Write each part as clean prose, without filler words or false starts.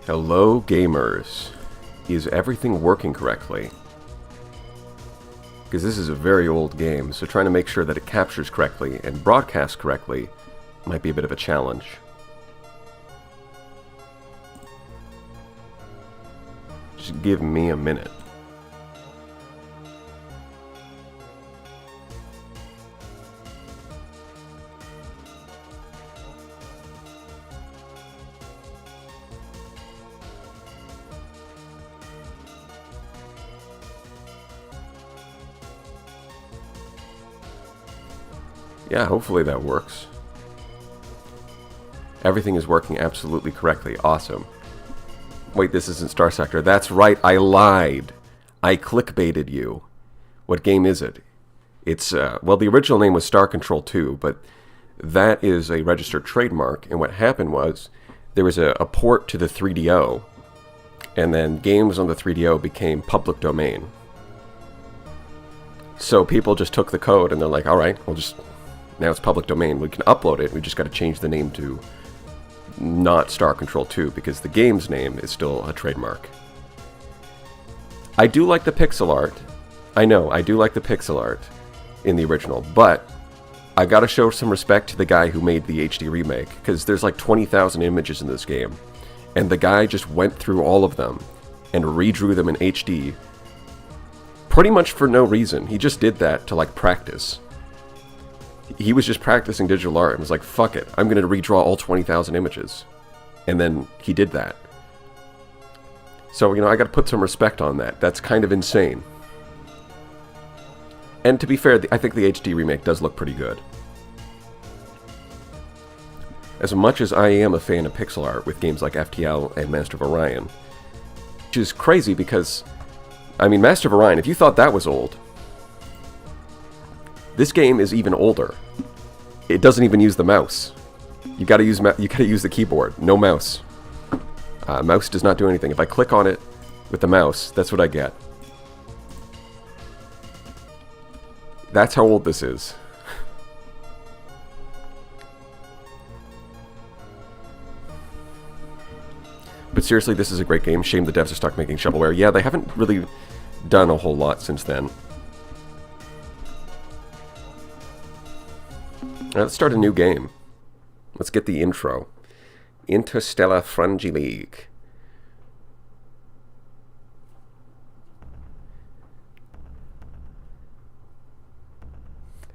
Hello, gamers. Is everything working correctly? Because this is a very old game, so trying to make sure that it captures correctly and broadcasts correctly might be a bit of a challenge. Just give me a minute. Yeah, hopefully that works. Everything is working absolutely correctly. Awesome. Wait, this isn't starsector. That's right, I lied. I clickbaited you. What game is it? It's, well, the original name was Star Control 2, but that is a registered trademark, and what happened was there was a port to the 3DO, and then games on the 3DO became public domain. So people just took the code, and they're like, alright, we'll just... Now it's public domain. We can upload it. We just got to change the name to not Star Control 2 because the game's name is still a trademark. I do like the pixel art. I know, I do like the pixel art in the original, but I got to show some respect to the guy who made the HD remake because there's like 20,000 images in this game, and the guy just went through all of them and redrew them in HD pretty much for no reason. He just did that to like practice. He was just practicing digital art and was like, fuck it, I'm going to redraw all 20,000 images. And then he did that. So, you know, I got to put some respect on that. That's kind of insane. And to be fair, I think the HD remake does look pretty good. As much as I am a fan of pixel art with games like FTL and Master of Orion, which is crazy because, I mean, Master of Orion, if you thought that was old, this game is even older. It doesn't even use the mouse. You gotta use the keyboard. No mouse. Mouse does not do anything. If I click on it with the mouse, that's what I get. That's how old this is. But seriously, this is a great game. Shame the devs are stuck making shovelware. Yeah, they haven't really done a whole lot since then. Let's start a new game. Let's get the intro. Interstellar Frenzy League.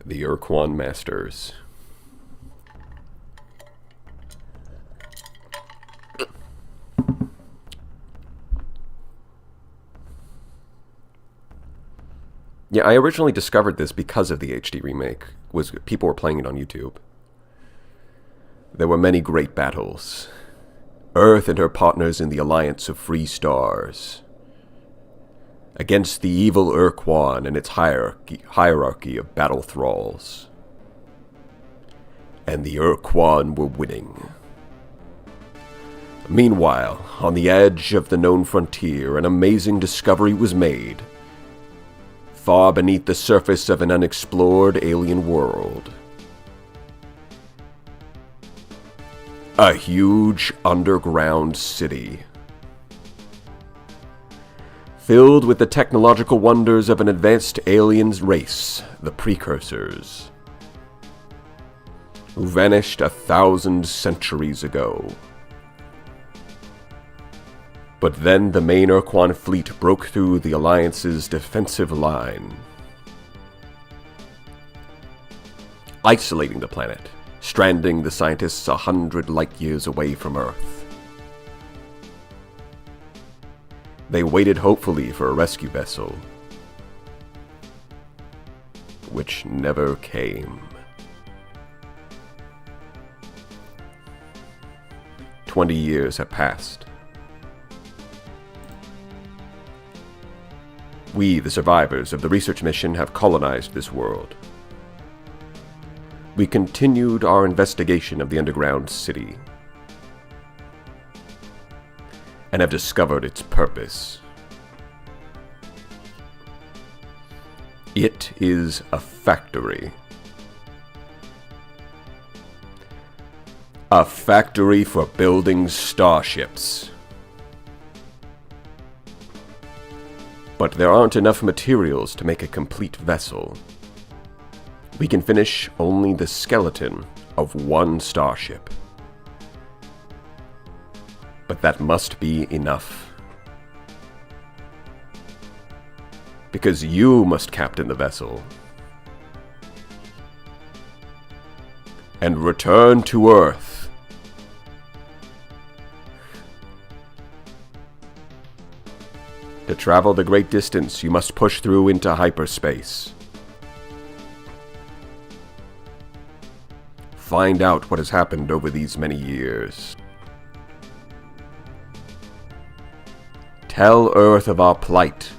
The Ur-quan Masters. Yeah, I originally discovered this because of the HD remake. People were playing it on YouTube. There were many great battles. Earth and her partners in the Alliance of Free Stars. Against the evil ur-quan and its hierarchy of battle thralls. And the ur-quan were winning. Meanwhile, on the edge of the known frontier, an amazing discovery was made. Far beneath the surface of an unexplored alien world. A huge underground city. Filled with the technological wonders of an advanced alien race, the Precursors. Who vanished 1,000 centuries ago. But then the main ur-quan fleet broke through the Alliance's defensive line, isolating the planet, stranding the scientists 100 light-years away from Earth. They waited hopefully for a rescue vessel, which never came. 20 years have passed. We, the survivors of the research mission, have colonized this world. We continued our investigation of the underground city, and have discovered its purpose. It is a factory. A factory for building starships. But there aren't enough materials to make a complete vessel. We can finish only the skeleton of one starship. But that must be enough. Because you must captain the vessel. And return to Earth. To travel the great distance, you must push through into hyperspace. Find out what has happened over these many years. Tell Earth of our plight.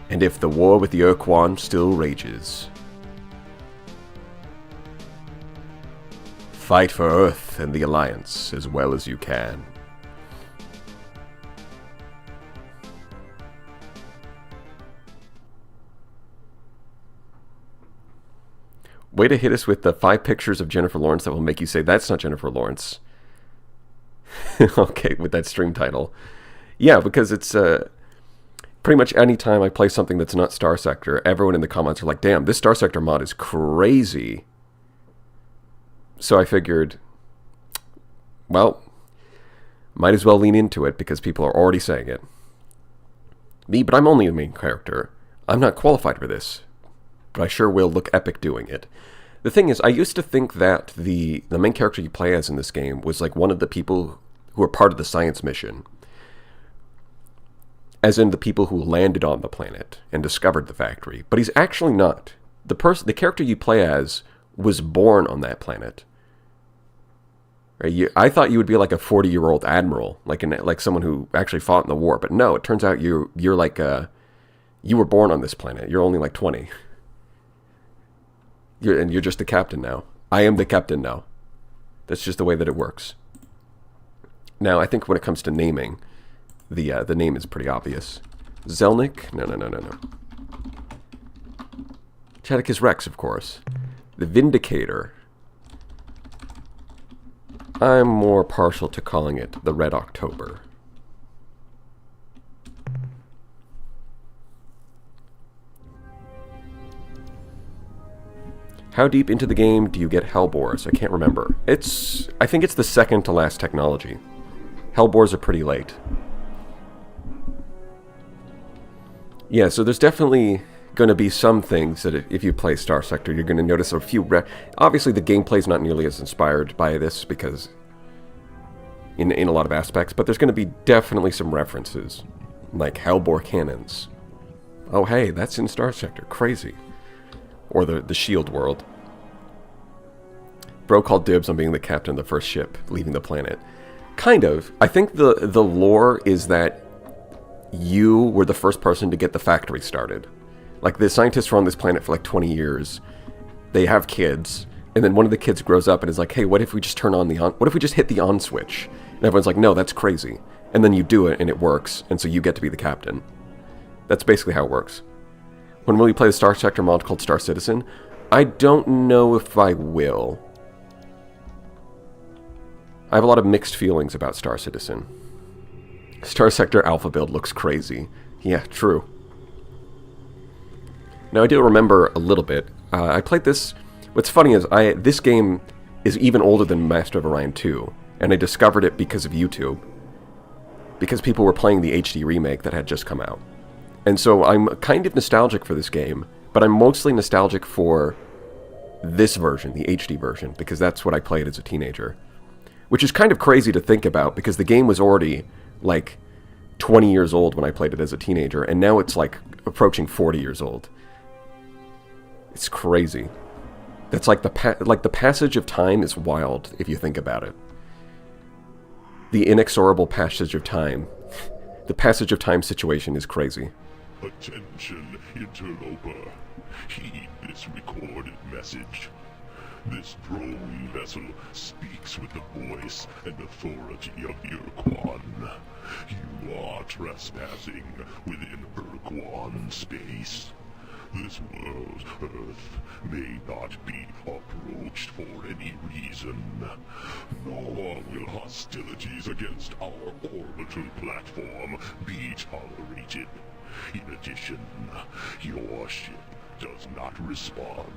And if the war with the ur-quan still rages, fight for Earth and the Alliance as well as you can. Way to hit us with the 5 pictures of Jennifer Lawrence that will make you say, that's not Jennifer Lawrence. Okay, with that stream title. Yeah, because it's pretty much any time I play something that's not Starsector, everyone in the comments are like, damn, this Starsector mod is crazy. So I figured, well, might as well lean into it because people are already saying it. Me, but I'm only a main character. I'm not qualified for this. But I sure will look epic doing it. The thing is, I used to think that the main character you play as in this game was like one of the people who are part of the science mission. As in the people who landed on the planet and discovered the factory. But he's actually not. The character you play as was born on that planet. Right? I thought you would be like a 40-year-old admiral, like someone who actually fought in the war. But no, it turns out you're like you were born on this planet. You're only like 20. You're just the captain now. I am the captain now. That's just the way that it works. Now, I think when it comes to naming, the name is pretty obvious. Zelnik? No. Chadicus Rex, of course. The Vindicator. I'm more partial to calling it the Red October. How deep into the game do you get Hellbores? I can't remember. I think it's the second to last technology. Hellbores are pretty late. Yeah, so there's definitely going to be some things that if you play Starsector, you're going to notice a few... Obviously, the gameplay's not nearly as inspired by this because... In a lot of aspects, but there's going to be definitely some references. Like Hellbore cannons. Oh, hey, that's in Starsector. Crazy. Or the shield world. Bro called dibs on being the captain of the first ship leaving the planet. Kind of. I think the lore is that you were the first person to get the factory started. Like, the scientists were on this planet for like 20 years. They have kids. And then one of the kids grows up and is like, hey, what if we just turn on the on... What if we just hit the on switch? And everyone's like, no, that's crazy. And then you do it and it works. And so you get to be the captain. That's basically how it works. When will you play the Starsector mod called Star Citizen? I don't know if I will. I have a lot of mixed feelings about Star Citizen. Starsector Alpha build looks crazy. Yeah, true. Now, I do remember a little bit. I played this... What's funny is this game is even older than Master of Orion 2, and I discovered it because of YouTube. Because people were playing the HD remake that had just come out. And so I'm kind of nostalgic for this game, but I'm mostly nostalgic for this version, the HD version, because that's what I played as a teenager. Which is kind of crazy to think about, because the game was already, like, 20 years old when I played it as a teenager, and now it's, like, approaching 40 years old. It's crazy. That's like the passage of time is wild, if you think about it. The inexorable passage of time. The passage of time situation is crazy. Attention, interloper. Heed this recorded message. This drone vessel speaks with the voice and authority of ur-quan. You are trespassing within ur-quan space. This world, Earth, may not be approached for any reason, nor will hostilities against our orbital platform be tolerated. In addition, your ship does not respond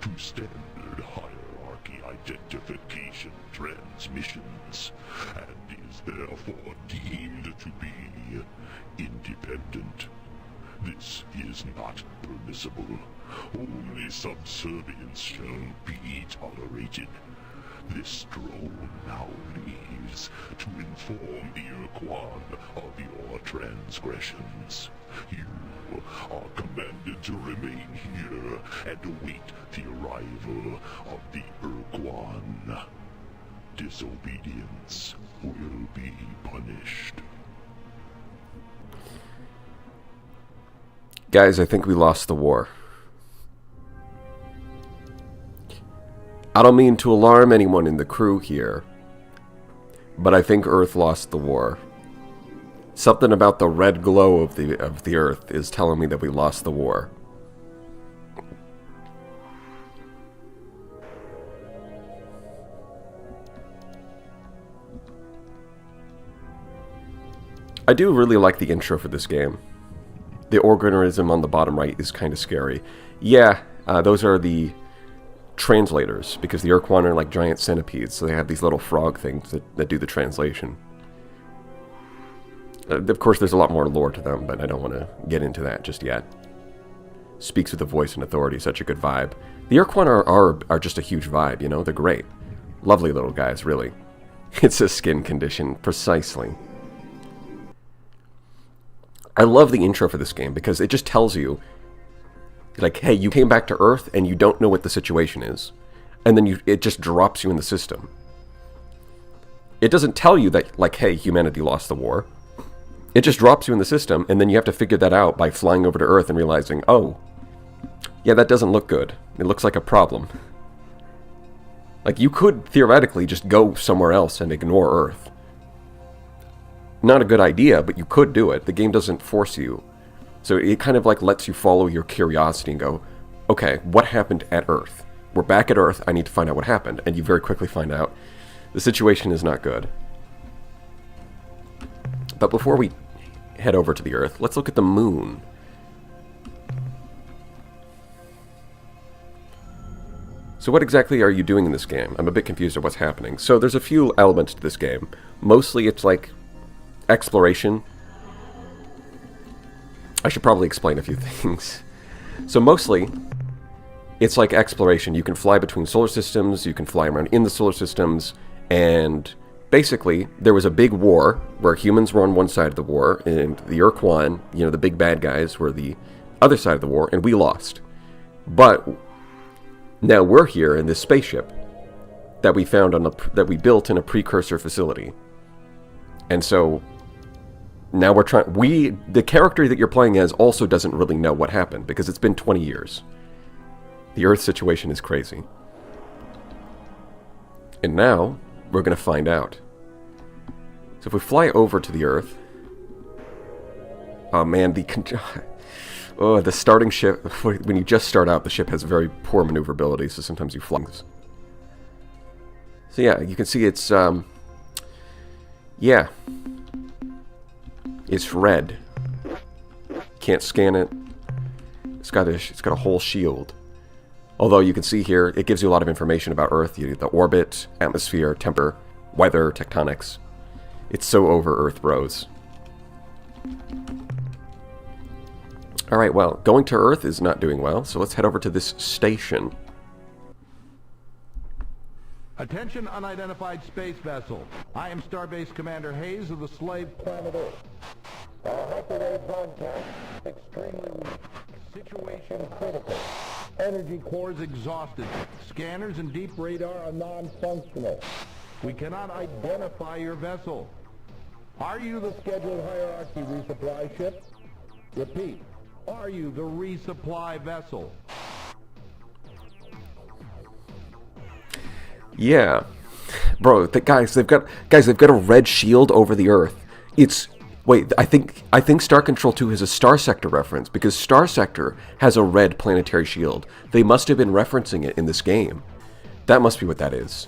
to standard hierarchy identification transmissions, and is therefore deemed to be independent. This is not permissible. Only subservience shall be tolerated. This drone now leaves to inform the ur-quan of your transgressions. You are commanded to remain here and await the arrival of the ur-quan. Disobedience will be punished. Guys, I think we lost the war. I don't mean to alarm anyone in the crew here, but I think Earth lost the war. Something about the red glow of the Earth is telling me that we lost the war. I do really like the intro for this game. The organism on the bottom right is kind of scary. Yeah, those are the translators, because the ur-quan are like giant centipedes, so they have these little frog things that do the translation. Of course, there's a lot more lore to them, but I don't want to get into that just yet. Speaks with a voice and authority, such a good vibe. The ur-quan are just a huge vibe, you know? They're great. Lovely little guys, really. It's a skin condition, precisely. I love the intro for this game because it just tells you, like, hey, you came back to Earth and you don't know what the situation is. And then it just drops you in the system. It doesn't tell you that, like, hey, humanity lost the war. It just drops you in the system, and then you have to figure that out by flying over to Earth and realizing, oh, yeah, that doesn't look good. It looks like a problem. Like, you could theoretically just go somewhere else and ignore Earth. Not a good idea, but you could do it. The game doesn't force you. So it kind of like lets you follow your curiosity and go, okay, what happened at Earth? We're back at Earth, I need to find out what happened. And you very quickly find out the situation is not good. But before we head over to the Earth, let's look at the moon. So what exactly are you doing in this game? I'm a bit confused at what's happening. So there's a few elements to this game. Mostly it's like exploration. I should probably explain a few things. So mostly, it's like exploration. You can fly between solar systems, you can fly around in the solar systems, and basically, there was a big war where humans were on one side of the war, and the ur-quan, you know, the big bad guys, were the other side of the war, and we lost. But now we're here in this spaceship that we found that we built in a precursor facility. And so now we're trying... the character that you're playing as also doesn't really know what happened, because it's been 20 years. The Earth situation is crazy. And now, we're going to find out. So if we fly over to the Earth... Oh man, the starting ship... When you just start out, the ship has very poor maneuverability, so sometimes you fly. So yeah, you can see it's... yeah. It's red. Can't scan it. It's got a whole shield. Although you can see here, it gives you a lot of information about Earth. The orbit, atmosphere, temperature, weather, tectonics. It's so over Earth, bros. Alright, well, going to Earth is not doing well, so let's head over to this station. Attention unidentified space vessel. I am Starbase Commander Hayes of the slave planet Earth. Our microwave broadcast extremely weak. Situation critical. Energy cores exhausted. Scanners and deep radar are non-functional. We cannot identify your vessel. Are you the scheduled hierarchy resupply ship? Repeat. Are you the resupply vessel? Yeah. Bro, guys, they've got a red shield over the Earth. It's Wait, I think Star Control 2 has a Star Sector reference, because Star Sector has a red planetary shield. They must have been referencing it in this game. That must be what that is.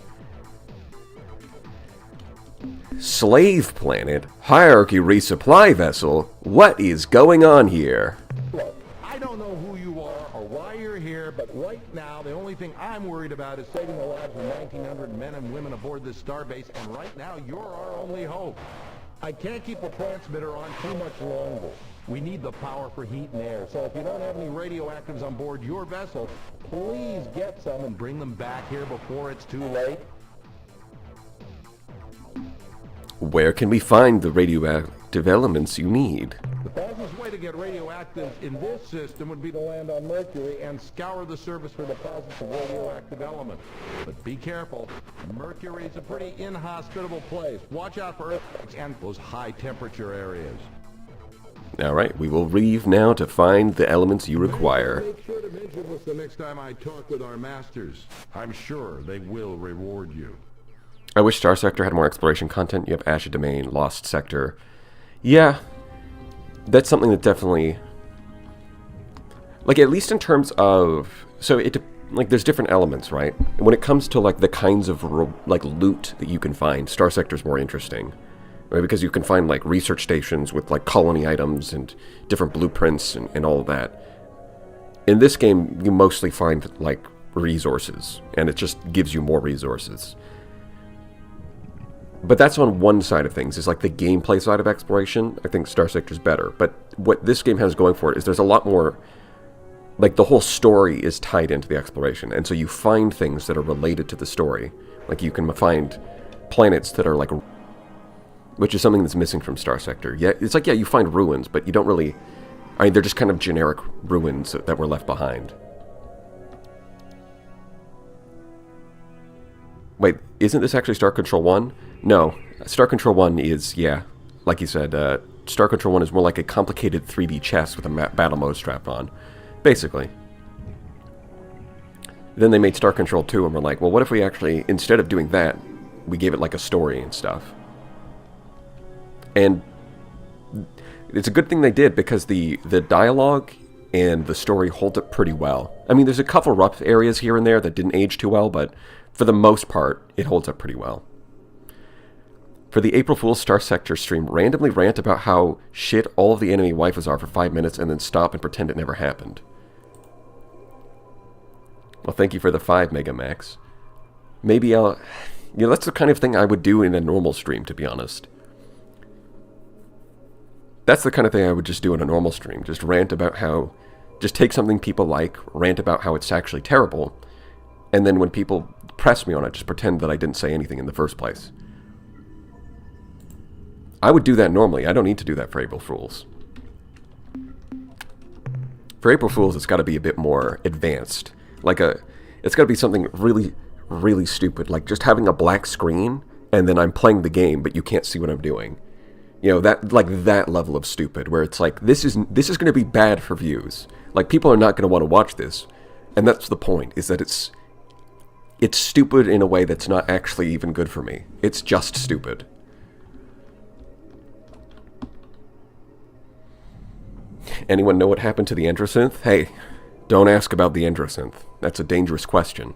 Slave planet? Hierarchy resupply vessel? What is going on here? Look, I don't know who you are or why you're here, but right now the only thing I'm worried about is saving the lives of 1,900 men and women aboard this starbase, and right now you're our only hope. I can't keep the transmitter on too much longer. We need the power for heat and air, so if you don't have any radioactives on board your vessel, please get some and bring them back here before it's too late. Where can we find the radioactive elements you need? The fastest way to get radioactives in this system would be to land on Mercury and scour the surface for deposits of radioactive elements. But be careful. Mercury's a pretty inhospitable place. Watch out for earthquakes and those high temperature areas. Alright, we will leave now to find the elements you require. Make sure to mention this the next time I talk with our masters. I'm sure they will reward you. I wish Star Sector had more exploration content. You have Asha Domain, Lost Sector. Yeah, that's something that definitely... Like, at least in terms of... So, like, there's different elements, right? And when it comes to, like, the kinds of, like, loot that you can find, Star Sector's more interesting. Right? Because you can find, like, research stations with, like, colony items and different blueprints and all of that. In this game, you mostly find, like, resources. And it just gives you more resources. But that's on one side of things, is like the gameplay side of exploration. I think Star Sector's better. But what this game has going for it is there's a lot more... Like, the whole story is tied into the exploration. And so you find things that are related to the story. Like, you can find planets that are, like... Which is something that's missing from Star Sector. Yeah, it's like, yeah, you find ruins, but you don't really... I mean, they're just kind of generic ruins that were left behind. Wait, isn't this actually Star Control 1? No, Star Control 1 is, yeah, like you said, Star Control 1 is more like a complicated 3D chess with a battle mode strapped on, basically. Then they made Star Control 2 and were like, well, what if we actually, instead of doing that, we gave it like a story and stuff. And it's a good thing they did, because the dialogue and the story hold up pretty well. I mean, there's a couple rough areas here and there that didn't age too well, but for the most part, it holds up pretty well. For the April Fool's Star Sector stream, randomly rant about how shit all of the enemy waifus are for 5 minutes and then stop and pretend it never happened. Well, thank you for the 5 Megamax. Maybe I'll... You know, that's the kind of thing I would do in a normal stream, to be honest. That's the kind of thing I would just do in a normal stream. Just rant about how... Just take something people like, rant about how it's actually terrible, and then when people press me on it, just pretend that I didn't say anything in the first place. I would do that normally. I don't need to do that for April Fools. For April Fools, it's got to be a bit more advanced. It's got to be something really, really stupid. Like just having a black screen, and then I'm playing the game, but you can't see what I'm doing. You know, that level of stupid, where it's like, this is going to be bad for views. Like, people are not going to want to watch this. And that's the point, is that it's stupid in a way that's not actually even good for me. It's just stupid. Anyone know what happened to the Androsynth? Hey, don't ask about the Androsynth. That's a dangerous question.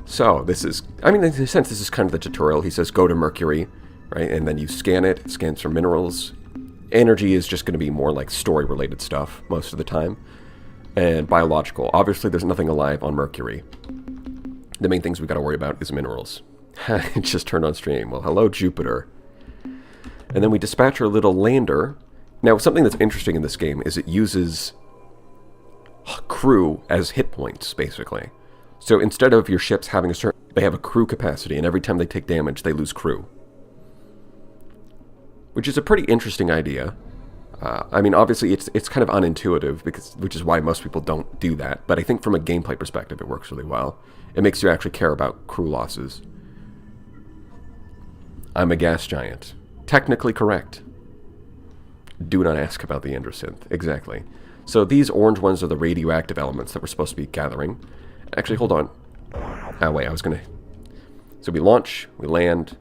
So, this is... I mean, in a sense, this is kind of the tutorial. He says, go to Mercury, right? And then you scan it. It scans for minerals. Energy is just going to be more like story-related stuff most of the time. And biological. Obviously, there's nothing alive on Mercury. The main things we got to worry about is minerals. It just turned on stream. Well, hello, Jupiter. And then we dispatch our little lander. Now, something that's interesting in this game is it uses crew as hit points, basically. So instead of your ships having a certain... They have a crew capacity, and every time they take damage, they lose crew. Which is a pretty interesting idea. I mean, obviously, it's kind of unintuitive, which is why most people don't do that. But I think from a gameplay perspective, it works really well. It makes you actually care about crew losses. I'm a gas giant. Technically correct. Do not ask about the Androsynth. Exactly. So these orange ones are the radioactive elements that we're supposed to be gathering. Actually, hold on. Oh, wait, I was going to... So we launch, we land,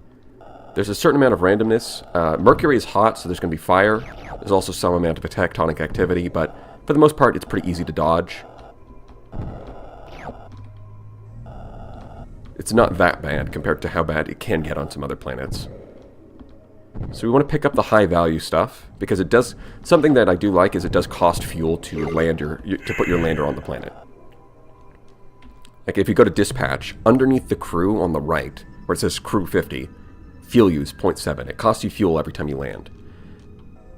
There's a certain amount of randomness. Mercury is hot, so there's going to be fire. There's also some amount of tectonic activity, but for the most part, it's pretty easy to dodge. It's not that bad compared to how bad it can get on some other planets. So we want to pick up the high value stuff, because it does... Something that I do like is it does cost fuel to land to put your lander on the planet. Like if you go to dispatch, underneath the crew on the right, where it says crew 50, fuel use 0.7. It costs you fuel every time you land.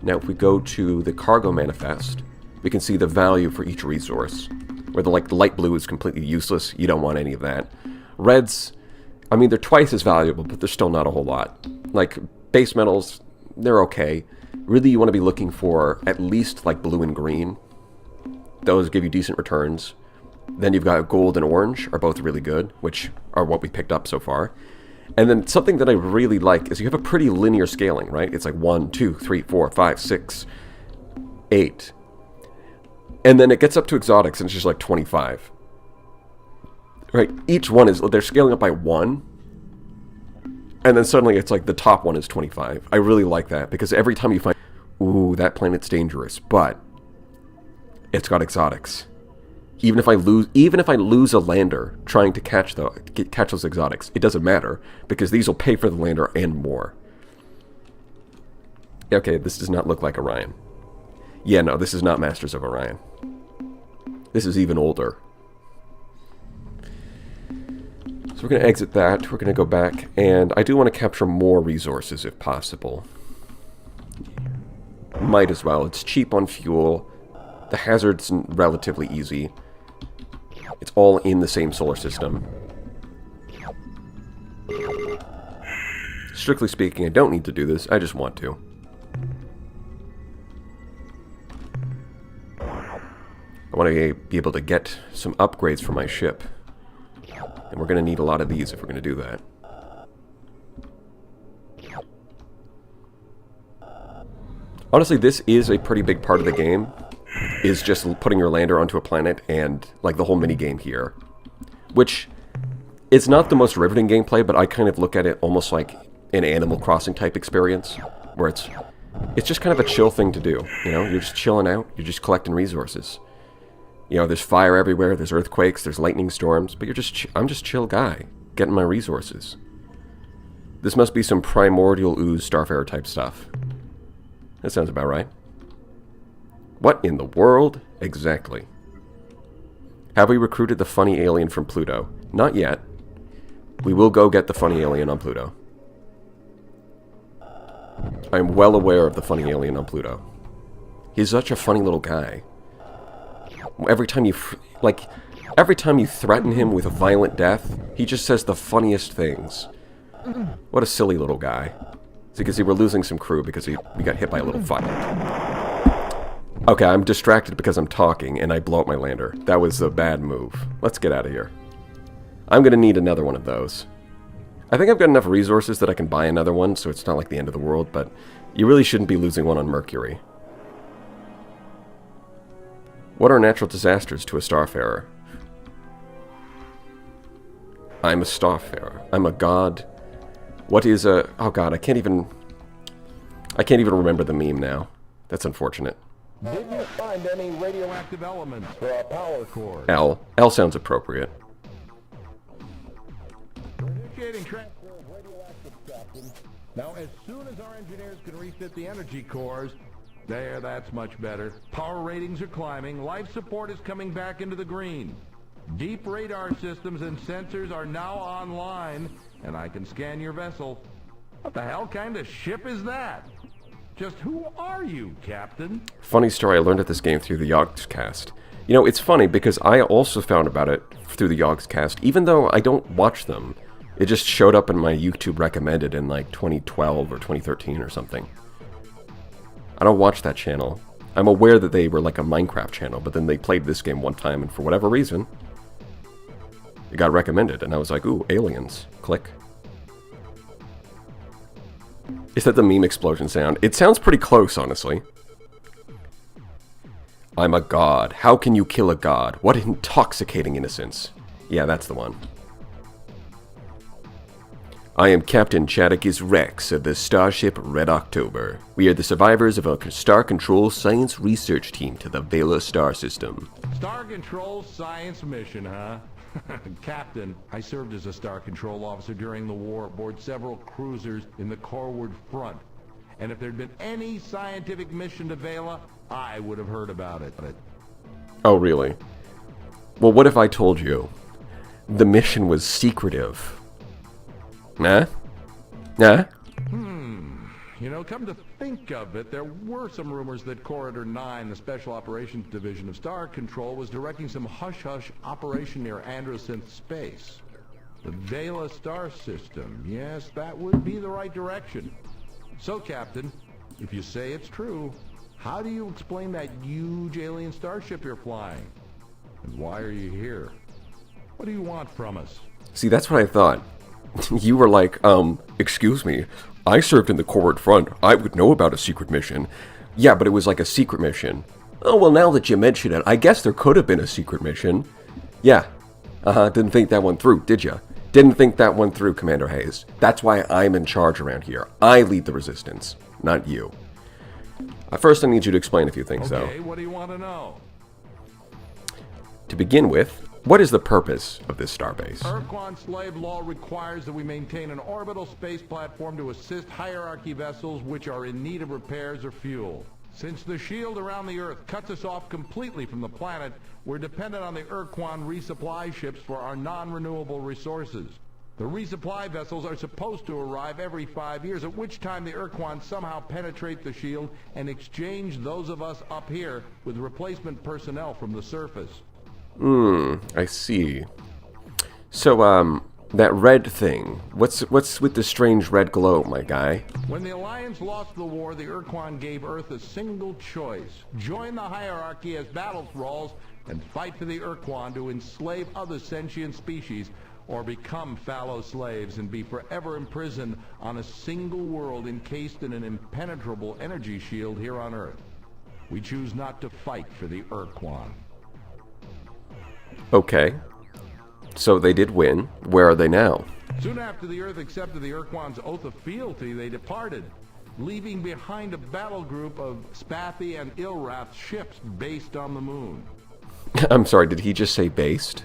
Now if we go to the cargo manifest, we can see the value for each resource. Where the light blue is completely useless, you don't want any of that. Reds, I mean, they're twice as valuable, but they're still not a whole lot. Like, base metals, they're okay. Really, you want to be looking for at least, like, blue and green. Those give you decent returns. Then you've got gold and orange, are both really good, which are what we picked up so far. And then something that I really like is you have a pretty linear scaling, right? It's like 1, 2, 3, 4, 5, 6, 8. And then it gets up to exotics, and it's just like 25. Right, each one is, they're scaling up by 1, and then suddenly it's like the top one is 25. I really like that, because every time you find, ooh, that planet's dangerous, but it's got exotics. Even if I lose a lander trying to catch those exotics, it doesn't matter, because these will pay for the lander and more. Okay, this does not look like Orion. Yeah, no, this is not Masters of Orion. This is even older. So we're going to exit that, we're going to go back, and I do want to capture more resources if possible. Might as well, it's cheap on fuel, the hazard's relatively easy, it's all in the same solar system. Strictly speaking, I don't need to do this, I just want to. I want to be able to get some upgrades for my ship. And we're going to need a lot of these if we're going to do that. Honestly, this is a pretty big part of the game, is just putting your lander onto a planet and, like, the whole minigame here. Which, it's not the most riveting gameplay, but I kind of look at it almost like an Animal Crossing type experience, where it's just kind of a chill thing to do, you know? You're just chilling out, you're just collecting resources. You know, there's fire everywhere, there's earthquakes, there's lightning storms, but I'm just chill guy, getting my resources. This must be some primordial ooze Starfarer type stuff. That sounds about right. What in the world? Exactly. Have we recruited the funny alien from Pluto? Not yet. We will go get the funny alien on Pluto. I am well aware of the funny alien on Pluto. He's such a funny little guy. Every time you threaten him with a violent death, he just says the funniest things. What a silly little guy. So you can see we're losing some crew because we got hit by a little fire. Okay, I'm distracted because I'm talking and I blow up my lander. That was a bad move. Let's get out of here. I'm going to need another one of those. I think I've got enough resources that I can buy another one, so it's not like the end of the world, but you really shouldn't be losing one on Mercury. What are natural disasters to a starfarer? I'm a starfarer. I'm a god. What is a... Oh god, I can't even remember the meme now. That's unfortunate. Did you find any radioactive elements for our power core? L. L sounds appropriate. Initiating transfer of radioactive captain. Now, as soon as our engineers can refit the energy cores... There, that's much better. Power ratings are climbing. Life support is coming back into the green. Deep radar systems and sensors are now online, and I can scan your vessel. What the hell kind of ship is that? Just who are you, Captain? Funny story, I learned of this game through the Yogscast. You know, it's funny because I also found about it through the Yogscast, even though I don't watch them. It just showed up in my YouTube recommended in like 2012 or 2013 or something. I don't watch that channel. I'm aware that they were like a Minecraft channel, but then they played this game one time, and for whatever reason, it got recommended, and I was like, ooh, aliens. Click. Is that the meme explosion sound? It sounds pretty close, honestly. I'm a god. How can you kill a god? What intoxicating innocence. Yeah, that's the one. I am Captain Chadicus Rex of the starship Red October. We are the survivors of a Star Control science research team to the Vela star system. Star Control science mission, huh? Captain, I served as a Star Control officer during the war aboard several cruisers in the Corward Front. And if there'd been any scientific mission to Vela, I would have heard about it. Oh, really? Well, what if I told you the mission was secretive? Nah? Nah? You know, come to think of it, there were some rumors that Corridor 9, the Special Operations Division of Star Control, was directing some hush-hush operation near Androsynth Space. The Vela star system, yes, that would be the right direction. So, Captain, if you say it's true, how do you explain that huge alien starship you're flying? And why are you here? What do you want from us? See, that's what I thought. You were like, excuse me, I served in the Corward Front. I would know about a secret mission. Yeah, but it was like a secret mission. Oh, well, now that you mention it, I guess there could have been a secret mission. Yeah. Didn't think that one through, did you? Didn't think that one through, Commander Hayes. That's why I'm in charge around here. I lead the resistance, not you. First, I need you to explain a few things, though. Okay, what do you want to know? To begin with, what is the purpose of this starbase? ur-quan slave law requires that we maintain an orbital space platform to assist hierarchy vessels which are in need of repairs or fuel. Since the shield around the Earth cuts us off completely from the planet, we're dependent on the ur-quan resupply ships for our non-renewable resources. The resupply vessels are supposed to arrive every 5 years, at which time the ur-quan somehow penetrate the shield and exchange those of us up here with replacement personnel from the surface. I see. So, that red thing, what's with the strange red glow, my guy? When the Alliance lost the war, the ur-quan gave Earth a single choice. Join the hierarchy as battle thralls and fight for the ur-quan to enslave other sentient species, or become fallow slaves and be forever imprisoned on a single world encased in an impenetrable energy shield here on Earth. We choose not to fight for the ur-quan. Okay. So they did win. Where are they now? Soon after the Earth accepted the ur-quan's oath of fealty, they departed, leaving behind a battle group of Spathi and Ilrath ships based on the moon. I'm sorry, did he just say based?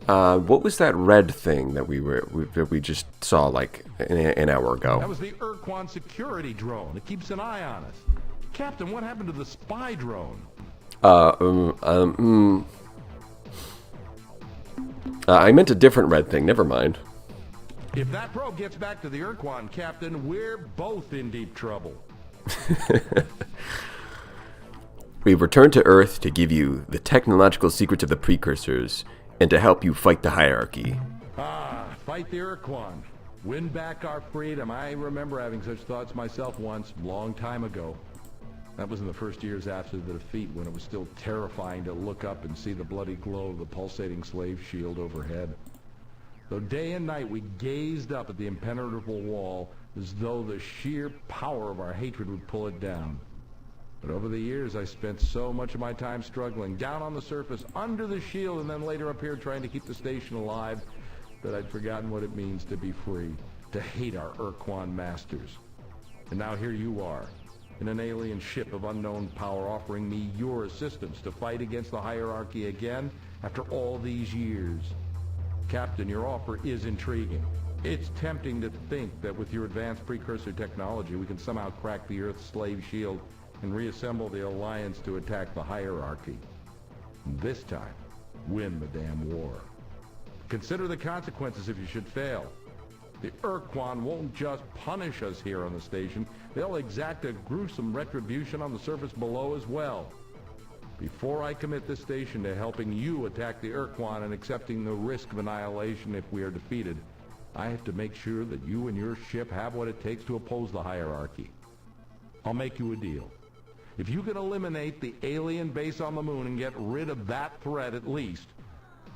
What was that red thing that we just saw like an hour ago? That was the ur-quan security drone. It keeps an eye on us. Captain, what happened to the spy drone? I meant a different red thing. Never mind. If that probe gets back to the ur-quan, Captain, we're both in deep trouble. We've returned to Earth to give you the technological secrets of the precursors and to help you fight the hierarchy. Fight the ur-quan. Win back our freedom. I remember having such thoughts myself once, long time ago. That was in the first years after the defeat, when it was still terrifying to look up and see the bloody glow of the pulsating slave shield overhead. Though day and night we gazed up at the impenetrable wall as though the sheer power of our hatred would pull it down. But over the years I spent so much of my time struggling, down on the surface, under the shield, and then later up here trying to keep the station alive, that I'd forgotten what it means to be free, to hate our ur-quan masters. And now here you are, in an alien ship of unknown power, offering me your assistance to fight against the hierarchy again after all these years. Captain, your offer is intriguing. It's tempting to think that with your advanced precursor technology we can somehow crack the Earth's slave shield and reassemble the Alliance to attack the hierarchy. And this time, win the damn war. Consider the consequences if you should fail. The ur-quan won't just punish us here on the station, they'll exact a gruesome retribution on the surface below as well. Before I commit this station to helping you attack the ur-quan and accepting the risk of annihilation if we are defeated, I have to make sure that you and your ship have what it takes to oppose the hierarchy. I'll make you a deal. If you can eliminate the alien base on the moon and get rid of that threat at least,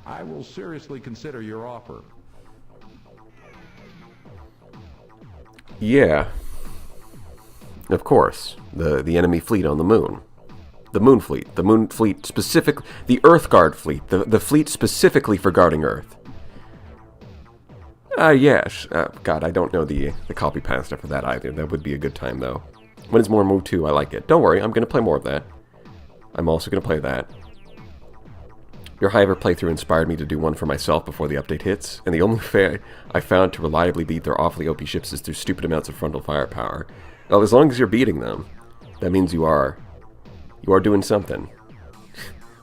I will seriously consider your offer. Yeah. Of course. The enemy fleet on the moon. The Moon Fleet. The Moon Fleet specific... The Earth Guard Fleet. The fleet specifically for guarding Earth. Yes. God, I don't know the copy pasta for that either. That would be a good time, though. When is more Move 2? I like it. Don't worry, I'm going to play more of that. I'm also going to play that. Your Hiver playthrough inspired me to do one for myself before the update hits, and the only way I found to reliably beat their awfully OP ships is through stupid amounts of frontal firepower. Well, as long as you're beating them, that means you are doing something.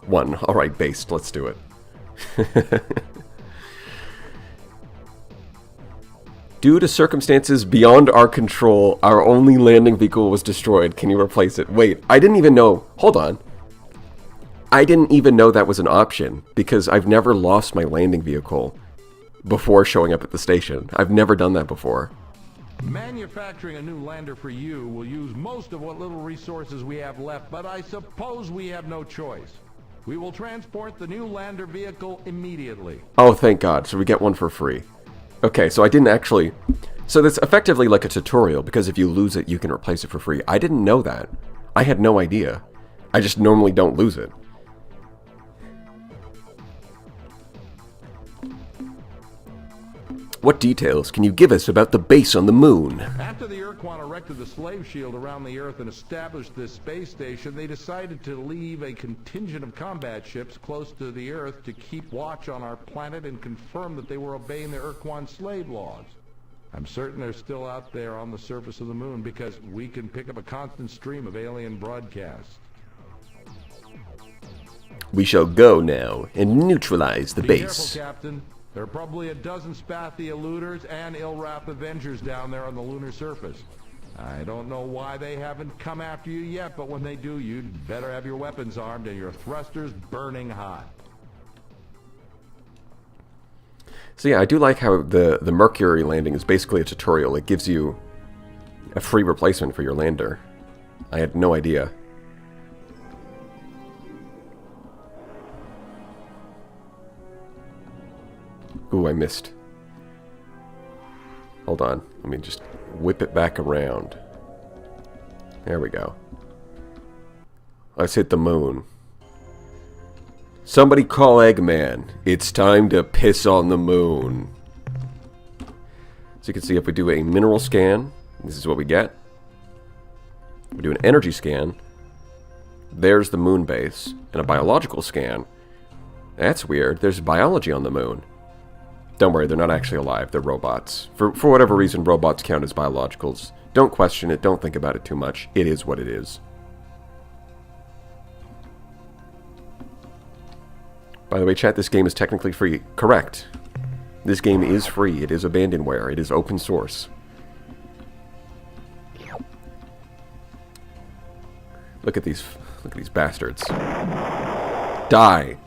1. Alright, based. Let's do it. Due to circumstances beyond our control, our only landing vehicle was destroyed. Can you replace it? Wait, I didn't even know. Hold on. I didn't even know that was an option, because I've never lost my landing vehicle before showing up at the station. I've never done that before. Manufacturing a new lander for you will use most of what little resources we have left, but I suppose we have no choice. We will transport the new lander vehicle immediately. Oh, thank God. So we get one for free. Okay, so I didn't actually... So that's effectively like a tutorial, because if you lose it, you can replace it for free. I didn't know that. I had no idea. I just normally don't lose it. What details can you give us about the base on the moon? After the ur-quan erected the slave shield around the Earth and established this space station, they decided to leave a contingent of combat ships close to the Earth to keep watch on our planet and confirm that they were obeying the ur-quan slave laws. I'm certain they're still out there on the surface of the moon because we can pick up a constant stream of alien broadcasts. We shall go now and neutralize the Be base. careful, Captain. There are probably a dozen Spathi eluders and Ilrath Avengers down there on the lunar surface. I don't know why they haven't come after you yet, but when they do, you'd better have your weapons armed and your thrusters burning hot. So yeah, I do like how the Mercury landing is basically a tutorial. It gives you a free replacement for your lander. I had no idea. Ooh, I missed. Hold on. Let me just whip it back around. There we go. Let's hit the moon. Somebody call Eggman. It's time to piss on the moon. So you can see if we do a mineral scan, this is what we get. We do an energy scan. There's the moon base. And a biological scan. That's weird. There's biology on the moon. Don't worry, they're not actually alive. They're robots. For whatever reason, robots count as biologicals. Don't question it. Don't think about it too much. It is what it is. By the way, chat, this game is technically free. Correct. This game is free. It is abandonware. It is open source. Look at these bastards. Die.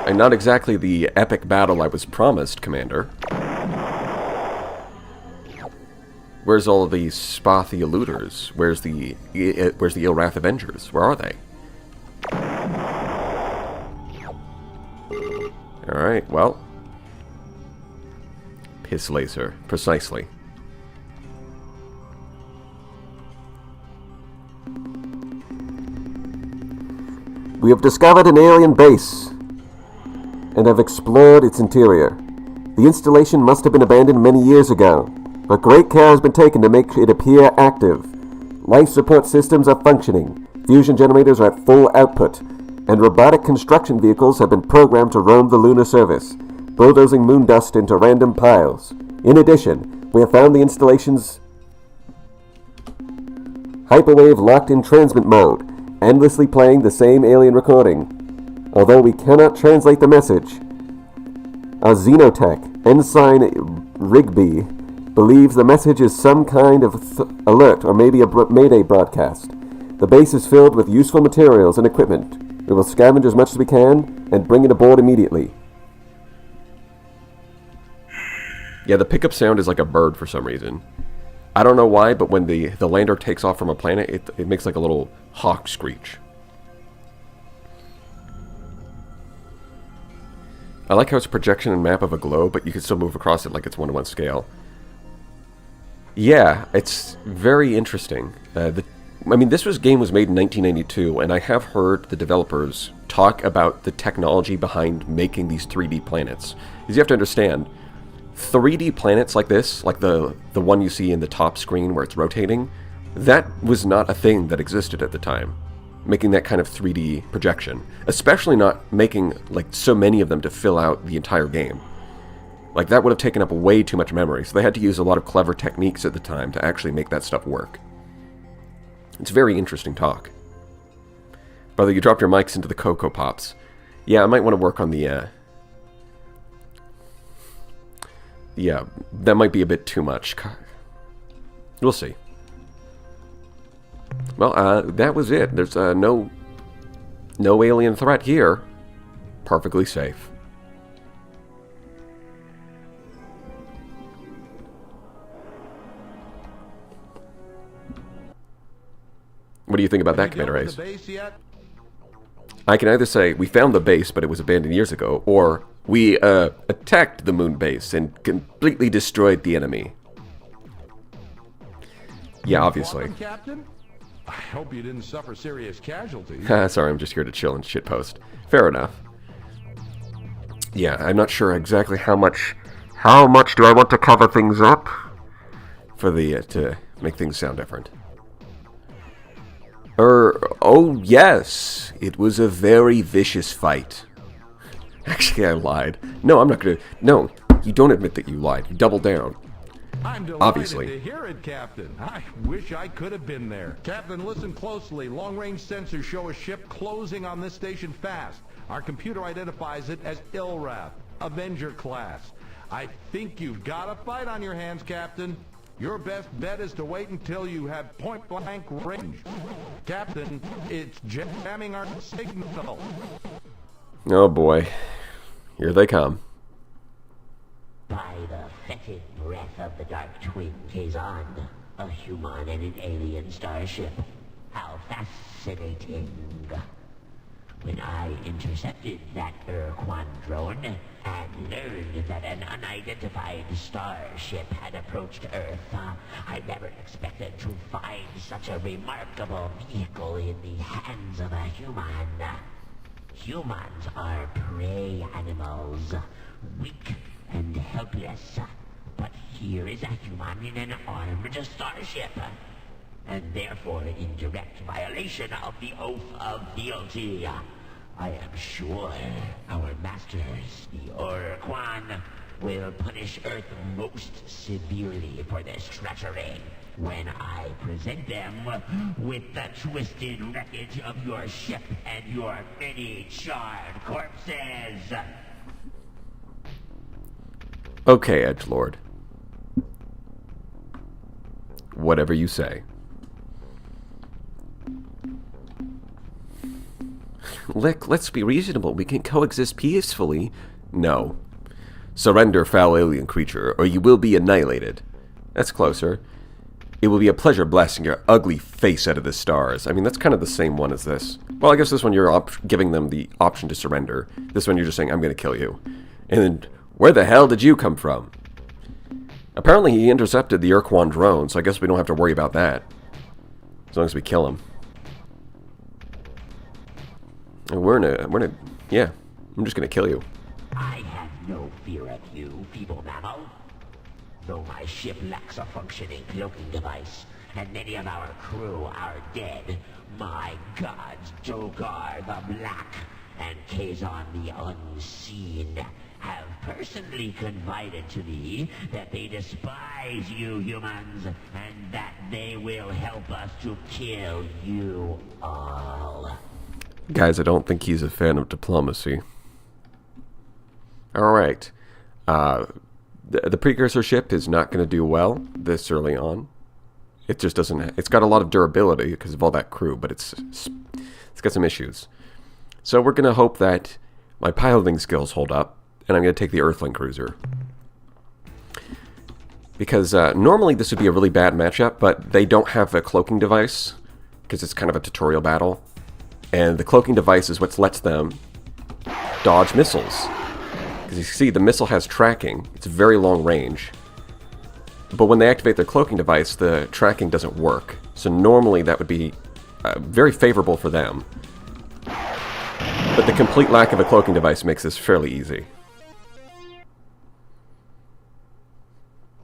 And not exactly the epic battle I was promised, Commander. Where's all of the Spathi eluders? Where's the Ilrath Avengers? Where are they? Alright, well. Piss laser. Precisely. We have discovered an alien base and have explored its interior. The installation must have been abandoned many years ago, but great care has been taken to make it appear active. Life support systems are functioning, fusion generators are at full output, and robotic construction vehicles have been programmed to roam the lunar surface, bulldozing moon dust into random piles. In addition, we have found the installation's hyperwave locked in transmit mode, endlessly playing the same alien recording. Although we cannot translate the message, our Xenotech, Ensign Rigby, believes the message is some kind of alert or maybe a Mayday broadcast. The base is filled with useful materials and equipment. We will scavenge as much as we can and bring it aboard immediately. Yeah, the pickup sound is like a bird for some reason. I don't know why, but when the lander takes off from a planet, it makes like a little hawk screech. I like how it's a projection and map of a globe, but you can still move across it like it's 1-to-1 scale. Yeah, it's very interesting. I mean, this game was made in 1992, and I have heard the developers talk about the technology behind making these 3D planets. Because you have to understand, 3D planets like this, like the one you see in the top screen where it's rotating, that was not a thing that existed at the time. Making that kind of 3D projection. Especially not making, like, so many of them to fill out the entire game. Like, that would have taken up way too much memory, so they had to use a lot of clever techniques at the time to actually make that stuff work. It's very interesting talk. Brother, you dropped your mics into the Cocoa Pops. Yeah, I might want to work on the, yeah, that might be a bit too much. We'll see. Well, that was it. There's, no alien threat here. Perfectly safe. What do you think about that, Commander Ace? I can either say, we found the base, but it was abandoned years ago, or we, attacked the moon base and completely destroyed the enemy. Yeah, obviously. Welcome, Captain. I hope you didn't suffer serious casualties. Sorry, I'm just here to chill and shitpost. Fair enough. Yeah, I'm not sure exactly how much do I want to cover things up for the, to make things sound different. Oh yes, it was a very vicious fight. Actually, I lied. No, I'm not gonna, no, you don't admit that you lied. You double down. I'm delighted Obviously. to hear it, Captain. I wish I could have been there. Captain, listen closely. Long-range sensors show a ship closing on this station fast. Our computer identifies it as Ilrath, Avenger class. I think you've got a fight on your hands, Captain. Your best bet is to wait until you have point-blank range. Captain, it's jamming our signal. Oh boy. Here they come. By the fetid breath of the Dark Twin Kazan, a human and an alien starship. How fascinating. When I intercepted that ur-quan drone and learned that an unidentified starship had approached Earth, I never expected to find such a remarkable vehicle in the hands of a human. Humans are prey animals, weak and helpless. But here is a human in an armed starship, and therefore in direct violation of the oath of fealty. I am sure our masters, the ur-quan, will punish Earth most severely for this treachery when I present them with the twisted wreckage of your ship and your many charred corpses. Okay, Edgelord. Whatever you say. Let's be reasonable. We can coexist peacefully. No. Surrender, foul alien creature, or you will be annihilated. That's closer. It will be a pleasure blasting your ugly face out of the stars. I mean, that's kind of the same one as this. Well, I guess this one you're giving them the option to surrender. This one you're just saying, I'm going to kill you. And then, where the hell did you come from? Apparently he intercepted the ur-quan drone, so I guess we don't have to worry about that. As long as we kill him. And we're in a, yeah, I'm just gonna kill you. I have no fear of you, feeble mammal. Though my ship lacks a functioning cloaking device, and many of our crew are dead, my gods, Dogar the Black and Kazan the Unseen have personally confided to me that they despise you humans, and that they will help us to kill you all. Guys, I don't think he's a fan of diplomacy. Alright. The precursor ship is not going to do well this early on. It just doesn't... It's got a lot of durability because of all that crew, but it's got some issues. So we're going to hope that my piloting skills hold up, and I'm going to take the Earthling cruiser. Because normally this would be a really bad matchup, but they don't have a cloaking device, because it's kind of a tutorial battle. And the cloaking device is what lets them dodge missiles. Because you see, the missile has tracking. It's very long range. But when they activate their cloaking device, the tracking doesn't work. So normally that would be very favorable for them. But the complete lack of a cloaking device makes this fairly easy.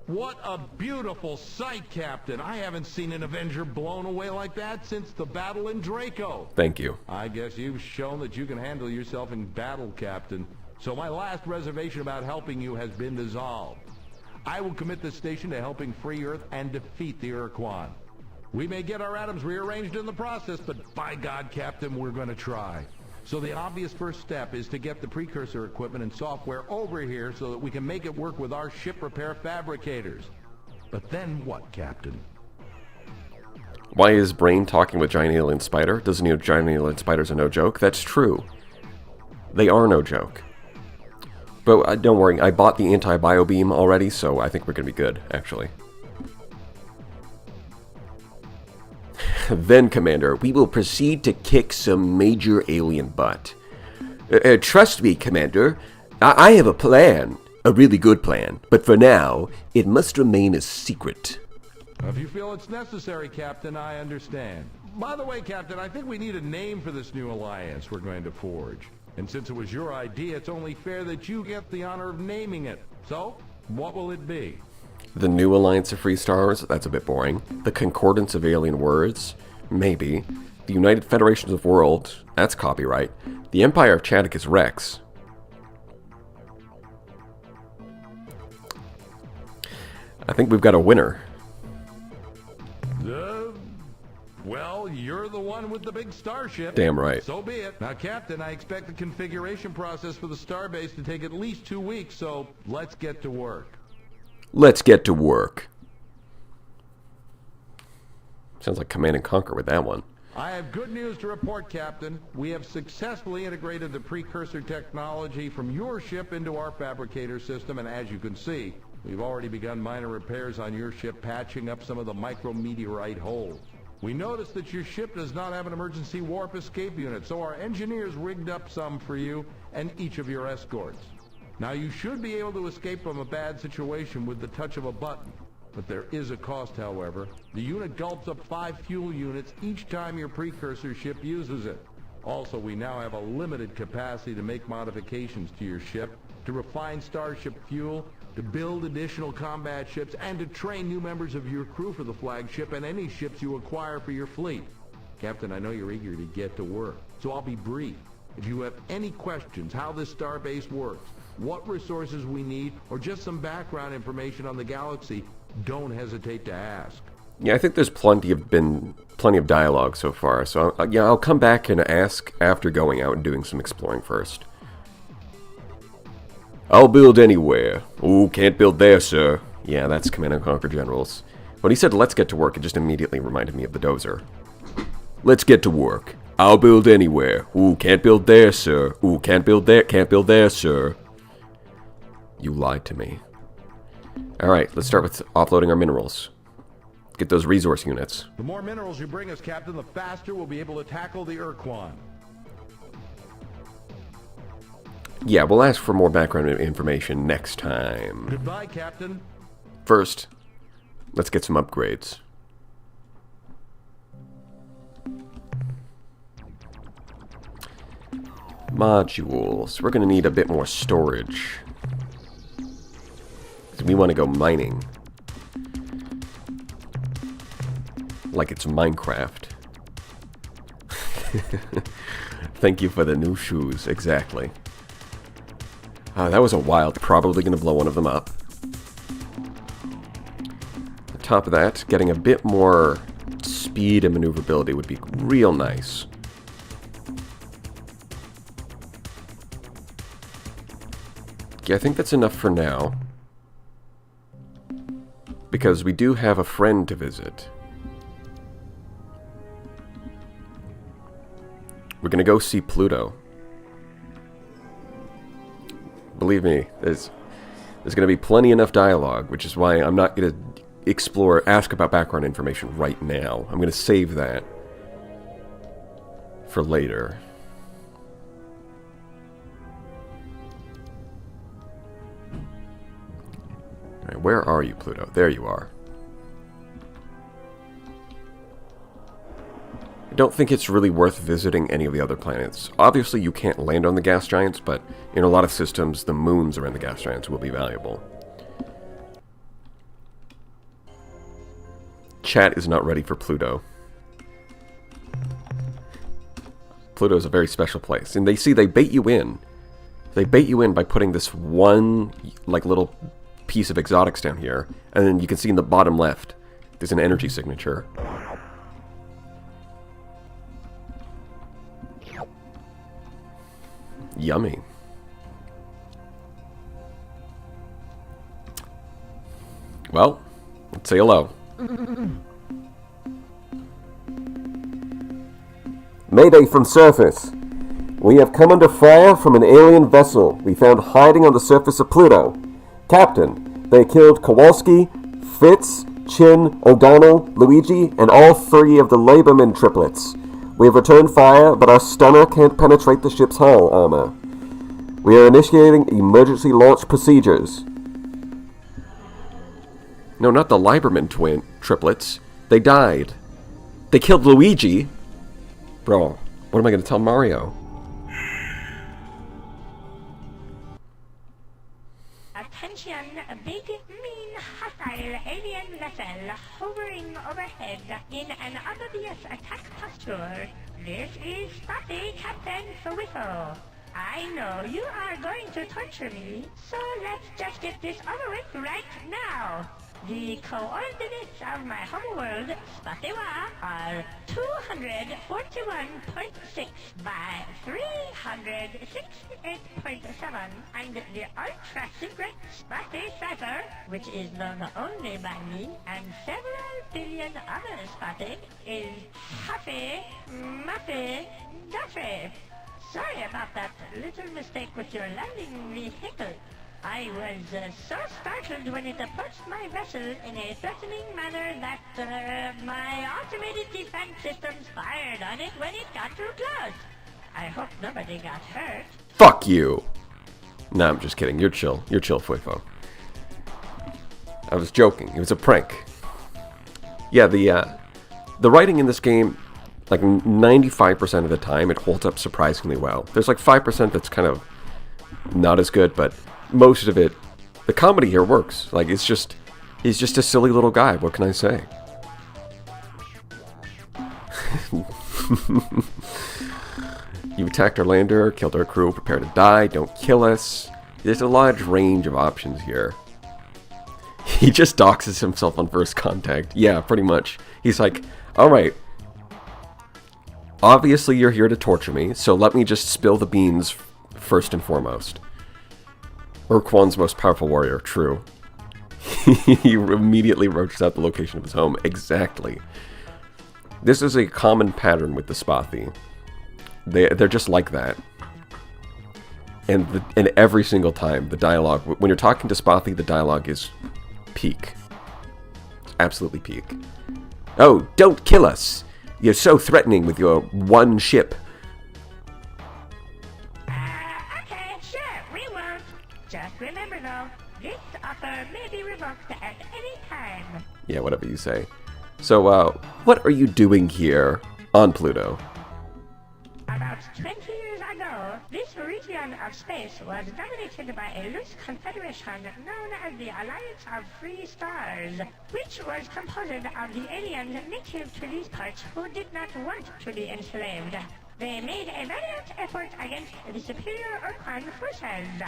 What a beautiful sight, Captain. I haven't seen an Avenger blown away like that since the battle in Draco. Thank you. I guess you've shown that you can handle yourself in battle, Captain. So my last reservation about helping you has been dissolved. I will commit this station to helping free Earth and defeat the ur-quan. We may get our atoms rearranged in the process, but by God, Captain, we're going to try. So the obvious first step is to get the precursor equipment and software over here so that we can make it work with our ship repair fabricators. But then what, Captain? Why is Brain talking with Giant Alien Spider? Doesn't he know Giant Alien Spiders are no joke? That's true. They are no joke. But don't worry, I bought the anti-bio beam already, so I think we're going to be good, actually. Then, Commander, we will proceed to kick some major alien butt. Trust me, Commander, I have a plan. A really good plan. But for now, it must remain a secret. If you feel it's necessary, Captain, I understand. By the way, Captain, I think we need a name for this new alliance we're going to forge. And since it was your idea, it's only fair that you get the honor of naming it. So, what will it be? The New Alliance of Free Stars? That's a bit boring. The Concordance of Alien Words? Maybe. The United Federations of Worlds? That's copyright. The Empire of Chadicus Rex? I think we've got a winner. Well, you're the one with the big starship. Damn right. So be it. Now, Captain, I expect the configuration process for the starbase to take at least 2 weeks, so let's get to work. Let's get to work. Sounds like Command and Conquer with that one. I have good news to report, Captain. We have successfully integrated the precursor technology from your ship into our fabricator system, and as you can see, we've already begun minor repairs on your ship, patching up some of the micrometeorite holes. We noticed that your ship does not have an emergency warp escape unit, so our engineers rigged up some for you and each of your escorts. Now, you should be able to escape from a bad situation with the touch of a button. But there is a cost, however. The unit gulps up 5 fuel units each time your precursor ship uses it. Also, we now have a limited capacity to make modifications to your ship, to refine starship fuel, to build additional combat ships, and to train new members of your crew for the flagship and any ships you acquire for your fleet. Captain, I know you're eager to get to work, so I'll be brief. If you have any questions how this starbase works, what resources we need, or just some background information on the galaxy, don't hesitate to ask. Yeah, I think there's plenty of dialogue so far, so yeah, I'll come back and ask after going out and doing some exploring first. I'll build anywhere. Ooh, can't build there, sir. Yeah, that's Command and Conquer Generals. When he said let's get to work, it just immediately reminded me of the Dozer. Let's get to work. I'll build anywhere. Ooh, can't build there, sir. Ooh, can't build there, sir. You lied to me. Alright, let's start with offloading our minerals. Get those resource units. The more minerals you bring us, Captain, the faster we'll be able to tackle the ur-quan. Yeah, we'll ask for more background information next time. Goodbye, Captain. First, let's get some upgrades. Modules. We're going to need a bit more storage. We want to go mining. Like it's Minecraft. Thank you for the new shoes, exactly. That was a wild, probably going to blow one of them up. On top of that, getting a bit more speed and maneuverability would be real nice. Yeah, I think that's enough for now. Because we do have a friend to visit. We're gonna go see Pluto. Believe me, there's gonna be plenty enough dialogue, which is why I'm not gonna ask about background information right now. I'm gonna save that for later. Alright, where are you, Pluto? There you are. I don't think it's really worth visiting any of the other planets. Obviously, you can't land on the gas giants, but in a lot of systems, the moons around the gas giants will be valuable. Chat is not ready for Pluto. Pluto is a very special place. And they bait you in. They bait you in by putting this one, like, little piece of exotics down here. And then you can see in the bottom left, there's an energy signature. Yummy. Well, let's say hello. Mayday from surface. We have come under fire from an alien vessel we found hiding on the surface of Pluto. Captain, they killed Kowalski, Fitz, Chin, O'Donnell, Luigi, and all 3 of the Laberman triplets. We have returned fire, but our stunner can't penetrate the ship's hull armor. We are initiating emergency launch procedures. No, not the Lieberman triplets. They died. They killed Luigi. Bro, what am I going to tell Mario? Attention, a big, mean, hostile alien vessel hovering overhead in an obvious attack posture. This is Spotty, Captain Swiffle. I know you are going to torture me, so let's just get this over with right now. The coordinates of my homeworld, Spottywa, are 241.6 by 368.7, and the ultra-secret Spotty Cipher, which is known only by me and several billion other Spotty, is Huffy, Muffy, Duffy. Sorry about that little mistake with your landing vehicle. I was so startled when it approached my vessel in a threatening manner that my automated defense systems fired on it when it got too close. I hope nobody got hurt. Fuck you! Nah, I'm just kidding. You're chill. You're chill, Fuifo. I was joking. It was a prank. Yeah, the writing in this game, like 95% of the time, it holds up surprisingly well. There's like 5% that's kind of not as good, but most of it, the comedy here works. Like, he's just a silly little guy. What can I say? You attacked our lander, killed our crew, prepare to die, don't kill us. There's a large range of options here. He just doxes himself on first contact. Yeah, pretty much. He's like, alright, obviously you're here to torture me, so let me just spill the beans first and foremost. Ur-Quan's most powerful warrior, true. He immediately roaches out the location of his home. Exactly. This is a common pattern with the Spathi. They're just like that. And every single time, the dialogue, when you're talking to Spathi, the dialogue is peak. It's absolutely peak. Oh, don't kill us! You're so threatening with your one ship. Okay, sure, we won't. Just remember though, this offer may be revoked at any time. Yeah, whatever you say. So, what are you doing here on Pluto? About 20 years ago, this region of space was dominated by a loose confederation known as the Alliance of Free Stars, which was composed of the aliens native to these parts who did not want to be enslaved. They made a valiant effort against the superior ur-quan forces.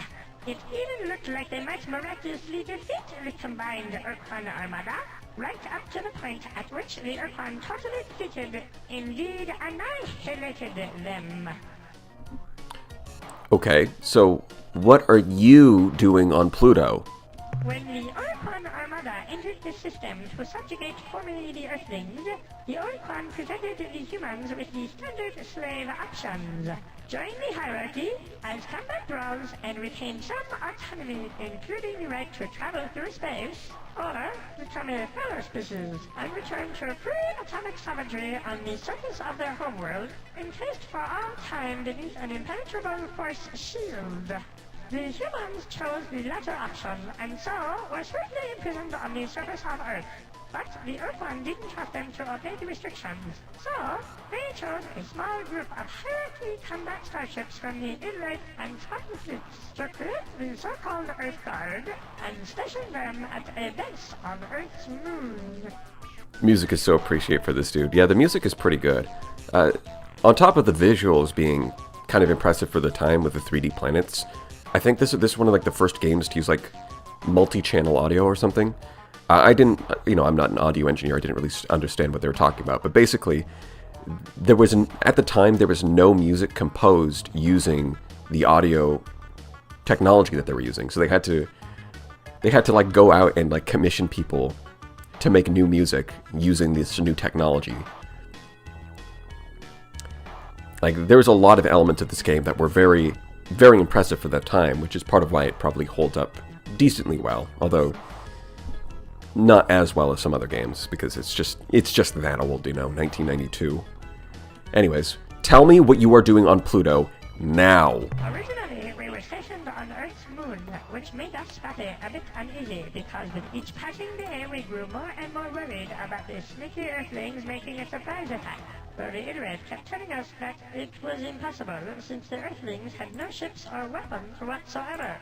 It even looked like they might miraculously defeat the combined ur-quan armada, right up to the point at which the ur-quan totally defeated, indeed annihilated them. Okay, so what are you doing on Pluto? When the ur-quan armada entered the system to subjugate formerly the Earthlings, the ur-quan presented the humans with the standard slave options. Join the hierarchy, as combat brawls, and retain some autonomy, including the right to travel through space, or become a fellow species and return to free atomic savagery on the surface of their homeworld, encased for all time beneath an impenetrable force shield. The humans chose the latter option, and so were swiftly imprisoned on the surface of Earth. But the ur-quan didn't trust them to obey the restrictions, so they chose a small group of hierarchy combat starships from the Illite and Titan fleets to create the so-called Earth Guard and station them at a base on Earth's moon. Music is so appreciated for this dude. Yeah, the music is pretty good. On top of the visuals being kind of impressive for the time with the 3D planets, I think this is one of like the first games to use like multi-channel audio or something. I didn't, I'm not an audio engineer. I didn't really understand what they were talking about. But basically, at the time there was no music composed using the audio technology that they were using. So they had to like go out and like commission people to make new music using this new technology. Like there was a lot of elements of this game that were very, very impressive for that time, which is part of why it probably holds up decently well, although not as well as some other games, because it's just that old, 1992. Anyways, tell me what you are doing on Pluto now. Originally, we were stationed on Earth's moon, which made us spotty a bit uneasy, because with each passing day we grew more and more worried about the sneaky Earthlings making a surprise attack. But the Illrat kept telling us that it was impossible, since the Earthlings had no ships or weapons whatsoever.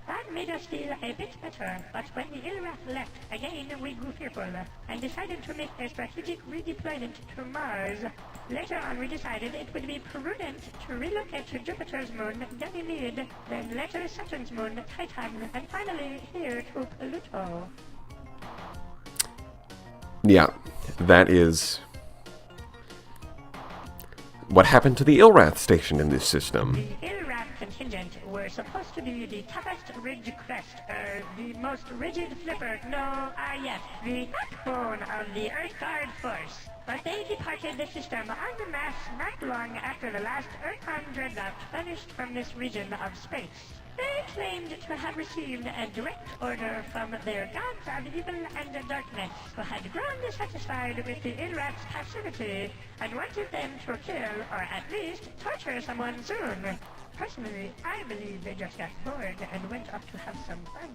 That made us feel a bit better, but when the Illrat left, again we grew fearful, and decided to make a strategic redeployment to Mars. Later on we decided it would be prudent to relocate to Jupiter's moon, Ganymede, then later Saturn's moon, Titan, and finally here to Pluto. Yeah, that is what happened to the Illrath station in this system. The Illrat contingent were supposed to be the toughest ridge crest, the most rigid flipper, the backbone of the Earth Guard force. But they departed the system en masse not long after the last ur-quan dreadnought vanished from this region of space. They claimed to have received a direct order from their gods of evil and darkness, who had grown dissatisfied with the Illrat's passivity and wanted them to kill, or at least torture someone soon. Personally, I believe they just got bored and went off to have some fun.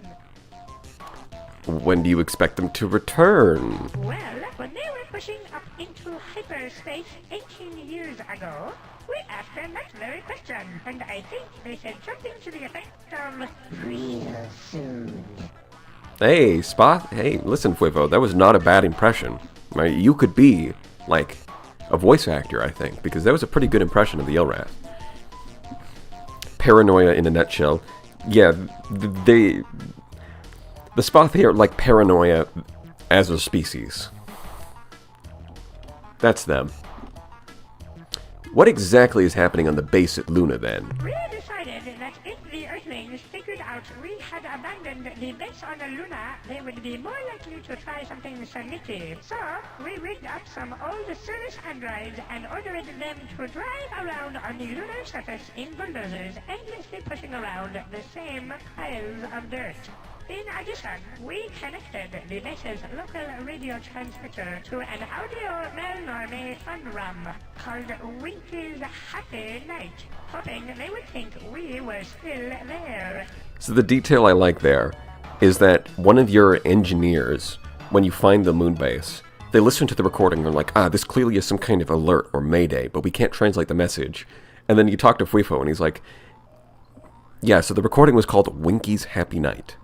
When do you expect them to return? Well, when they were pushing up into hyperspace 18 years ago, we asked them that very question, and I think they said something to the effect of, "Real soon." Hey, Spot. Hey, listen, Fuevo, that was not a bad impression. Right? You could be, like, a voice actor, I think, because that was a pretty good impression of the Illrath. Paranoia in a nutshell. Yeah, the Spot here like paranoia as a species. That's them. What exactly is happening on the base at Luna, then? We decided that if the Earthlings figured out we had abandoned the base on Luna, they would be more likely to try something sneaky. So, we rigged up some old service androids and ordered them to drive around on the lunar surface in bulldozers, endlessly pushing around the same piles of dirt. In addition, we connected the base's local radio transmitter to an audio malnorme fun rum called Winky's Happy Night, hoping they would think we were still there. So the detail I like there is that one of your engineers, when you find the moon base, they listen to the recording and they're like, this clearly is some kind of alert or mayday, but we can't translate the message. And then you talk to Fuifo and he's like, yeah, so the recording was called Winky's Happy Night.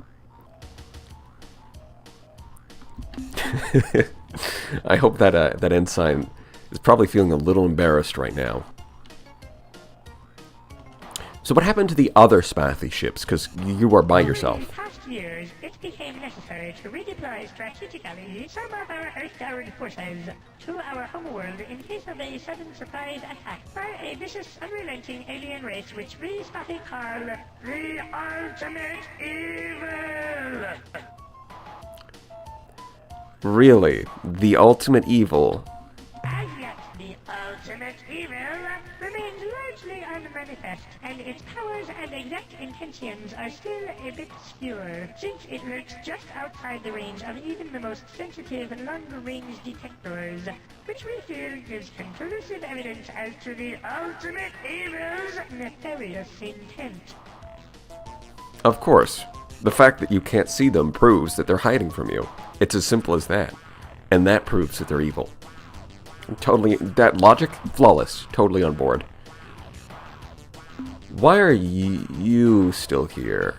I hope that that ensign is probably feeling a little embarrassed right now. So what happened to the other Spathy ships? Because you are by yourself. In past years, it became necessary to redeploy strategically some of our Earth-Guard forces to our homeworld in case of a sudden surprise attack by a vicious, unrelenting alien race which we Spathy call the Ultimate Evil. Really? The ultimate evil? As yet, the ultimate evil remains largely unmanifest, and its powers and exact intentions are still a bit obscure, since it lurks just outside the range of even the most sensitive long-range detectors, which we feel gives conclusive evidence as to the ultimate evil's nefarious intent. Of course. The fact that you can't see them proves that they're hiding from you. It's as simple as that. And that proves that they're evil. Totally, that logic, flawless. Totally on board. Why are you still here?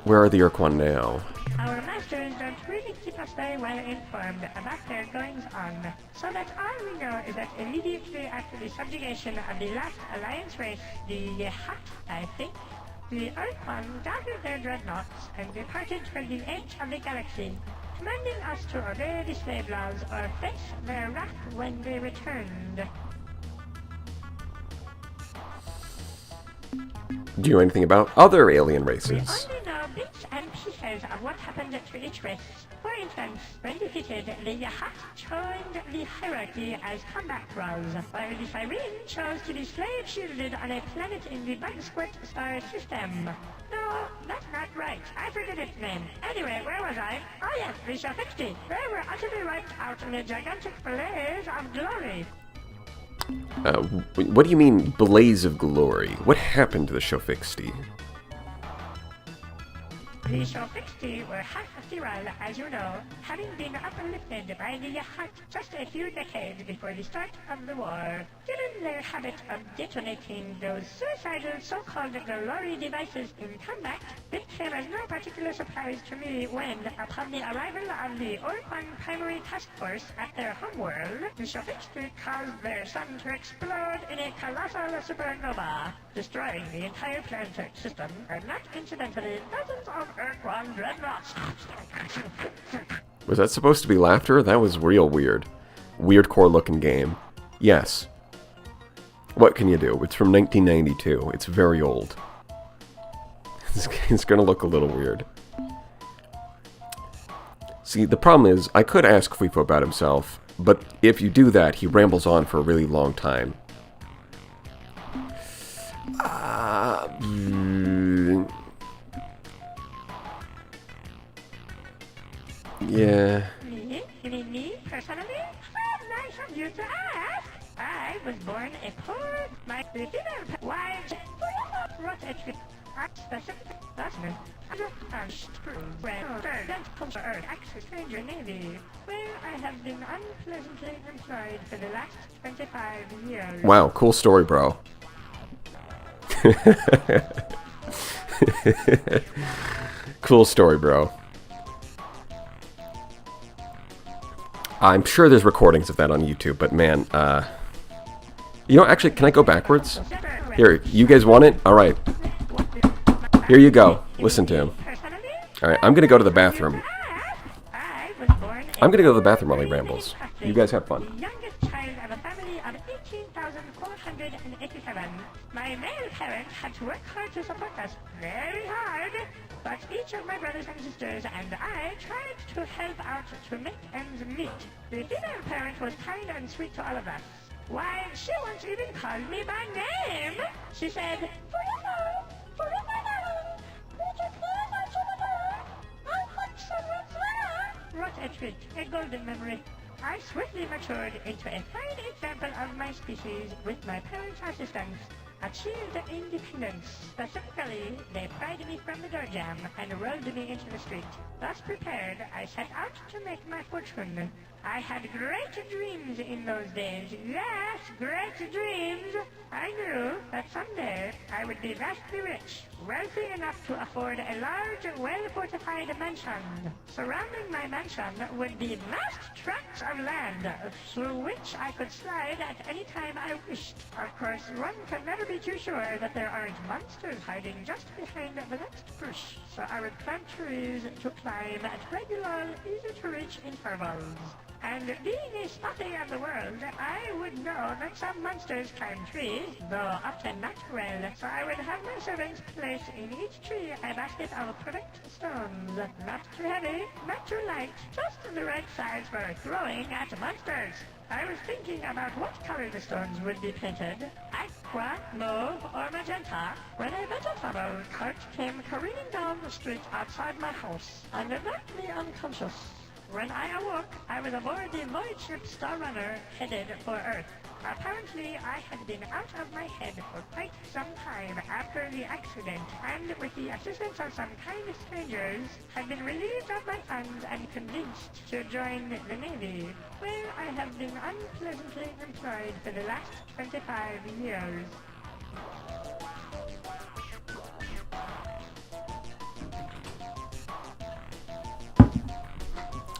Where are the ur-quan now? Our masters don't really keep us very well informed about their goings-on, so that all we know is that immediately after the subjugation of the last Alliance race, the Hut, I think, the ur-quan gathered their dreadnoughts and departed for the edge of the galaxy, commanding us to obey the slave laws or face their wrath when they returned. Do you know anything about other alien We races? only know bits and pieces of what happened to each race. For instance, when defeated, the Hut joined the hierarchy as combat roles, while the Cyrene chose to be slave-shielded on a planet in the Bug-Squirt star system. No, that's not right. I forget its name. Anyway, where was I? Oh yes, the Shafixti. They were utterly wiped out in a gigantic blaze of glory. What do you mean, blaze of glory? What happened to the Shofixti? The Shofixti were half feral, as you know, having been uplifted by the Hut just a few decades before the start of the war. Given their habit of detonating those suicidal so-called glory devices in combat, it came as no particular surprise to me when, upon the arrival of the ur-quan primary task force at their homeworld, the Shofixti caused their sun to explode in a colossal supernova, destroying the entire planetary system, and not incidentally dozens of ur-quan dreadnoughts. Was that supposed to be laughter? That was real weird. Weird core looking game. Yes. What can you do? It's from 1992. It's very old. It's gonna look a little weird. See, the problem is, I could ask FIFO about himself, but if you do that, he rambles on for a really long time. Yeah. Me, personally? Well, nice of you to ask. I was born a poor, my little wife, wrote a trip. Stranger Navy, where I have been unpleasantly employed for the last 25 years. Wow, cool story, bro. Cool story, bro. I'm sure there's recordings of that on YouTube, but man, you know, actually, can I go backwards? Here, you guys want it? Alright. Here you go. Listen to him. Alright, I'm gonna go to the bathroom. I'm gonna go to the bathroom while he rambles. You guys have fun. The youngest child of a family of 18,487. My male parents had to work hard to support us, very hard. But each of my brothers and sisters and I tried to help out to make ends meet. The female parent was kind and sweet to all of us. Why, she once even called me by name. She said, what a treat, a golden memory. I swiftly matured into a fine example of my species with my parents' assistance. Achieved independence. Specifically, they pried me from the door jamb and rolled me into the street. Thus prepared, I set out to make my fortune. I had great dreams in those days. Yes, great dreams. I knew that someday I would be vastly rich, wealthy enough to afford a large, well-fortified mansion. Surrounding my mansion would be vast tracts of land, through which I could slide at any time I wished. Of course, one can never be too sure that there aren't monsters hiding just behind the next bush, so I would plant trees to climb at regular, easy-to-reach intervals. And being a spotty of the world, I would know that some monsters climb trees, though often not well, so I would have my servants place in each tree a basket of perfect stones. Not too heavy, not too light, just the right size for throwing at monsters. I was thinking about what color the stones would be painted, aqua, mauve, or magenta, when a vegetable cart came careening down the street outside my house, and knocked me unconscious. When I awoke, I was aboard the void ship Star Runner, headed for Earth. Apparently, I had been out of my head for quite some time after the accident, and with the assistance of some kind strangers, had been relieved of my funds and convinced to join the Navy, where I have been unpleasantly employed for the last 25 years.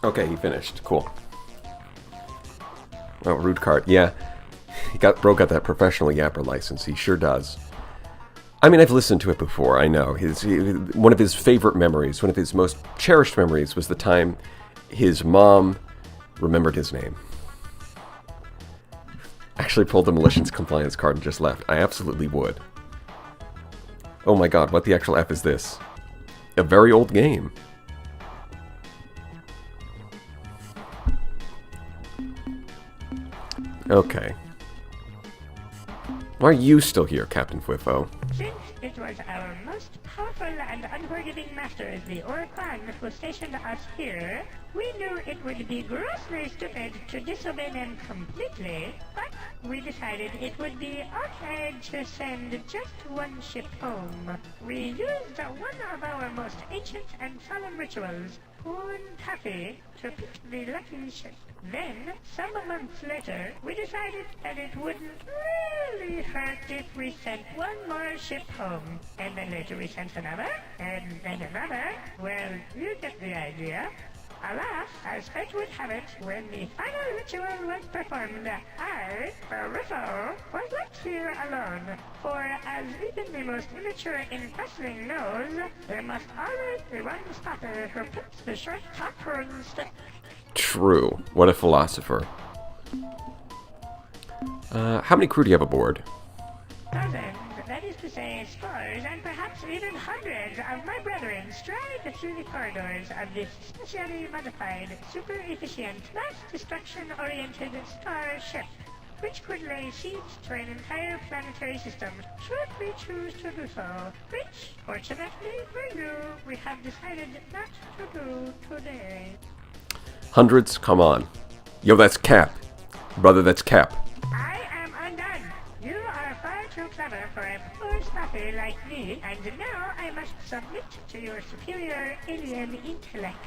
Okay, he finished. Cool. Oh, rude cart. Yeah. Bro got that professional yapper license. He sure does. I mean, I've listened to it before. I know. One of his favorite memories, one of his most cherished memories was the time his mom remembered his name. Actually pulled the malicious compliance card and just left. I absolutely would. Oh my god, what the actual F is this? A very old game. Okay. Why are you still here, Captain Fwifo? Since it was our most powerful and unforgiving masters, the ur-quan, who stationed us here, we knew it would be grossly stupid to disobey them completely, but we decided it would be okay to send just one ship home. We used one of our most ancient and solemn rituals, ur-quan, to pick the lucky ship. Then, some months later, we decided that it wouldn't really hurt if we sent one more ship home. And then later we sent another, and then another. Well, you get the idea. Alas, as fate would have it, when the final ritual was performed, I, Barriffo, was left here alone. For, as even the most immature in wrestling knows, there must always be one spotter who puts the short top horns. True. What a philosopher. How many crew do you have aboard? Dozens, that is to say scores, and perhaps even hundreds of my brethren stride through the corridors of this specially modified, super-efficient, mass destruction-oriented star ship, which could lay siege to an entire planetary system should we choose to do so, which, fortunately for you, we have decided not to do today. Hundreds? Come on. Yo, that's Cap. Brother, that's Cap. I am undone. You are far too clever for a poor spapper like me, and now I must submit to your superior alien intellect.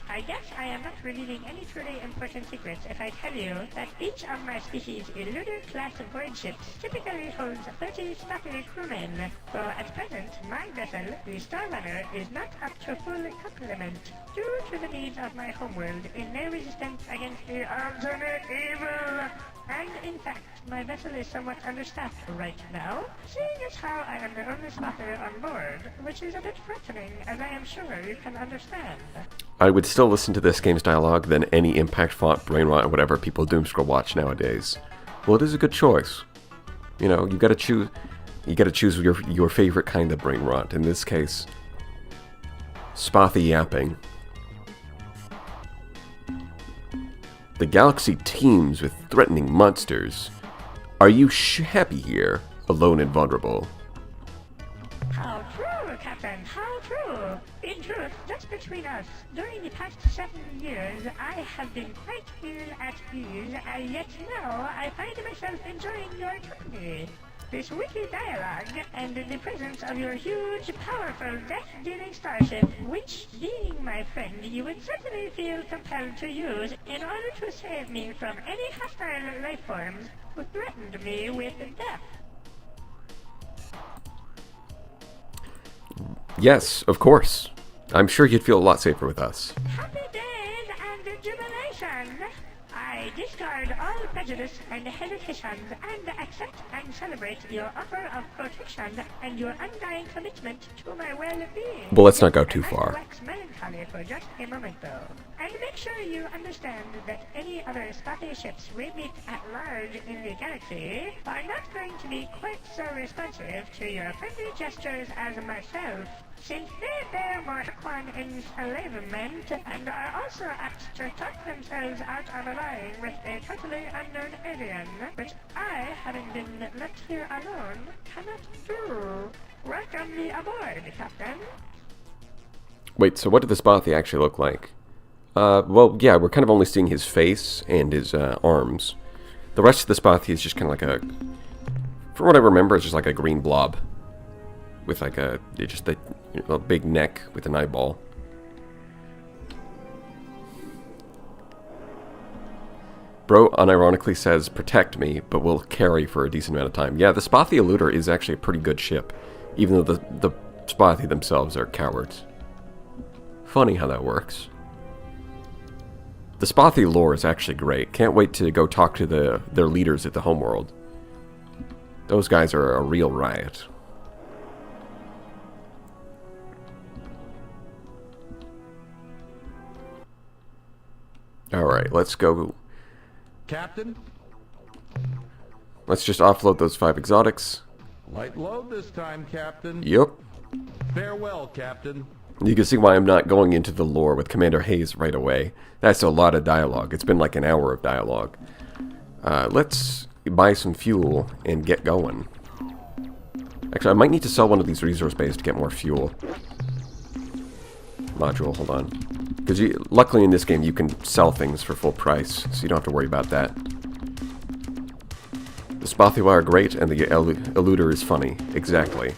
I guess I am not revealing any truly important secrets if I tell you that each of my species' Illuder-class void ships typically holds 30 spapper crewmen, though at present my vessel, the Star Runner, is not up to full complement due to the needs of my homeworld in their resistance against the ultimate evil. And in fact, my vessel is somewhat understaffed right now, seeing as how I am the only spotter on board, which is a bit frightening, as I am sure you can understand. I would still listen to this game's dialogue than any impact font, brain rot, or whatever people doomscroll watch nowadays. Well, it is a good choice. You know, you gotta choose your favorite kind of brain rot. In this case, spothy yapping. The galaxy teems with threatening monsters. Are you happy here, alone and vulnerable? How true, Captain, how true! In truth, just between us, during the past 7 years, I have been quite ill at ease, and yet now I find myself enjoying your company. This witty dialogue, and the presence of your huge, powerful, death-dealing starship, which, being my friend, you would certainly feel compelled to use in order to save me from any hostile life forms who threatened me with death. Yes, of course. I'm sure you'd feel a lot safer with us. Happy days and jubilation! I discard all prejudice and hesitations and accept and celebrate your offer of protection and your undying commitment to my well-being. Well, let's not go too far. I wax melancholy for just a moment, though. And make sure you understand that any other spotty ships we meet at large in the galaxy are not going to be quite so responsive to your friendly gestures as myself, since they bear more ur-quan enslavement and are also apt to talk themselves out of allying with a totally unknown alien, which I, having been left here alone, cannot do. Welcome me aboard, Captain. Wait, so what did the spothy actually look like? Well, yeah, we're kind of only seeing his face and his arms. The rest of the Spathi is just kind of like a... From what I remember, it's just like a green blob. With like a big neck with an eyeball. Bro unironically says, protect me, but will carry for a decent amount of time. Yeah, the Spathi Eluder is actually a pretty good ship. Even though the Spathi themselves are cowards. Funny how that works. The Spathi lore is actually great. Can't wait to go talk to their leaders at the homeworld. Those guys are a real riot. Alright, let's go. Captain? Let's just offload those 5 exotics. Light load this time, Captain. Yep. Farewell, Captain. You can see why I'm not going into the lore with Commander Hayes right away. That's a lot of dialogue. It's been like an hour of dialogue. Let's buy some fuel and get going. Actually, I might need to sell one of these resource bays to get more fuel. Module, hold on. Because luckily in this game you can sell things for full price, so you don't have to worry about that. The Spathi are great, and the Eluder is funny. Exactly.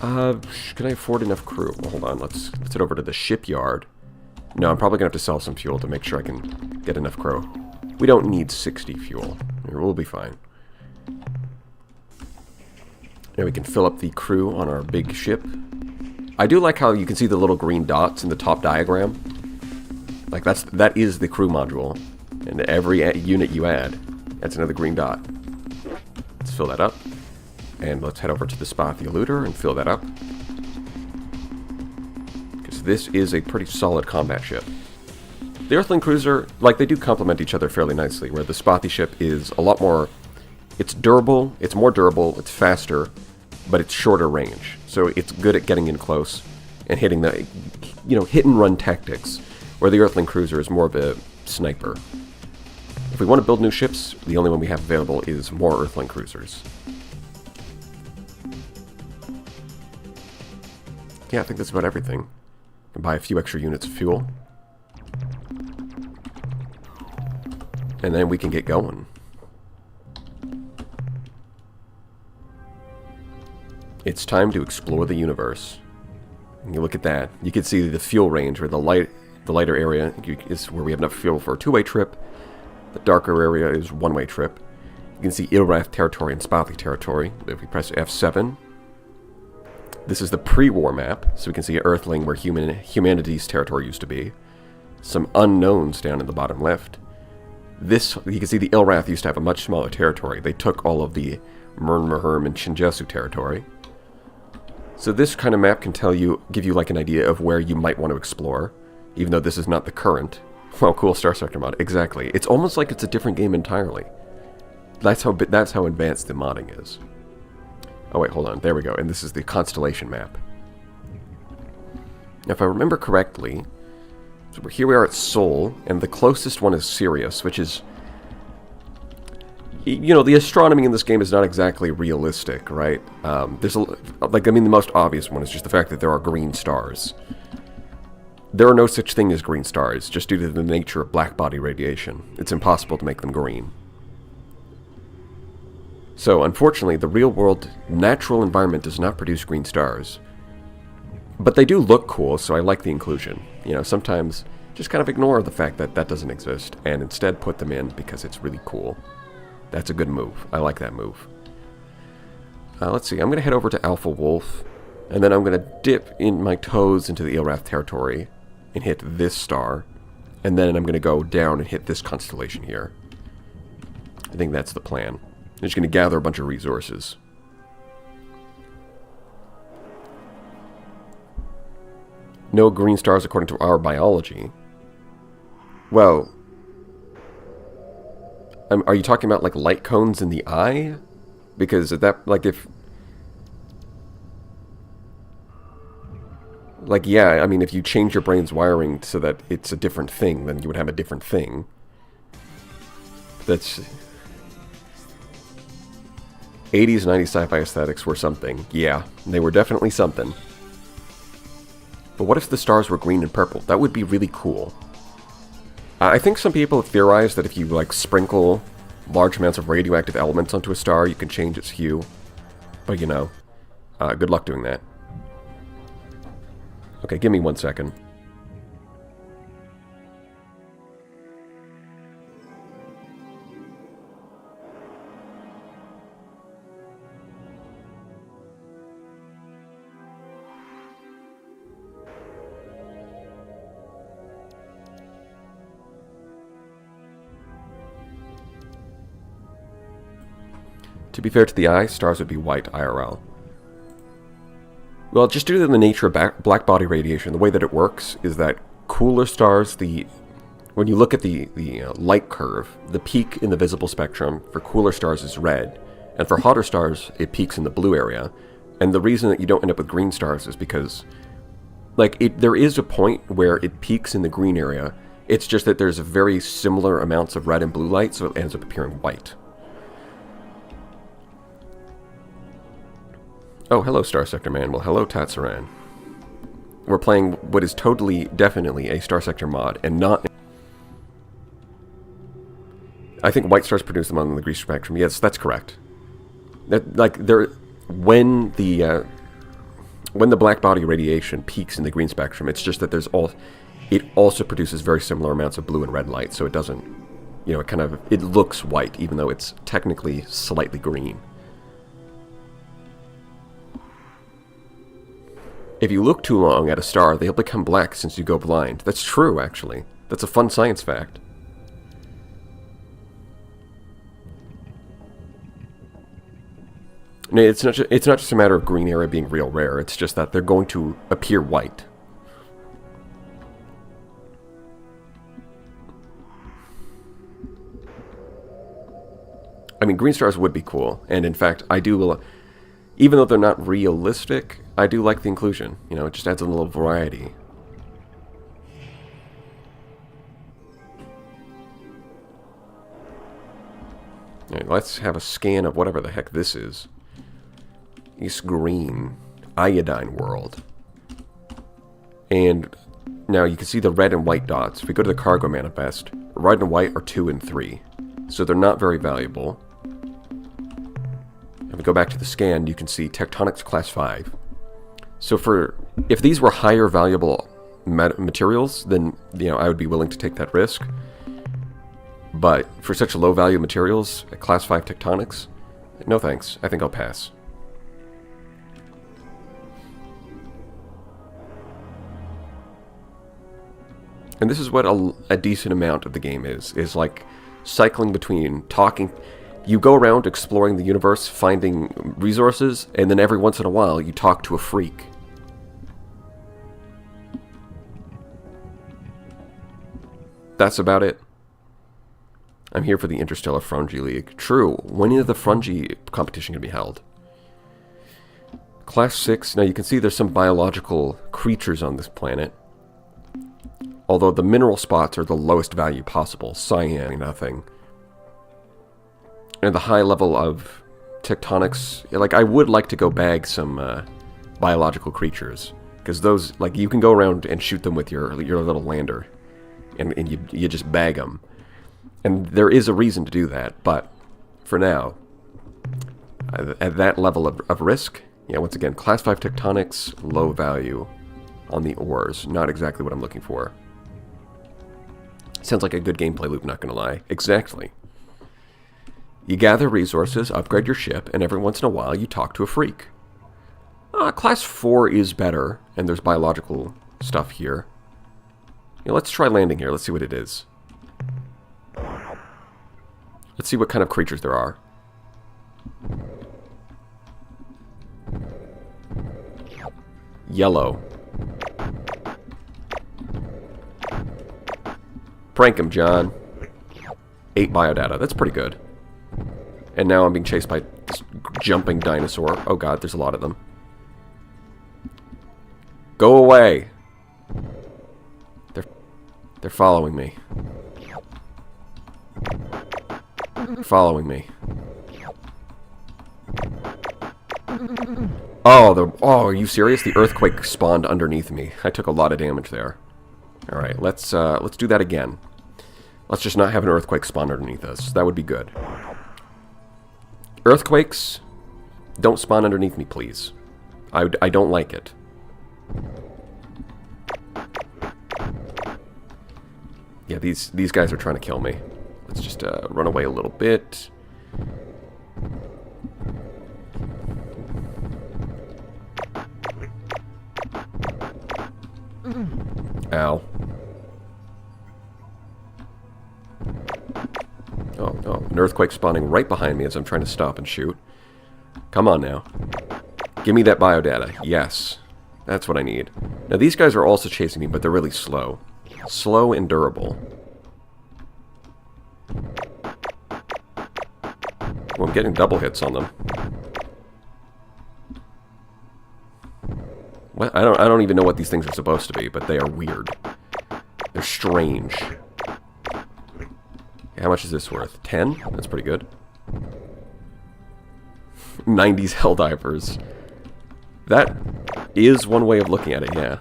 Can I afford enough crew? Well, hold on, let's head over to the shipyard. No, I'm probably going to have to sell some fuel to make sure I can get enough crew. We don't need 60 fuel. We'll be fine. Now we can fill up the crew on our big ship. I do like how you can see the little green dots in the top diagram. Like that is the crew module. And every unit you add, that's another green dot. Let's fill that up. And let's head over to the Spathi Eluder and fill that up. Because this is a pretty solid combat ship. The Earthling Cruiser, like, they do complement each other fairly nicely, where the Spathi ship is a lot more... It's durable, it's more durable, it's faster, but it's shorter range. So it's good at getting in close and hitting the, hit and run tactics, where the Earthling Cruiser is more of a sniper. If we want to build new ships, the only one we have available is more Earthling Cruisers. Yeah, I think that's about everything. Can buy a few extra units of fuel. And then we can get going. It's time to explore the universe. And you look at that, you can see the fuel range, where the lighter area is where we have enough fuel for a 2-way trip. The darker area is 1-way trip. You can see Ilrath territory and Spathi territory. If we press F7, this is the pre-war map, so we can see Earthling where humanity's territory used to be. Some unknowns down in the bottom left. This, you can see the Ilrath used to have a much smaller territory. They took all of the Mernmaherm and Shinjesu territory. So this kind of map can give you like an idea of where you might want to explore, even though this is not the current. Well, cool starsector mod. Exactly. It's almost like it's a different game entirely. That's how advanced the modding is. Oh wait, hold on. There we go. And this is the constellation map. Now, if I remember correctly, so here we are at Sol, and the closest one is Sirius, which is... the astronomy in this game is not exactly realistic, right? The most obvious one is just the fact that there are green stars. There are no such thing as green stars, just due to the nature of black body radiation. It's impossible to make them green. So, unfortunately, the real-world natural environment does not produce green stars. But they do look cool, so I like the inclusion. Sometimes just kind of ignore the fact that that doesn't exist, and instead put them in because it's really cool. That's a good move. I like that move. Let's see, I'm going to head over to Alpha Wolf, and then I'm going to dip in my toes into the Ilrath territory and hit this star, and then I'm going to go down and hit this constellation here. I think that's the plan. I'm just going to gather a bunch of resources. No green stars according to our biology. Well... are you talking about, like, light cones in the eye? Because that, like, if... Like, yeah, I mean, if you change your brain's wiring so that it's a different thing, then you would have a different thing. That's... 80s, 90s sci-fi aesthetics were something. Yeah, they were definitely something. But what if the stars were green and purple? That would be really cool. I think some people have theorized that if you, like, sprinkle large amounts of radioactive elements onto a star, you can change its hue. But, you know, good luck doing that. Okay, give me 1 second. To be fair to the eye, stars would be white IRL. Well, just due to the nature of black body radiation, the way that it works is that cooler stars, when you look at the light curve, the peak in the visible spectrum for cooler stars is red, and for hotter stars, it peaks in the blue area. And the reason that you don't end up with green stars is because, like, there is a point where it peaks in the green area. It's just that there's very similar amounts of red and blue light, so it ends up appearing white. Oh, hello, Starsector Man. Well, hello, Tatsaran. We're playing what is totally, definitely a Starsector mod, and not... I think white stars produce them on the green spectrum. Yes, that's correct. When the black body radiation peaks in the green spectrum, it's just that it also produces very similar amounts of blue and red light, so it doesn't, you know, it looks white, even though it's technically slightly green. If you look too long at a star, they'll become black since you go blind. That's true, actually. That's a fun science fact. No, it's not just a matter of green area being real rare, it's just that they're going to appear white. I mean, green stars would be cool, and in fact, I do... Even though they're not realistic, I do like the inclusion. You know, it just adds a little variety. Alright, let's have a scan of whatever the heck this is. East Green. Iodine World. And now you can see the red and white dots. If we go to the cargo manifest, red and white are 2 and 3. So they're not very valuable. If we go back to the scan, you can see Tectonics Class 5. So if these were higher valuable materials, then, you know, I would be willing to take that risk. But for such low value materials, at Class 5 Tectonics, no thanks. I think I'll pass. And this is what a decent amount of the game is like cycling between talking... You go around exploring the universe, finding resources, and then every once in a while you talk to a freak. That's about it. I'm here for the Interstellar Fungi League. True, when is the Fungi competition going to be held? Class 6, now you can see there's some biological creatures on this planet. Although the mineral spots are the lowest value possible. Cyan, nothing. And the high level of tectonics, like, I would like to go bag some biological creatures, because those, like, you can go around and shoot them with your little lander, and you just bag them. And there is a reason to do that, but for now, at that level of risk, yeah, once again, Class 5 tectonics, low value on the ores, not exactly what I'm looking for. Sounds like a good gameplay loop, not gonna lie. Exactly. You gather resources, upgrade your ship, and every once in a while you talk to a freak. Class 4 is better, and there's biological stuff here. Yeah, let's try landing here. Let's see what it is. Let's see what kind of creatures there are. Yellow. Prank him, John. 8 biodata. That's pretty good. And now I'm being chased by this jumping dinosaur. Oh god, there's a lot of them. Go away! They're following me. They're following me. Oh, are you serious? The earthquake spawned underneath me. I took a lot of damage there. Alright, let's do that again. Let's just not have an earthquake spawn underneath us. That would be good. Earthquakes, don't spawn underneath me, please. I don't like it. Yeah, these guys are trying to kill me. Let's just run away a little bit. Ow. Oh, no. An earthquake spawning right behind me as I'm trying to stop and shoot. Come on now. Give me that biodata. Yes. That's what I need. Now, these guys are also chasing me, but they're really slow. Slow and durable. Well, I'm getting double hits on them. Well, I don't even know what these things are supposed to be, but they are weird. They're strange. How much is this worth? 10? That's pretty good. 90s Helldivers. That is one way of looking at it, yeah.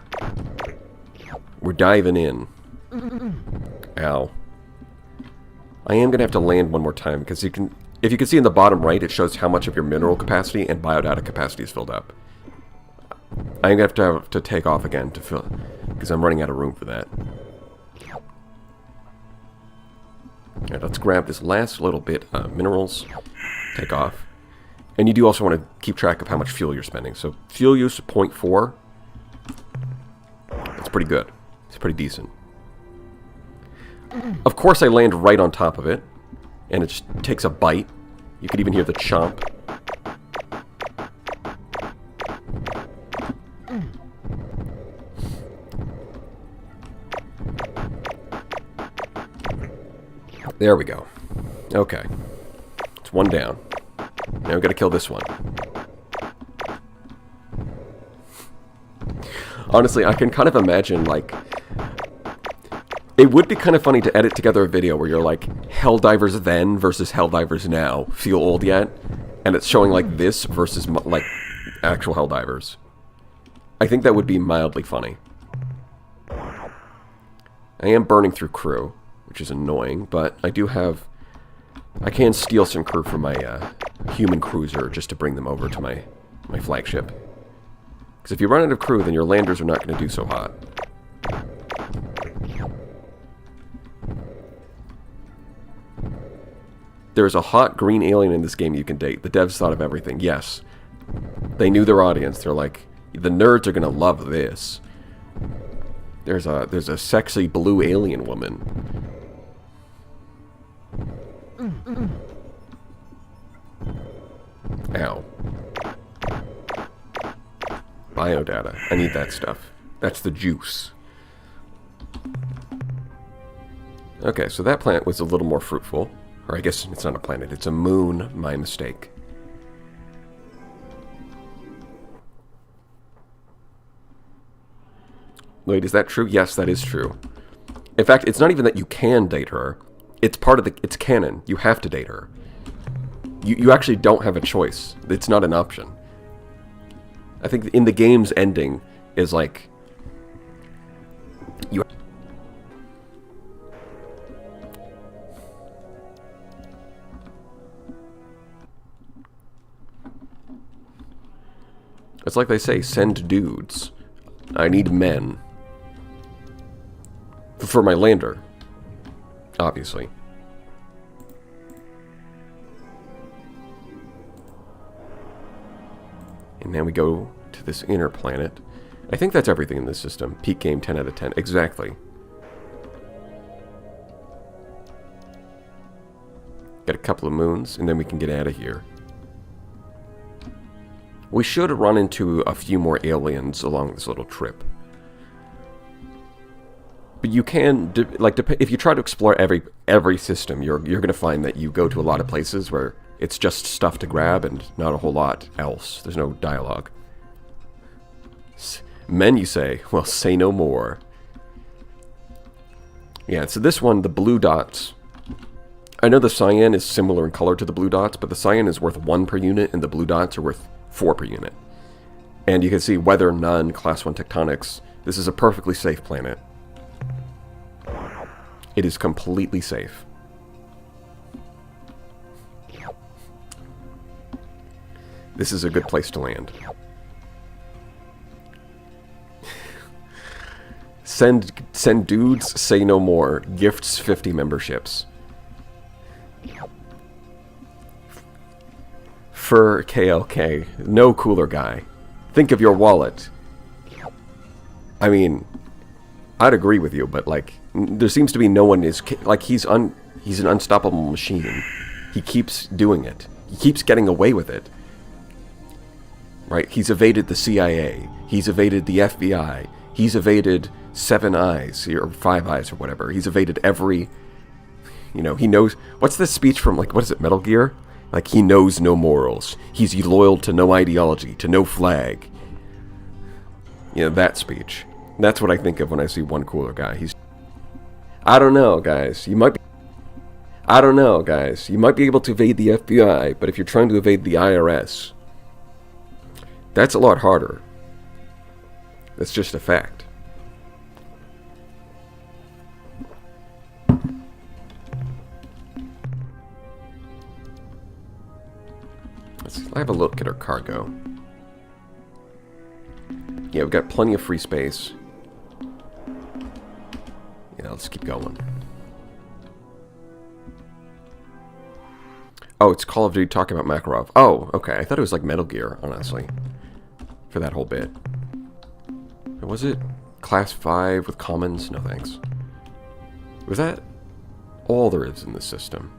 We're diving in. Ow. I am going to have to land one more time, because if you can see in the bottom right, it shows how much of your mineral capacity and biodata capacity is filled up. I'm going to have to take off again to fill, because I'm running out of room for that. Alright, let's grab this last little bit of minerals. Take off. And you do also want to keep track of how much fuel you're spending. So fuel use 0.4. That's pretty good. It's pretty decent. Of course I land right on top of it. And it just takes a bite. You could even hear the chomp. There we go. Okay. It's one down. Now we gotta kill this one. Honestly, I can kind of imagine, like... It would be kind of funny to edit together a video where you're like, Helldivers then versus Helldivers now. Feel old yet? And it's showing, like, this versus, like, actual Helldivers. I think that would be mildly funny. I am burning through crew, which is annoying, but I do have... I can steal some crew from my human cruiser just to bring them over to my flagship. Because if you run out of crew, then your landers are not going to do so hot. There's a hot green alien in this game you can date. The devs thought of everything. Yes. They knew their audience. They're like, the nerds are going to love this. There's a sexy blue alien woman. Ow. Biodata. I need that stuff. That's the juice. Okay, so that planet was a little more fruitful. Or I guess it's not a planet, it's a moon. My mistake. Wait, is that true? Yes, that is true. In fact, it's not even that you can date her. It's part of it's canon. You have to date her. You actually don't have a choice. It's not an option. I think in the game's ending is like... you. It's like they say, send dudes. I need men. For my lander. Obviously. And then we go to this inner planet. I think that's everything in this system. Peak game, 10 out of 10. Exactly. Get a couple of moons, and then we can get out of here. We should run into a few more aliens along this little trip. But you can, if you try to explore every system, you're going to find that you go to a lot of places where it's just stuff to grab and not a whole lot else. There's no dialogue. Men, you say? Well, say no more. Yeah, so this one, the blue dots. I know the cyan is similar in color to the blue dots, but the cyan is worth 1 per unit, and the blue dots are worth 4 per unit. And you can see weather, none, class 1 tectonics. This is a perfectly safe planet. It is completely safe. This is a good place to land. Send dudes, say no more. Gifts 50 memberships. For KLK, no cooler guy. Think of your wallet. I mean, I'd agree with you, but like, there seems to be no one is like he's an unstoppable machine. He keeps doing it. He keeps getting away with it. Right? He's evaded the CIA. He's evaded the FBI. He's evaded 7 Eyes or 5 Eyes or whatever. He's evaded every. You know, he knows. What's this speech from? Like, what is it? Metal Gear? Like, he knows no morals. He's loyal to no ideology, to no flag. You know, that speech. That's what I think of when I see one cooler guy. I don't know, guys. You might be able to evade the FBI, but if you're trying to evade the IRS, that's a lot harder. That's just a fact. Let's have a look at our cargo. Yeah, we've got plenty of free space. Yeah, let's keep going. Oh, it's Call of Duty talking about Makarov. Oh, okay. I thought it was like Metal Gear, honestly. For that whole bit. Was it Class 5 with commons? No thanks. Was that all there is in the system?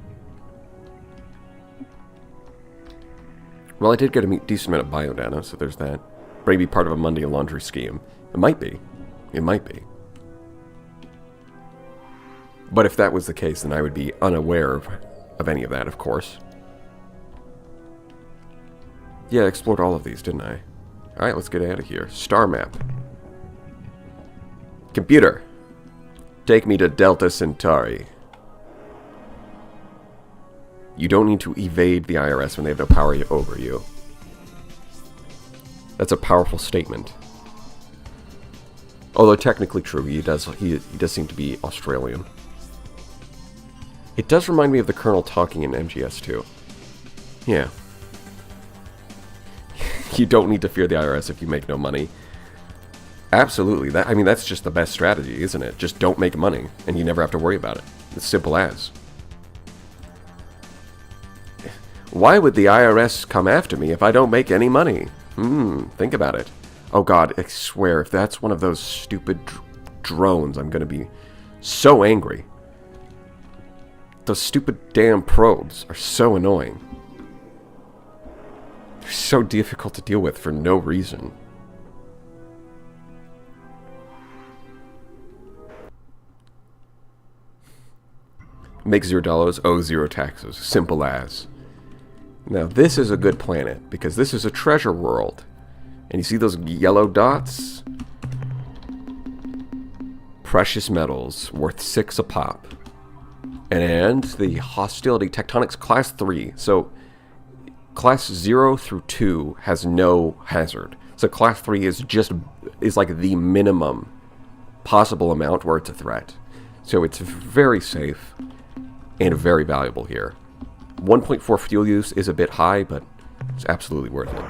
Well, I did get a decent amount of biodata, so there's that. Maybe part of a Monday laundry scheme. It might be. It might be. But if that was the case, then I would be unaware of any of that, of course. Yeah, I explored all of these, didn't I? Alright, let's get out of here. Star map. Computer, take me to Delta Centauri. You don't need to evade the IRS when they have no power over you. That's a powerful statement. Although technically true, he does seem to be Australian. It does remind me of the Colonel talking in MGS2. Yeah. You don't need to fear the IRS if you make no money. Absolutely. I mean, that's just the best strategy, isn't it? Just don't make money, and you never have to worry about it. It's simple as. Why would the IRS come after me if I don't make any money? Think about it. Oh god, I swear, if that's one of those stupid drones, I'm gonna be so angry. Those stupid damn probes are so annoying. They're so difficult to deal with for no reason. Make $0, owe 0 taxes. Simple as. Now this is a good planet, because this is a treasure world. And you see those yellow dots? Precious metals, worth 6 a pop. And the hostility tectonics class 3. So class 0 through 2 has no hazard. So class 3 is like the minimum possible amount where it's a threat. So it's very safe and very valuable here. 1.4 fuel use is a bit high, but it's absolutely worth it.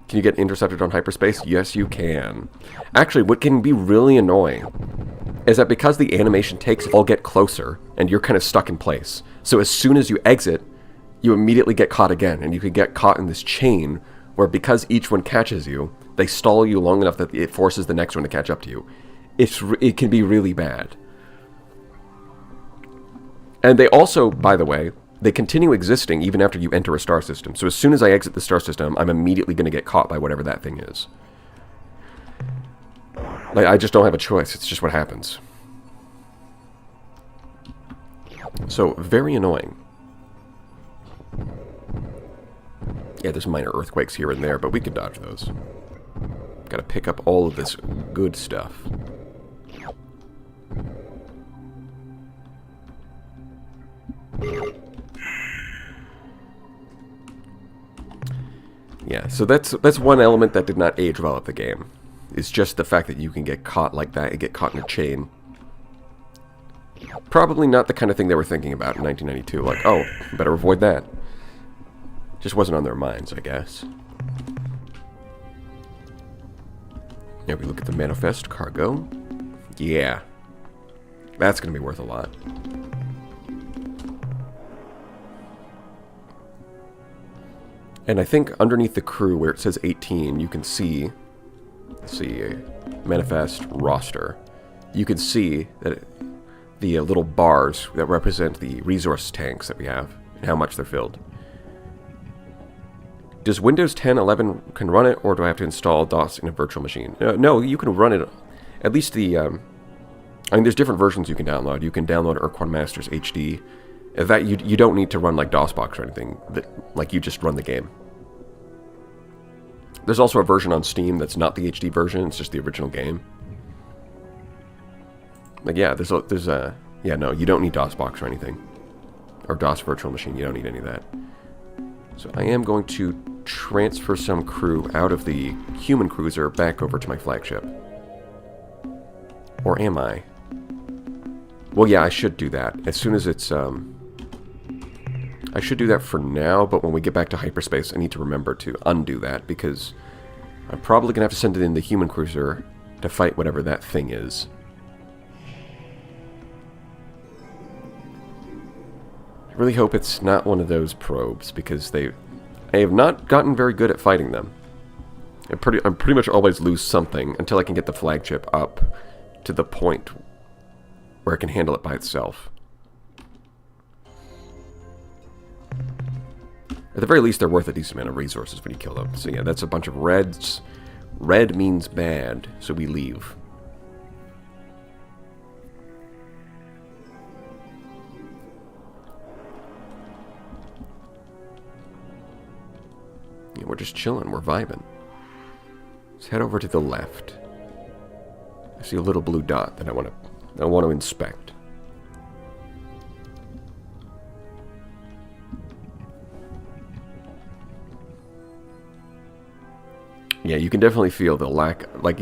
Can you get intercepted on hyperspace? Yes, you can. Actually, what can be really annoying is that because the animation takes, all get closer, and you're kind of stuck in place. So as soon as you exit, you immediately get caught again, and you can get caught in this chain where because each one catches you, they stall you long enough that it forces the next one to catch up to you. It can be really bad. And they also, by the way, they continue existing even after you enter a star system. So as soon as I exit the star system, I'm immediately going to get caught by whatever that thing is. Like, I just don't have a choice. It's just what happens. So, very annoying. Yeah, there's minor earthquakes here and there, but we can dodge those. Gotta pick up all of this good stuff. Yeah, so that's one element that did not age well at the game. is just the fact that you can get caught like that and get caught in a chain. Probably not the kind of thing they were thinking about in 1992. Like, oh, better avoid that. Just wasn't on their minds, I guess. Yeah, we look at the manifest cargo. Yeah. That's going to be worth a lot. And I think underneath the crew where it says 18, you can see, let's see, manifest roster. You can see that the little bars that represent the resource tanks that we have and how much they're filled. Does Windows 10, 11 can run it, or do I have to install DOS in a virtual machine? No, you can run it. At least the, I mean, there's different versions you can download. You can download ur-quan Masters HD. That you don't need to run like DOSBox or anything. Like you just run the game. There's also a version on Steam that's not the HD version. It's just the original game. Like yeah, yeah, no, you don't need DOSBox or anything, or DOS virtual machine. You don't need any of that. So I am going to transfer some crew out of the human cruiser back over to my flagship. Or am I? Well, yeah, I should do that as soon as it's I should do that for now, but when we get back to hyperspace, I need to remember to undo that, because I'm probably going to have to send it in the human cruiser to fight whatever that thing is. I really hope it's not one of those probes, because I have not gotten very good at fighting them. I pretty much always lose something until I can get the flagship up to the point where it can handle it by itself. At the very least, they're worth a decent amount of resources when you kill them. So yeah, that's a bunch of reds. Red means bad, so we leave. Yeah, we're just chilling, we're vibing. Let's head over to the left. I see a little blue dot that I want to inspect. Yeah, you can definitely feel the lack. Like,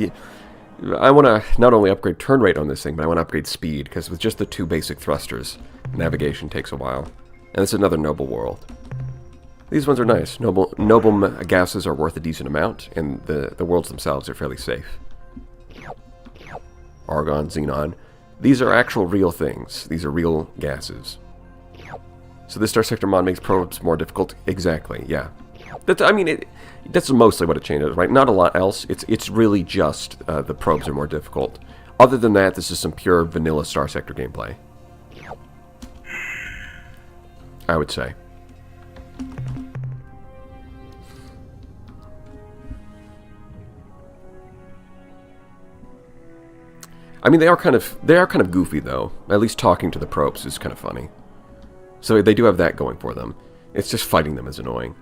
I want to not only upgrade turn rate on this thing, but I want to upgrade speed, because with just the two basic thrusters, navigation takes a while. And it's another noble world. These ones are nice. Noble gases are worth a decent amount, and the worlds themselves are fairly safe. Argon, xenon. These are actual real things. These are real gases. So this starsector mod makes probes more difficult? Exactly, yeah. That's mostly what it changes, right? Not a lot else. It's really just the probes are more difficult. Other than that, this is some pure vanilla starsector gameplay, I would say. I mean, they are kind of goofy though. At least talking to the probes is kind of funny. So they do have that going for them. It's just fighting them is annoying.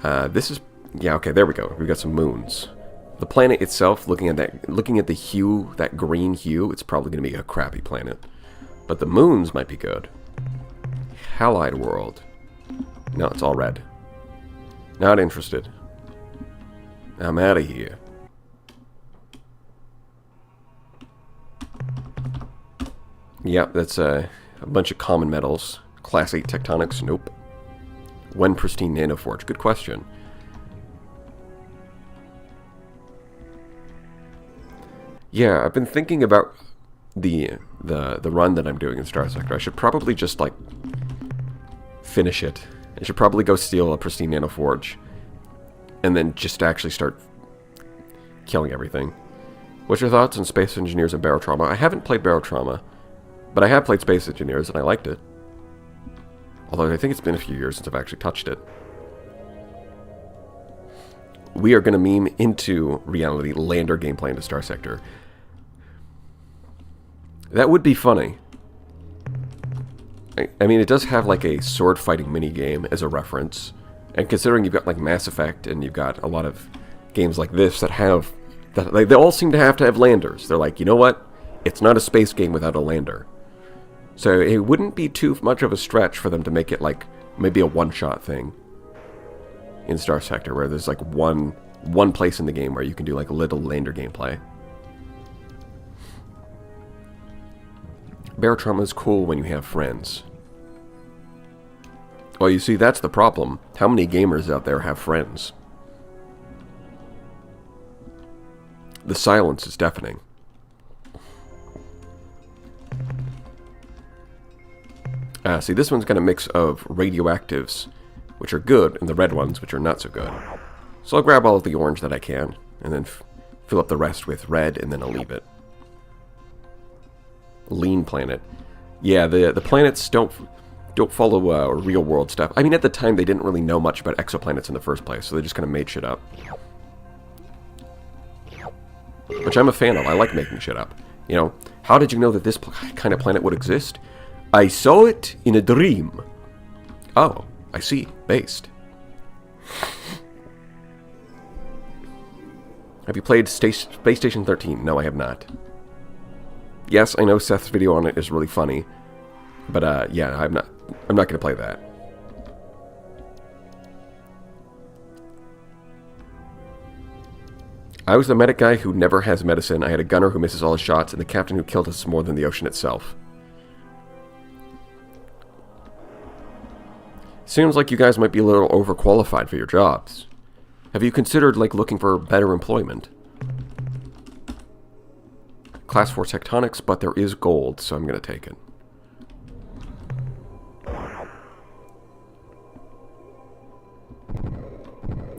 This is, yeah, okay, there we go. We've got some moons. The planet itself, looking at the hue, that green hue, it's probably going to be a crappy planet. But the moons might be good. Halide world. No, it's all red. Not interested. I'm out of here. Yep, that's a bunch of common metals. Class 8 tectonics, nope. When pristine nanoforge? Good question. Yeah, I've been thinking about the run that I'm doing in starsector. I should probably just like finish it. I should probably go steal a pristine nanoforge, and then just actually start killing everything. What's your thoughts on Space Engineers and Barotrauma? I haven't played Barotrauma, but I have played Space Engineers and I liked it. Although I think it's been a few years since I've actually touched it. We are going to meme into reality lander gameplay into starsector. That would be funny. I mean, it does have like a sword fighting minigame as a reference. And considering you've got like Mass Effect and you've got a lot of games like this that have... like, they all seem to have landers. They're like, you know what? It's not a space game without a lander. So it wouldn't be too much of a stretch for them to make it like maybe a one-shot thing in starsector, where there's like one one place in the game where you can do like little lander gameplay. Bear trauma is cool when you have friends. Well, you see, that's the problem. How many gamers out there have friends? The silence is deafening. See, this one's got a mix of radioactives, which are good, and the red ones, which are not so good. So I'll grab all of the orange that I can, and then fill up the rest with red, and then I'll leave it. Lean planet. Yeah, the planets don't follow real world stuff. I mean, at the time, they didn't really know much about exoplanets in the first place, so they just kind of made shit up. Which I'm a fan of. I like making shit up. You know, how did you know that this kind of planet would exist? I saw it in a dream. Oh, I see. Based. Have you played Space Station 13? No, I have not. Yes, I know Seth's video on it is really funny, but yeah, I'm not going to play that. I was the medic guy who never has medicine. I had a gunner who misses all his shots, and the captain who killed us more than the ocean itself. Seems like you guys might be a little overqualified for your jobs. Have you considered, like, looking for better employment? Class 4 tectonics, but there is gold, so I'm going to take it.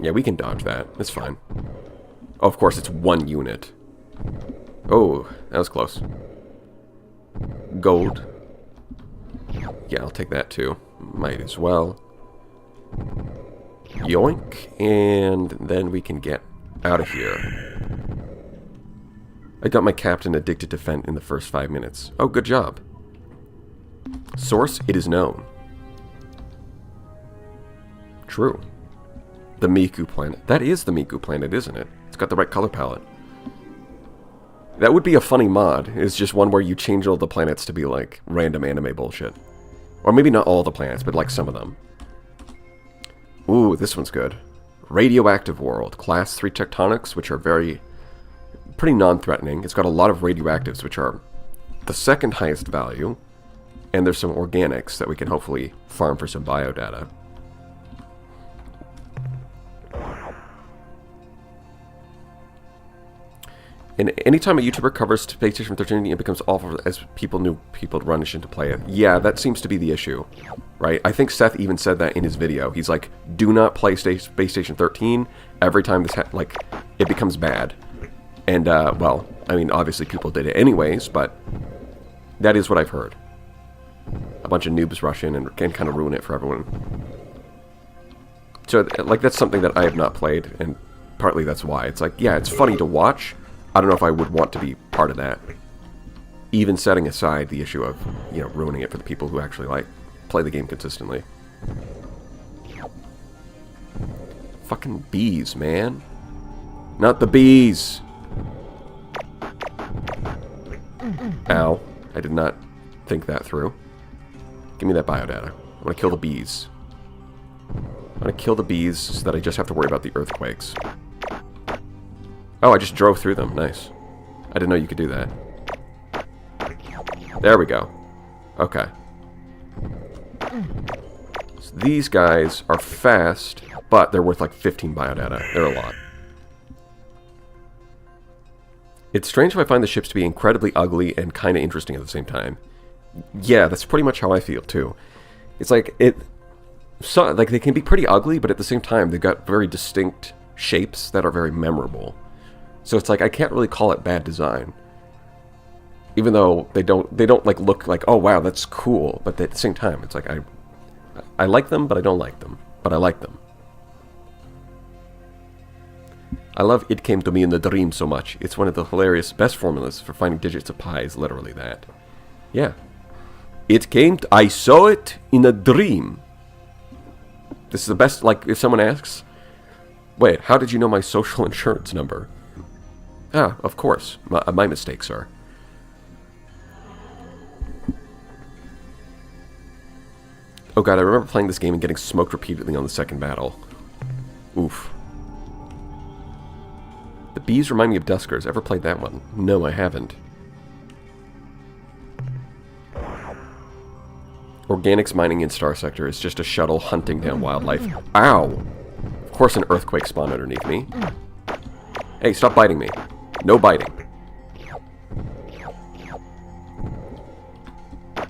Yeah, we can dodge that. It's fine. Oh, of course, it's one unit. Oh, that was close. Gold. Yeah, I'll take that too. Might as well. Yoink. And then we can get out of here. I got my captain addicted to Fent in the first 5 minutes. Oh, good job. Source, it is known. True. The Miku planet. That is the Miku planet, isn't it? It's got the right color palette. That would be a funny mod. It's just one where you change all the planets to be like random anime bullshit. Or maybe not all the planets, but like some of them. Ooh, this one's good. Radioactive world. Class 3 tectonics, which are pretty non-threatening. It's got a lot of radioactives, which are the second highest value. And there's some organics that we can hopefully farm for some biodata. And anytime a YouTuber covers Space Station 13, it becomes awful as people would run into play it. Yeah, that seems to be the issue, right? I think Seth even said that in his video. He's like, do not play Space Station 13 every time this, it becomes bad. And, well, I mean, obviously people did it anyways, but that is what I've heard. A bunch of noobs rush in and can kind of ruin it for everyone. So, like, that's something that I have not played, and partly that's why. It's like, yeah, it's funny to watch. I don't know if I would want to be part of that. Even setting aside the issue of, you know, ruining it for the people who actually, like, play the game consistently. Fucking bees, man. Not the bees! Ow. I did not think that through. Give me that biodata. I want to kill the bees. I want to kill the bees so that I just have to worry about the earthquakes. Oh, I just drove through them. Nice. I didn't know you could do that. There we go. Okay. So these guys are fast, but they're worth like 15 biodata. They're a lot. It's strange if I find the ships to be incredibly ugly and kind of interesting at the same time. Yeah, that's pretty much how I feel too. It's like like they can be pretty ugly, but at the same time they've got very distinct shapes that are very memorable. So it's like I can't really call it bad design, even though they don't like look like, oh wow, that's cool. But at the same time, it's like I like them, but I don't like them. But I like them. I love It Came to Me in the Dream so much. It's one of the hilarious best formulas for finding digits of pi is literally that. Yeah. I saw it in a dream. This is the best, like, if someone asks, wait, how did you know my social insurance number? Ah, of course. My mistake, sir. Oh god, I remember playing this game and getting smoked repeatedly on the second battle. Oof. The bees remind me of Duskers. Ever played that one? No, I haven't. Organics mining in Star Sector is just a shuttle hunting down wildlife. Ow! Of course an earthquake spawned underneath me. Hey, stop biting me. No biting.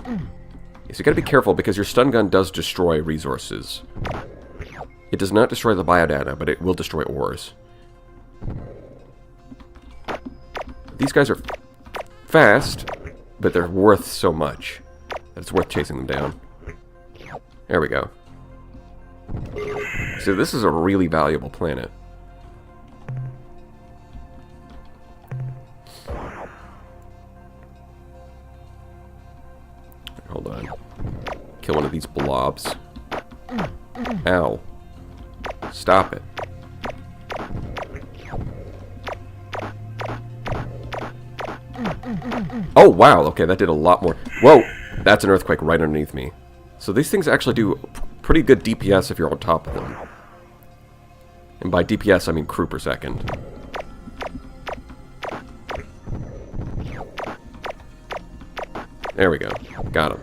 So you gotta be careful because your stun gun does destroy resources. It does not destroy the biodata, but it will destroy ores. These guys are fast, but they're worth so much that it's worth chasing them down. There we go. So this is a really valuable planet. Hold on. Kill one of these blobs. Ow. Stop it. Oh, wow. Okay, that did a lot more. Whoa! That's an earthquake right underneath me. So these things actually do pretty good DPS if you're on top of them. And by DPS, I mean crew per second. There we go. Got him.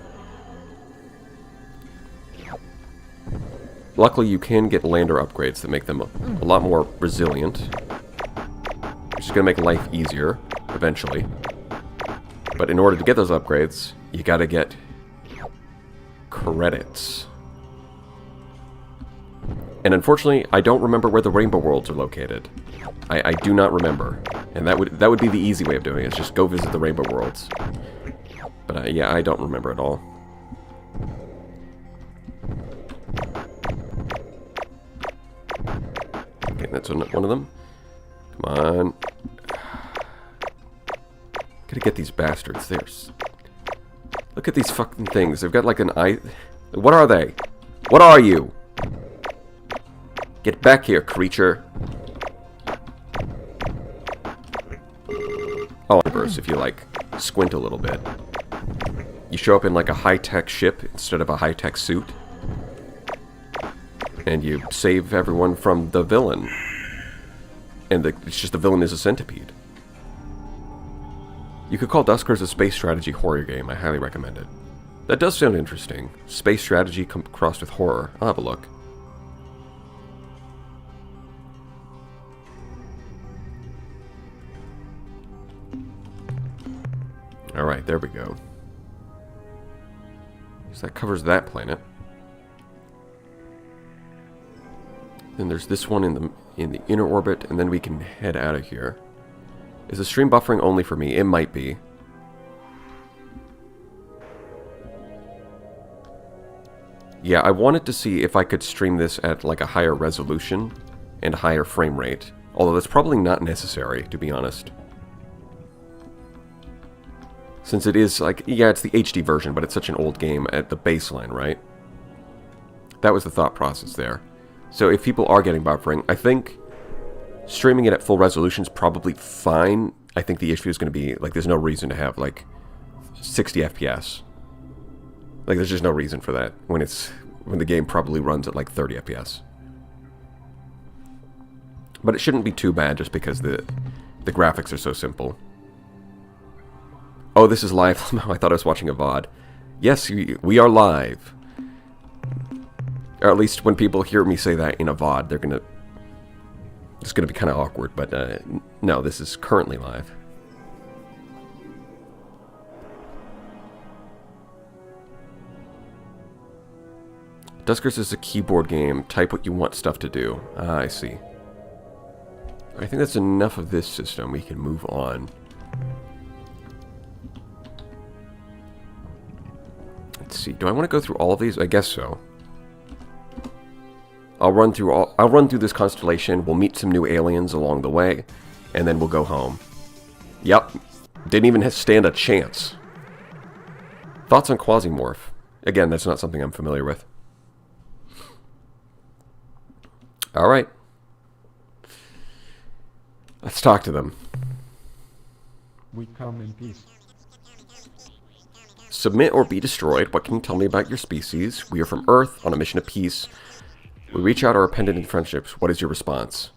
Luckily, you can get lander upgrades that make them a lot more resilient. Which is going to make life easier, eventually. But in order to get those upgrades, you got to get credits. And unfortunately, I don't remember where the Rainbow Worlds are located. I do not remember. And that would be the easy way of doing it, is just go visit the Rainbow Worlds. But yeah, I don't remember at all. Okay, that's one of them. Come on. Gotta get these bastards. Look at these fucking things. They've got like an eye. What are they? What are you? Get back here, creature. Oh, reverse if you like squint a little bit. You show up in like a high-tech ship instead of a high-tech suit. And you save everyone from the villain. And it's just the villain is a centipede. You could call Duskers a space strategy horror game. I highly recommend it. That does sound interesting. Space strategy crossed with horror. I'll have a look. Alright, there we go. So that covers that planet. Then there's this one in the inner orbit, and then we can head out of here. Is the stream buffering only for me? It might be. Yeah, I wanted to see if I could stream this at like a higher resolution and a higher frame rate. Although that's probably not necessary, to be honest. Since it is like, yeah, it's the HD version, but it's such an old game at the baseline, right? That was the thought process there. So if people are getting buffering, I think streaming it at full resolution is probably fine. I think the issue is going to be, like, there's no reason to have, like, 60 FPS. Like, there's just no reason for that when the game probably runs at, like, 30 FPS. But it shouldn't be too bad just because the graphics are so simple. Oh, this is live. I thought I was watching a VOD. Yes, we are live. Or at least when people hear me say that in a VOD, they're gonna... It's gonna be kind of awkward, but no, this is currently live. Duskers is a keyboard game. Type what you want stuff to do. Ah, I see. I think that's enough of this system. We can move on. Let's see. Do I want to go through all of these? I guess so. I'll run through this constellation. We'll meet some new aliens along the way, and then we'll go home. Yep. Didn't even stand a chance. Thoughts on Quasimorph? Again, that's not something I'm familiar with. Alright. Let's talk to them. We come in peace. Submit or be destroyed. What can you tell me about your species? We are from Earth on a mission of peace. We reach out our pendant in friendships. What is your response?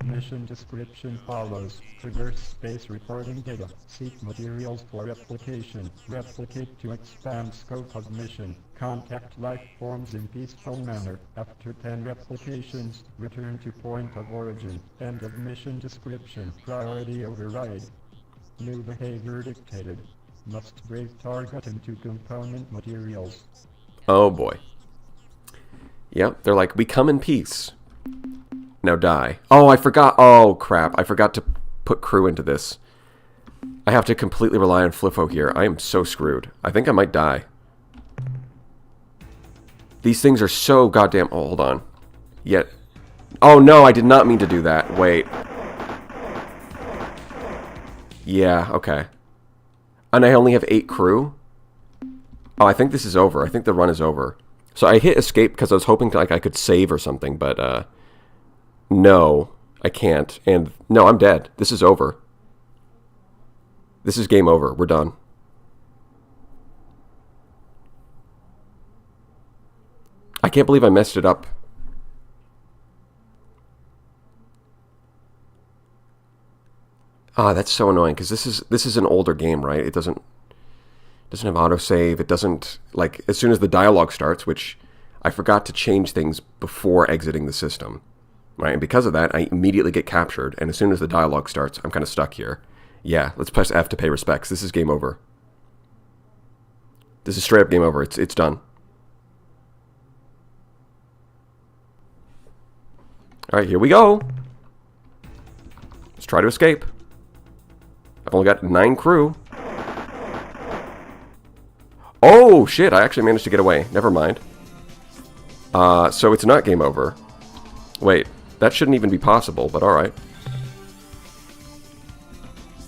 Mission description follows. Traverse space recording data. Seek materials for replication. Replicate to expand scope of mission. Contact life forms in peaceful manner. After 10 replications, return to point of origin. End of mission description. Priority override. New behavior dictated. Must break target into component materials. Oh boy. Yep, they're like, we come in peace. Now die. Oh, I forgot. Oh, crap. I forgot to put crew into this. I have to completely rely on Fliffo here. I am so screwed. I think I might die. These things are so goddamn... Oh, hold on. Yet... Oh, no, I did not mean to do that. Wait. Yeah, okay. And I only have 8 crew? Oh, I think this is over. I think the run is over. So I hit escape because I was hoping like I could save or something, but no, I can't. And no, I'm dead. This is over. This is game over. We're done. I can't believe I messed it up. Ah, that's so annoying because this is an older game, right? It doesn't have autosave. It doesn't, like, as soon as the dialogue starts, which I forgot to change things before exiting the system, right? And because of that, I immediately get captured, and as soon as the dialogue starts, I'm kind of stuck here. Yeah, let's press F to pay respects. This is game over. This is straight up game over. It's done. Alright, here we go. Let's try to escape. I've only got 9 crew. Oh, shit, I actually managed to get away. Never mind. So it's not game over. Wait, that shouldn't even be possible, but alright.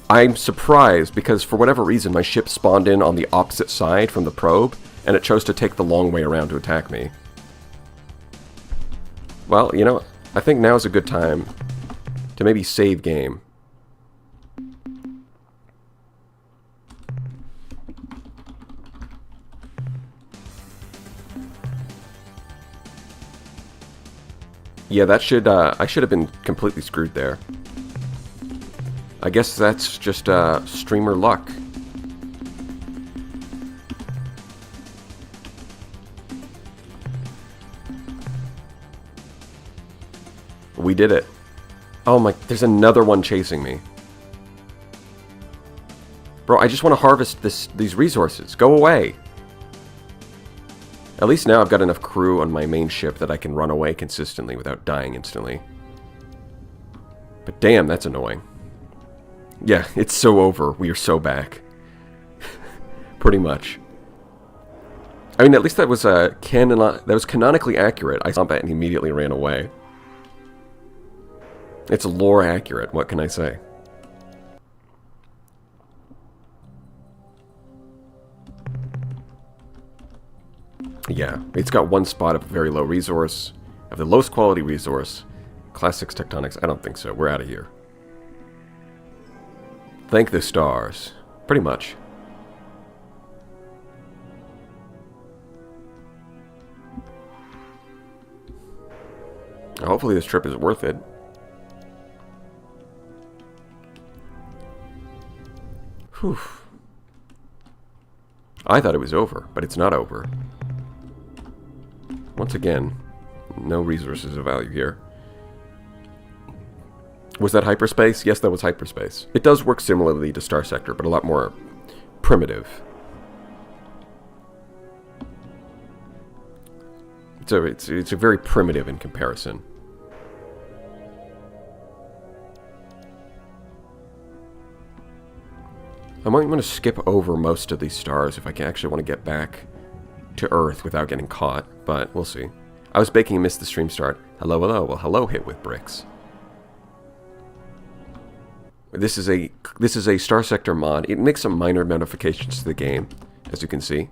I'm surprised because for whatever reason my ship spawned in on the opposite side from the probe, and it chose to take the long way around to attack me. Well, you know, I think now is a good time to maybe save game. Yeah, that should, I should have been completely screwed there. I guess that's just, streamer luck. We did it. Oh my, there's another one chasing me. Bro, I just want to harvest these resources. Go away. At least now I've got enough crew on my main ship that I can run away consistently without dying instantly. But damn, that's annoying. Yeah, it's so over. We are so back. Pretty much. I mean, at least that was canonically accurate. I saw that and immediately ran away. It's lore accurate. What can I say? Yeah, it's got one spot of very low resource, of the lowest quality resource. Class 6 tectonics, I don't think so. We're out of here. Thank the stars. Pretty much. Hopefully this trip is worth it. Whew. I thought it was over, but it's not over. Once again, no resources of value here. Was that hyperspace? Yes, that was hyperspace. It does work similarly to Starsector, but a lot more primitive. So it's a very primitive in comparison. I might want to skip over most of these stars if I can actually want to get back to Earth without getting caught, but we'll see. I was baking and missed the stream start. Hello, hello. Well, hello, hit with bricks. This is a Starsector mod. It makes some minor modifications to the game, as you can see.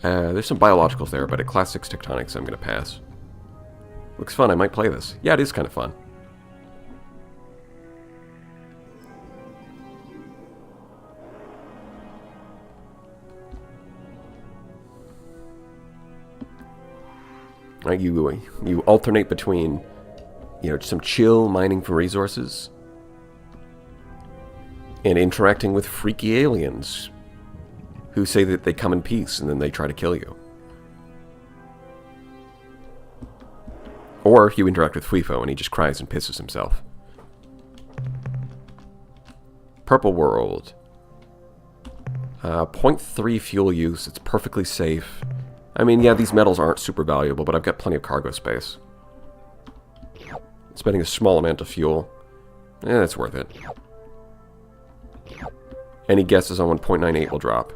There's some biologicals there, but at Class 6 tectonics, I'm going to pass. Looks fun. I might play this. Yeah, it is kind of fun. Right, you alternate between you know, some chill mining for resources. And interacting with freaky aliens who say that they come in peace and then they try to kill you. Or you interact with Fuifo and he just cries and pisses himself. Purple World. 0.3 fuel use. It's perfectly safe. I mean, yeah, these metals aren't super valuable, but I've got plenty of cargo space. Spending a small amount of fuel. That's worth it. Any guesses on when 0.98 will drop?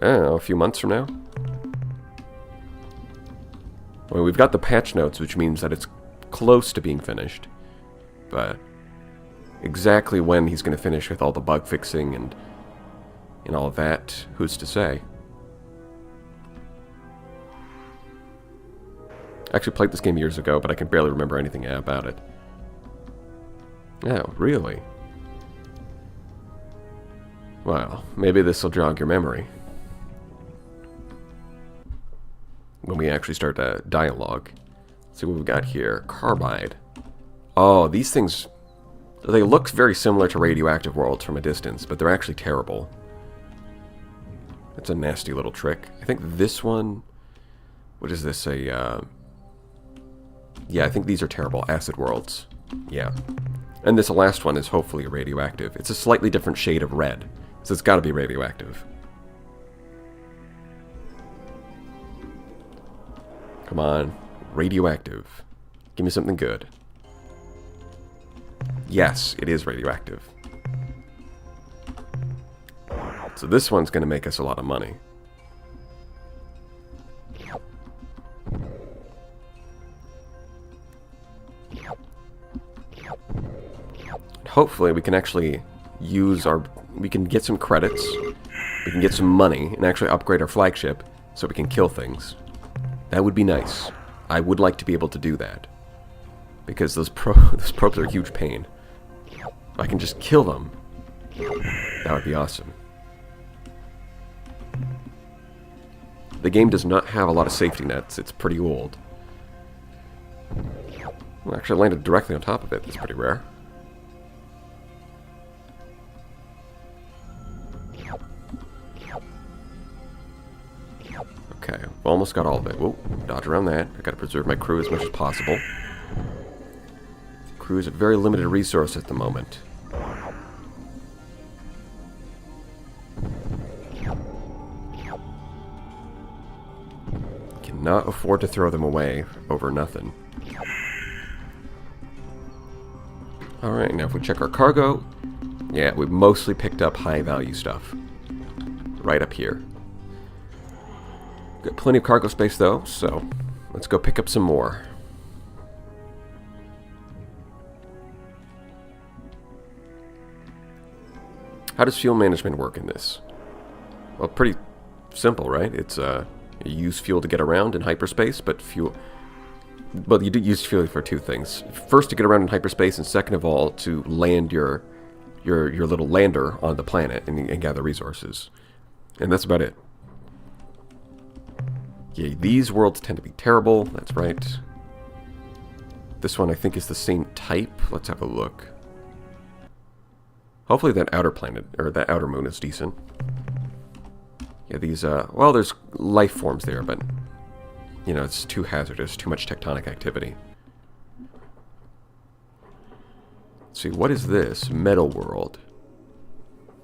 I don't know, a few months from now? Well, we've got the patch notes, which means that it's close to being finished. But exactly when he's going to finish with all the bug fixing and all of that, who's to say? I actually played this game years ago, but I can barely remember anything about it. Oh, really? Well, maybe this will jog your memory. When we actually start a dialogue. Let's see what we've got here. Carbide. Oh, these things, they look very similar to radioactive worlds from a distance, but they're actually terrible. That's a nasty little trick. I think this one, what is this, yeah, I think these are terrible. Acid worlds. Yeah. And this last one is hopefully radioactive. It's a slightly different shade of red, so it's got to be radioactive. Come on. Radioactive. Give me something good. Yes, it is radioactive. So this one's going to make us a lot of money. Hopefully we can actually use our... we can get some credits, we can get some money, and actually upgrade our flagship so we can kill things. That would be nice. I would like to be able to do that. Because those probes are a huge pain. If I can just kill them, that would be awesome. The game does not have a lot of safety nets. It's pretty old. Well, actually, I landed directly on top of it. That's pretty rare. Okay, almost got all of it. Whoa, dodge around that. I gotta preserve my crew as much as possible. Crew is a very limited resource at the moment. Cannot afford to throw them away over nothing. Alright, now if we check our cargo, yeah, we've mostly picked up high value stuff. Right up here. Got plenty of cargo space though, so let's go pick up some more. How does fuel management work in this? Well, pretty simple, right? It's you use fuel to get around in hyperspace, but fuel... Well, you do use fuel for two things. First, to get around in hyperspace, and second of all, to land your little lander on the planet and gather resources. And that's about it. Yeah, these worlds tend to be terrible. That's right. This one, I think, is the same type. Let's have a look. Hopefully that outer planet, or that outer moon is decent. Yeah, these, well, there's life forms there, but, you know, it's too hazardous, too much tectonic activity. Let's see, what is this? Metal world.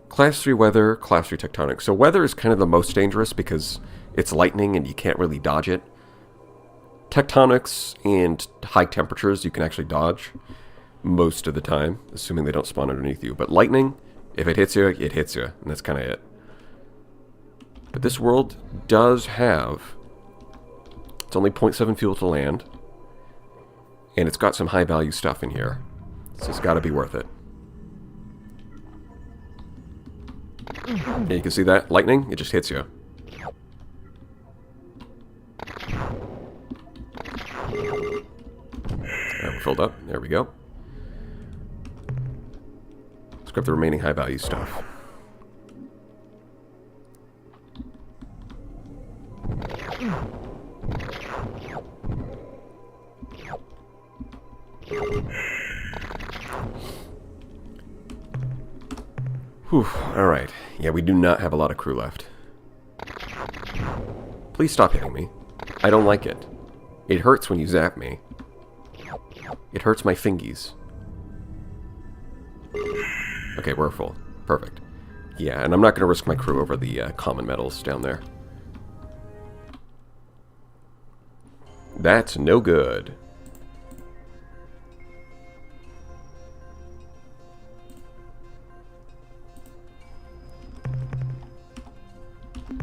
Class 3 weather, Class 3 tectonic. So weather is kind of the most dangerous because it's lightning and you can't really dodge it. Tectonics and high temperatures you can actually dodge most of the time, assuming they don't spawn underneath you. But lightning, if it hits you, it hits you, and that's kind of it. But this world does have... It's only 0.7 fuel to land, and it's got some high value stuff in here. So it's got to be worth it. Yeah, you can see that lightning, it just hits you. We're filled up. There we go. Let's grab the remaining high value stuff. Whew, alright. Yeah, we do not have a lot of crew left. Please stop hitting me. I don't like it. It hurts when you zap me. It hurts my fingies. Okay, we're full. Perfect. Yeah, and I'm not going to risk my crew over the common metals down there. That's no good.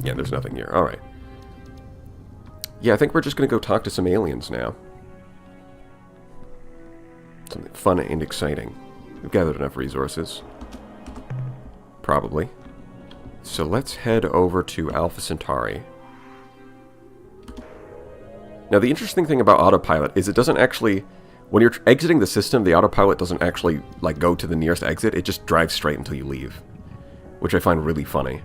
Yeah, there's nothing here. Alright. Yeah, I think we're just going to go talk to some aliens now. Something fun and exciting. We've gathered enough resources. Probably. So let's head over to Alpha Centauri. Now, the interesting thing about autopilot is it doesn't actually... When you're exiting the system, the autopilot doesn't actually, like, go to the nearest exit. It just drives straight until you leave. Which I find really funny.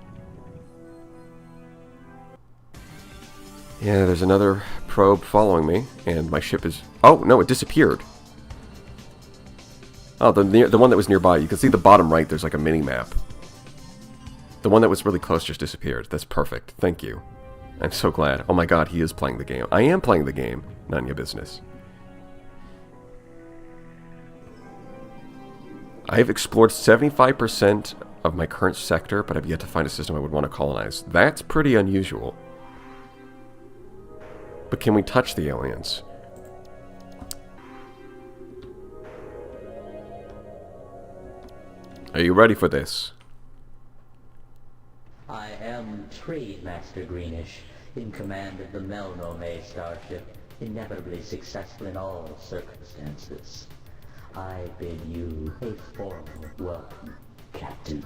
Yeah, there's another probe following me, and my ship is... Oh, no, it disappeared. Oh, the one that was nearby. You can see the bottom right, there's like a mini-map. The one that was really close just disappeared. That's perfect. Thank you. I'm so glad. Oh my god, he is playing the game. I am playing the game. None of your business. I have explored 75% of my current sector, but I've yet to find a system I would want to colonize. That's pretty unusual. But can we touch the aliens? Are you ready for this? I am Trade Master Greenish, in command of the Melnome starship, inevitably successful in all circumstances. I bid you a formal welcome, Captain.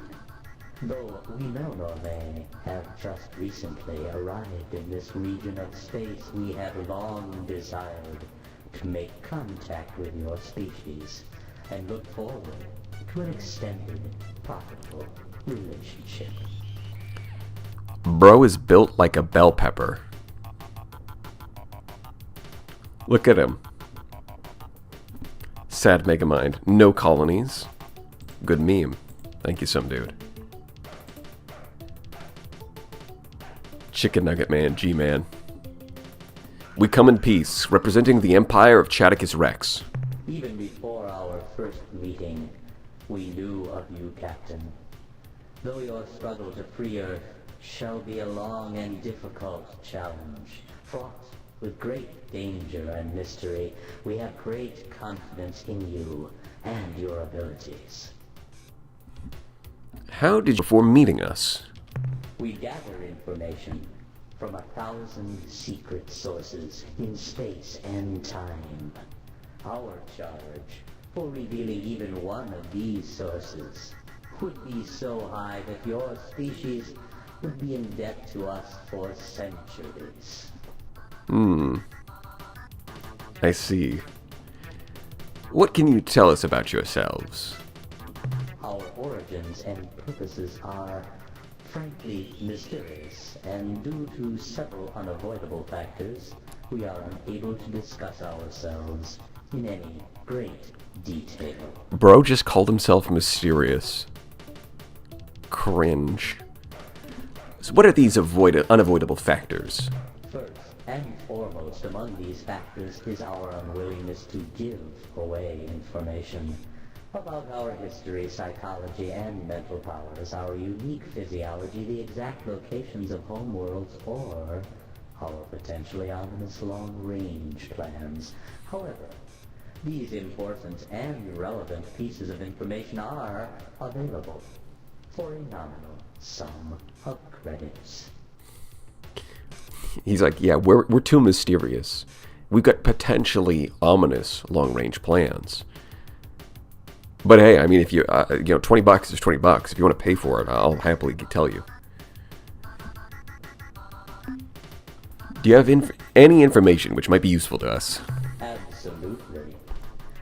Though we Melnome have just recently arrived in this region of space, we have long desired to make contact with your species and look forward to an extended, profitable relationship. Bro is built like a bell pepper. Look at him. Sad Megamind. No colonies. Good meme. Thank you, some dude. Chicken Nugget Man, G-Man. We come in peace, representing the Empire of Chaticus Rex. Even before our first meeting, we knew of you, Captain. Though your struggle to free Earth shall be a long and difficult challenge, fraught with great danger and mystery, we have great confidence in you and your abilities. How did you, before meeting us? We gather information from 1,000 secret sources in space and time. Our charge for revealing even one of these sources would be so high that your species would be in debt to us for centuries. I see. What can you tell us about yourselves? Our origins and purposes are, frankly, mysterious, and due to several unavoidable factors, we are unable to discuss ourselves in any great detail. Bro just called himself mysterious. Cringe. So what are these unavoidable factors? First and foremost among these factors is our unwillingness to give away information about our history, psychology, and mental powers, our unique physiology, the exact locations of homeworlds, or our potentially ominous long-range plans. However, these important and relevant pieces of information are available for a nominal sum of credits. He's like, yeah, we're too mysterious. We've got potentially ominous long-range plans. But hey, I mean, if you, $20 is $20. If you want to pay for it, I'll happily tell you. Do you have any information which might be useful to us? Absolutely.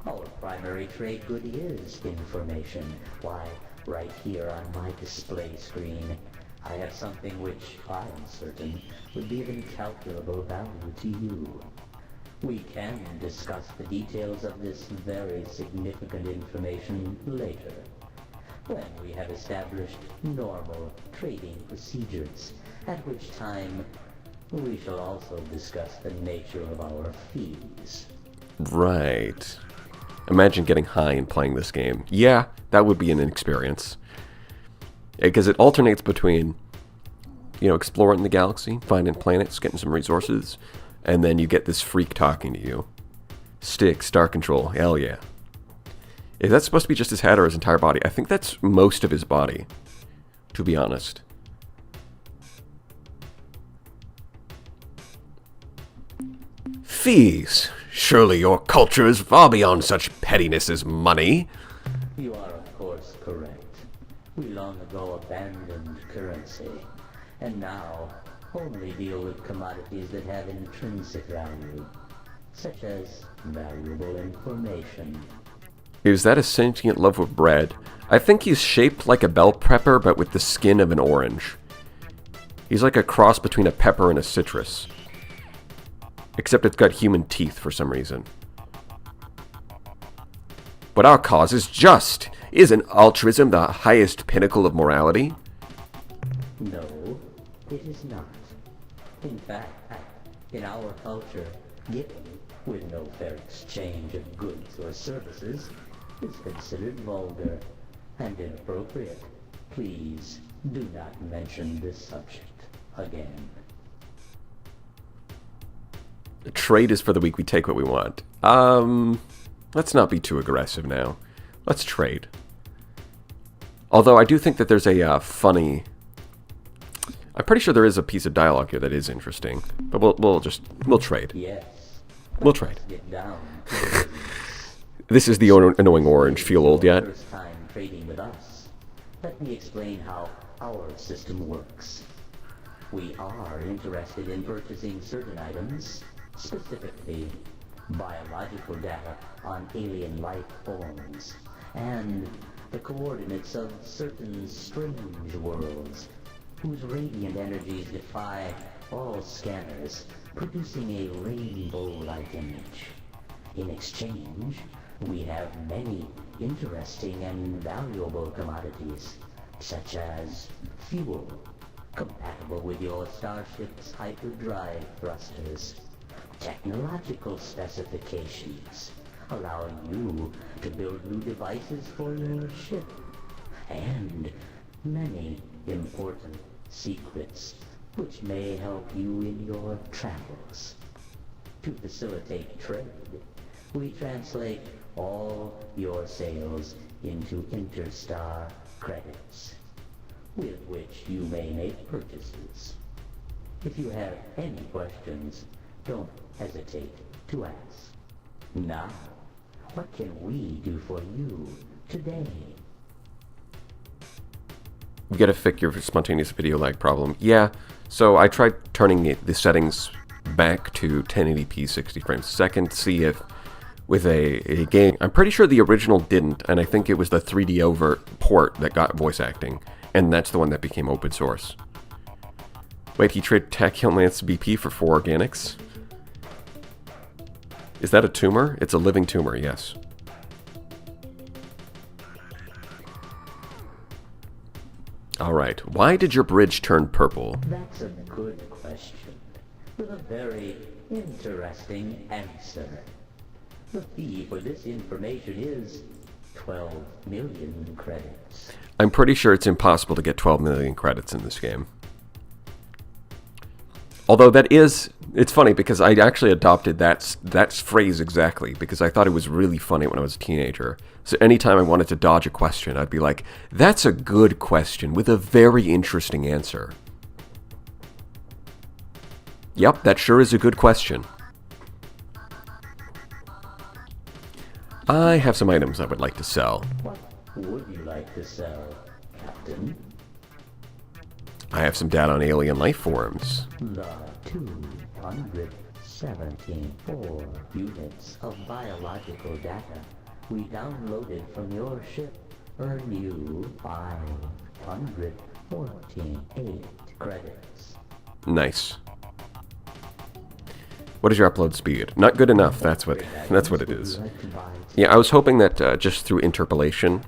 Our primary trade good is information. Why, right here on my display screen, I have something which I am certain would be of incalculable value to you. We can discuss the details of this very significant information later, when we have established normal trading procedures, at which time we shall also discuss the nature of our fees. Right. Imagine getting high and playing this game. Yeah, that would be an experience. Because it alternates between, exploring the galaxy, finding planets, getting some resources, and then you get this freak talking to you. Stick, star control, hell yeah. Is that supposed to be just his head or his entire body? I think that's most of his body, to be honest. Fees. Surely your culture is far beyond such pettiness as money. You are, of course, correct. We long ago abandoned currency, and now only deal with commodities that have intrinsic value, such as valuable information. Is that a sentient loaf of bread? I think he's shaped like a bell pepper, but with the skin of an orange. He's like a cross between a pepper and a citrus. Except it's got human teeth for some reason. But our cause is just. Isn't altruism the highest pinnacle of morality? No, it is not. In fact, in our culture, giving, with no fair exchange of goods or services, is considered vulgar and inappropriate. Please do not mention this subject again. Trade is for the weak, we take what we want. Let's not be too aggressive now. Let's trade. Although I do think that there's a funny... I'm pretty sure there is a piece of dialogue here that is interesting. But we'll trade. Yes. We'll trade. Get down. This is the annoying orange. Feel old yet? First time trading with us. Let me explain how our system works. We are interested in purchasing certain items, specifically biological data on alien life forms, and the coordinates of certain strange worlds whose radiant energies defy all scanners, producing a rainbow-like image. In exchange, we have many interesting and valuable commodities, such as fuel, compatible with your starship's hyperdrive thrusters, technological specifications, allowing you to build new devices for your ship, and many important secrets which may help you in your travels. To facilitate trade, we translate all your sales into interstar credits, with which you may make purchases. If you have any questions, don't hesitate to ask. Now, what can we do for you today? You gotta fix your spontaneous video lag problem. Yeah, so I tried turning the settings back to 1080p 60 frames a second to see if with a game... I'm pretty sure the original didn't, and I think it was the 3DO port that got voice acting, and that's the one that became open source. Wait, he traded Tachyon Lance BP for 4 organics? Is that a tumor? It's a living tumor, yes. Alright, why did your bridge turn purple? That's a good question, with a very interesting answer. The fee for this information is 12 million credits. I'm pretty sure it's impossible to get 12 million credits in this game. Although that is... It's funny because I actually adopted that phrase exactly because I thought it was really funny when I was a teenager. So anytime I wanted to dodge a question, I'd be like, that's a good question with a very interesting answer. Yep, that sure is a good question. I have some items I would like to sell. What would you like to sell, Captain? I have some data on alien life forms. The 274 units of biological data we downloaded from your ship earn you 548 credits. Nice. What is your upload speed? Not good enough. That's what it is. Yeah, I was hoping that just through interpolation,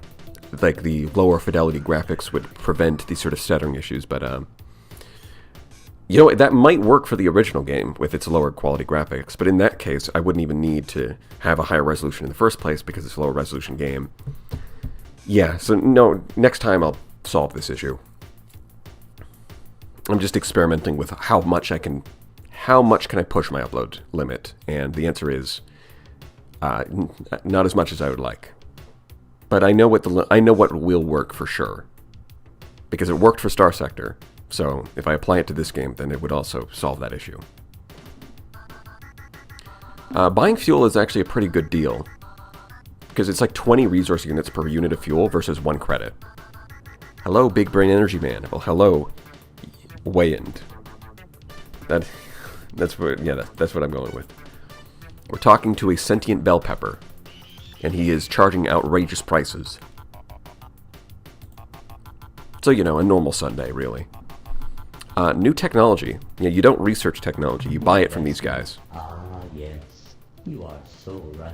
like the lower fidelity graphics would prevent these sort of stuttering issues, but you know, that might work for the original game with its lower quality graphics, but in that case, I wouldn't even need to have a higher resolution in the first place because it's a lower resolution game. Yeah, so no, next time I'll solve this issue. I'm just experimenting with how much can I push my upload limit, and the answer is not as much as I would like. But I know what will work for sure, because it worked for Starsector. So if I apply it to this game, then it would also solve that issue. Buying fuel is actually a pretty good deal, because it's like 20 resource units per unit of fuel versus 1 credit. Hello, Big Brain Energy Man. Well, hello, Wayand. That's what I'm going with. We're talking to a sentient bell pepper, and he is charging outrageous prices. So, you know, a normal Sunday, really. New technology. Yeah, you don't research technology, you buy it from these guys. Ah, yes. You are so right.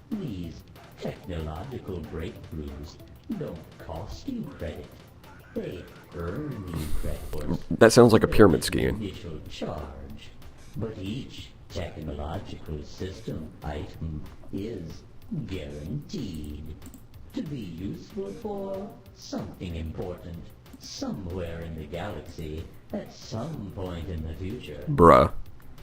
These technological breakthroughs don't cost you credit. They earn you credit. That sounds like a pyramid scheme. Initial charge. But each technological system item is guaranteed to be useful for something important somewhere in the galaxy at some point in the future. Bruh.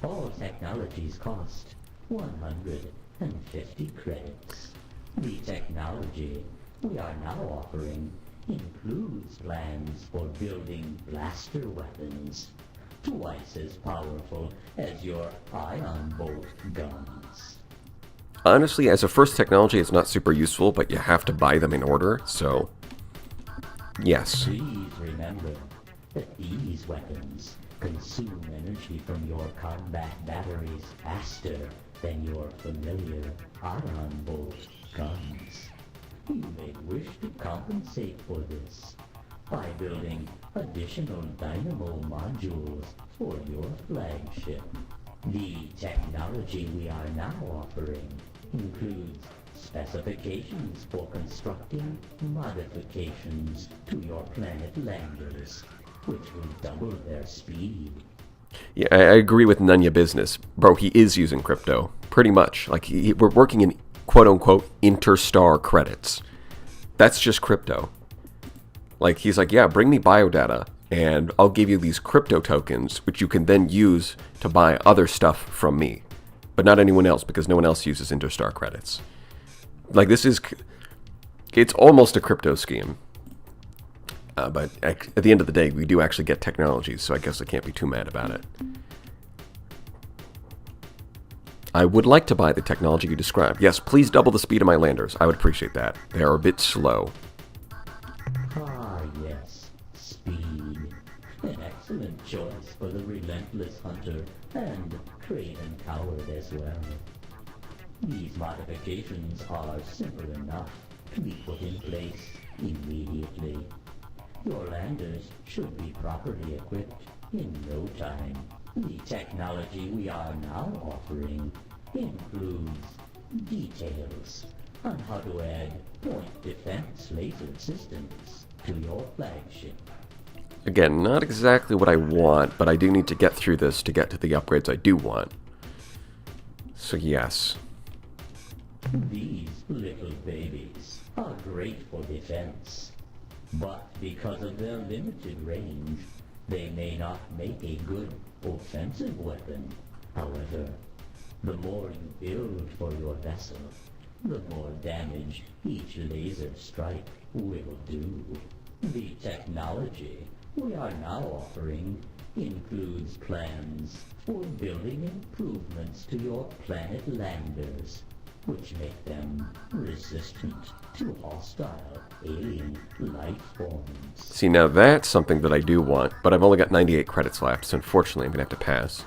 All technologies cost 150 credits. The technology we are now offering includes plans for building blaster weapons, twice as powerful as your ion bolt guns. Honestly, as a first technology, it's not super useful, but you have to buy them in order, so yes. Please remember that these weapons consume energy from your combat batteries faster than your familiar ion bolt guns. You may wish to compensate for this by building additional dynamo modules for your flagship. The technology we are now offering includes specifications for constructing modifications to your planet landers, which will double their speed. Yeah, I agree with none ya business. Bro, he is using crypto. Pretty much. Like, we're working in quote-unquote interstar credits. That's just crypto. Like, he's like, yeah, bring me biodata, and I'll give you these crypto tokens, which you can then use to buy other stuff from me. But not anyone else, because no one else uses interstar credits. Like, it's almost a crypto scheme. But at the end of the day, we do actually get technologies, so I guess I can't be too mad about it. I would like to buy the technology you described. Yes, please double the speed of my landers. I would appreciate that. They are a bit slow. Ah, yes. Speed. An excellent choice for the relentless hunter and craven coward as well. These modifications are simple enough to be put in place immediately. Your landers should be properly equipped in no time. The technology we are now offering includes details on how to add point defense laser systems to your flagship. Again, not exactly what I want, but I do need to get through this to get to the upgrades I do want. So yes. These little babies are great for defense, but because of their limited range, they may not make a good offensive weapon. However, the more you build for your vessel, the more damage each laser strike will do. The technology we are now offering includes plans for building improvements to your planet landers, which make them resistant to hostile alien life forms. See, now that's something that I do want, but I've only got 98 credits left, so unfortunately I'm going to have to pass.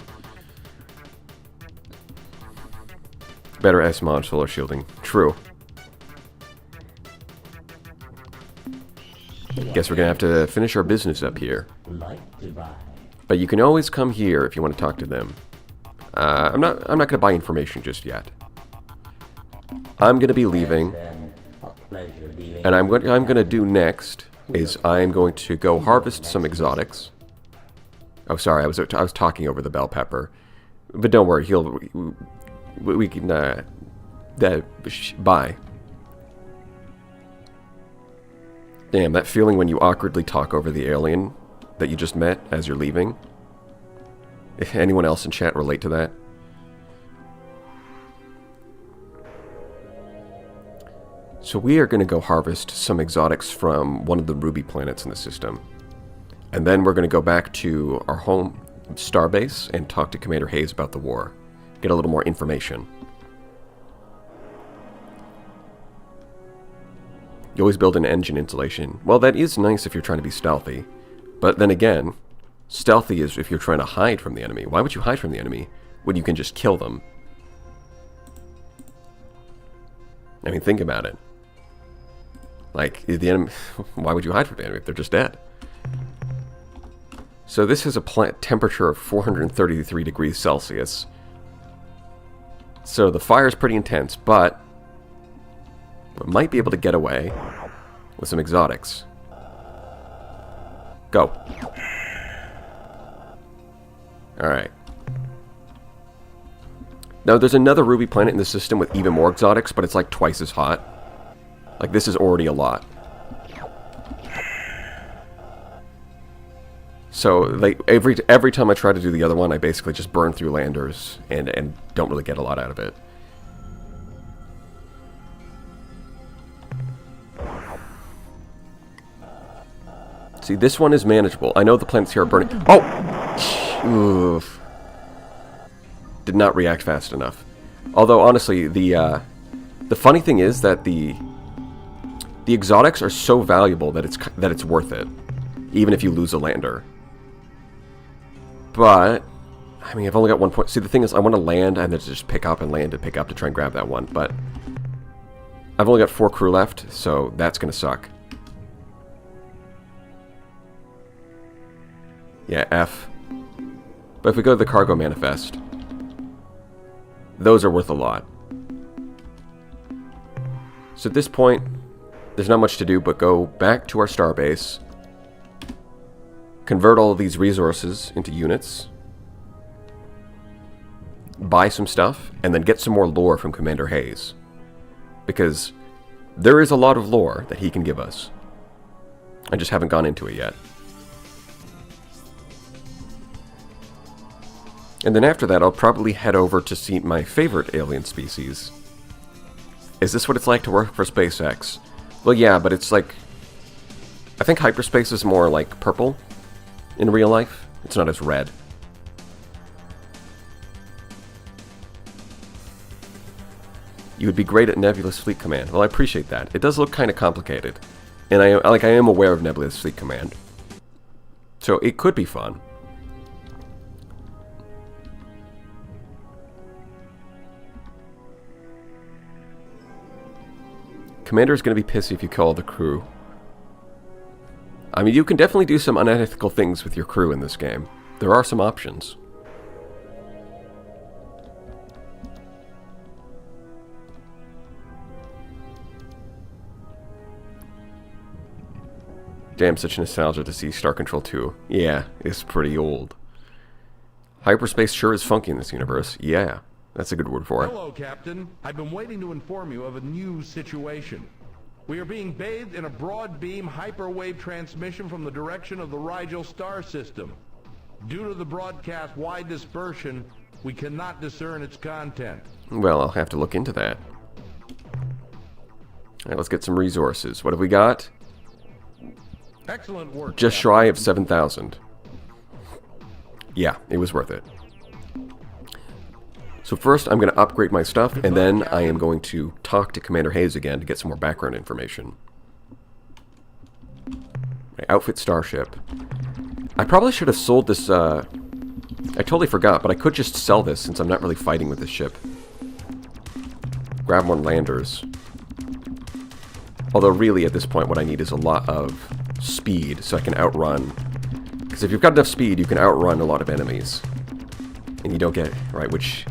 Better S-mod solar shielding. True. Guess we're going to have to finish our business up here. Like to buy. But you can always come here if you want to talk to them. I'm not going to buy information just yet. I'm going to be leaving, Then, a pleasure dealing. and what I'm going to do next is I'm going to go harvest some exotics. Oh, sorry, I was talking over the bell pepper, but don't worry, we can bye. Damn, that feeling when you awkwardly talk over the alien that you just met as you're leaving. If anyone else in chat relate to that? So we are going to go harvest some exotics from one of the ruby planets in the system. And then we're going to go back to our home starbase and talk to Commander Hayes about the war. Get a little more information. You always build an engine insulation. Well, that is nice if you're trying to be stealthy. But then again, stealthy is if you're trying to hide from the enemy. Why would you hide from the enemy when you can just kill them? I mean, think about it. Like, the enemy, why would you hide from the enemy if they're just dead? So this has a temperature of 433 degrees Celsius. So the fire is pretty intense, but we might be able to get away with some exotics. Go. Alright. Now, there's another ruby planet in the system with even more exotics, but it's like twice as hot. Like, this is already a lot. So, like, every time I try to do the other one, I basically just burn through landers and don't really get a lot out of it. See, this one is manageable. I know the planets here are burning. Oh! Oof. Did not react fast enough. Although, honestly, the funny thing is that the exotics are so valuable that it's worth it, even if you lose a lander. But I mean, I've only got 1 point. See, the thing is, I want to land and then just pick up and land and pick up to try and grab that one. But I've only got 4 crew left, so that's gonna suck. Yeah, F. But if we go to the cargo manifest, those are worth a lot. So at this point, there's not much to do but go back to our starbase, convert all of these resources into units, buy some stuff, and then get some more lore from Commander Hayes. Because there is a lot of lore that he can give us. I just haven't gone into it yet. And then after that, I'll probably head over to see my favorite alien species. Is this what it's like to work for SpaceX? Well, yeah, but it's like... I think hyperspace is more like purple in real life. It's not as red. You would be great at Nebulous Fleet Command. Well, I appreciate that. It does look kind of complicated. And I am aware of Nebulous Fleet Command. So it could be fun. Commander's going to be pissy if you kill all the crew. I mean, you can definitely do some unethical things with your crew in this game. There are some options. Damn, such nostalgia to see Star Control 2. Yeah, it's pretty old. Hyperspace sure is funky in this universe. Yeah. That's a good word for it. Hello, Captain. I've been waiting to inform you of a new situation. We are being bathed in a broad-beam hyperwave transmission from the direction of the Rigel star system. Due to the broadcast's wide dispersion, we cannot discern its content. Well, I'll have to look into that. Alright, let's get some resources. What have we got? Excellent work. Just shy of 7,000. Yeah, it was worth it. So first, I'm going to upgrade my stuff, and then I am going to talk to Commander Hayes again to get some more background information. My outfit starship. I probably should have sold this, I totally forgot, but I could just sell this since I'm not really fighting with this ship. Grab more landers. Although really, at this point, what I need is a lot of speed so I can outrun. Because if you've got enough speed, you can outrun a lot of enemies. And you don't get, right, which,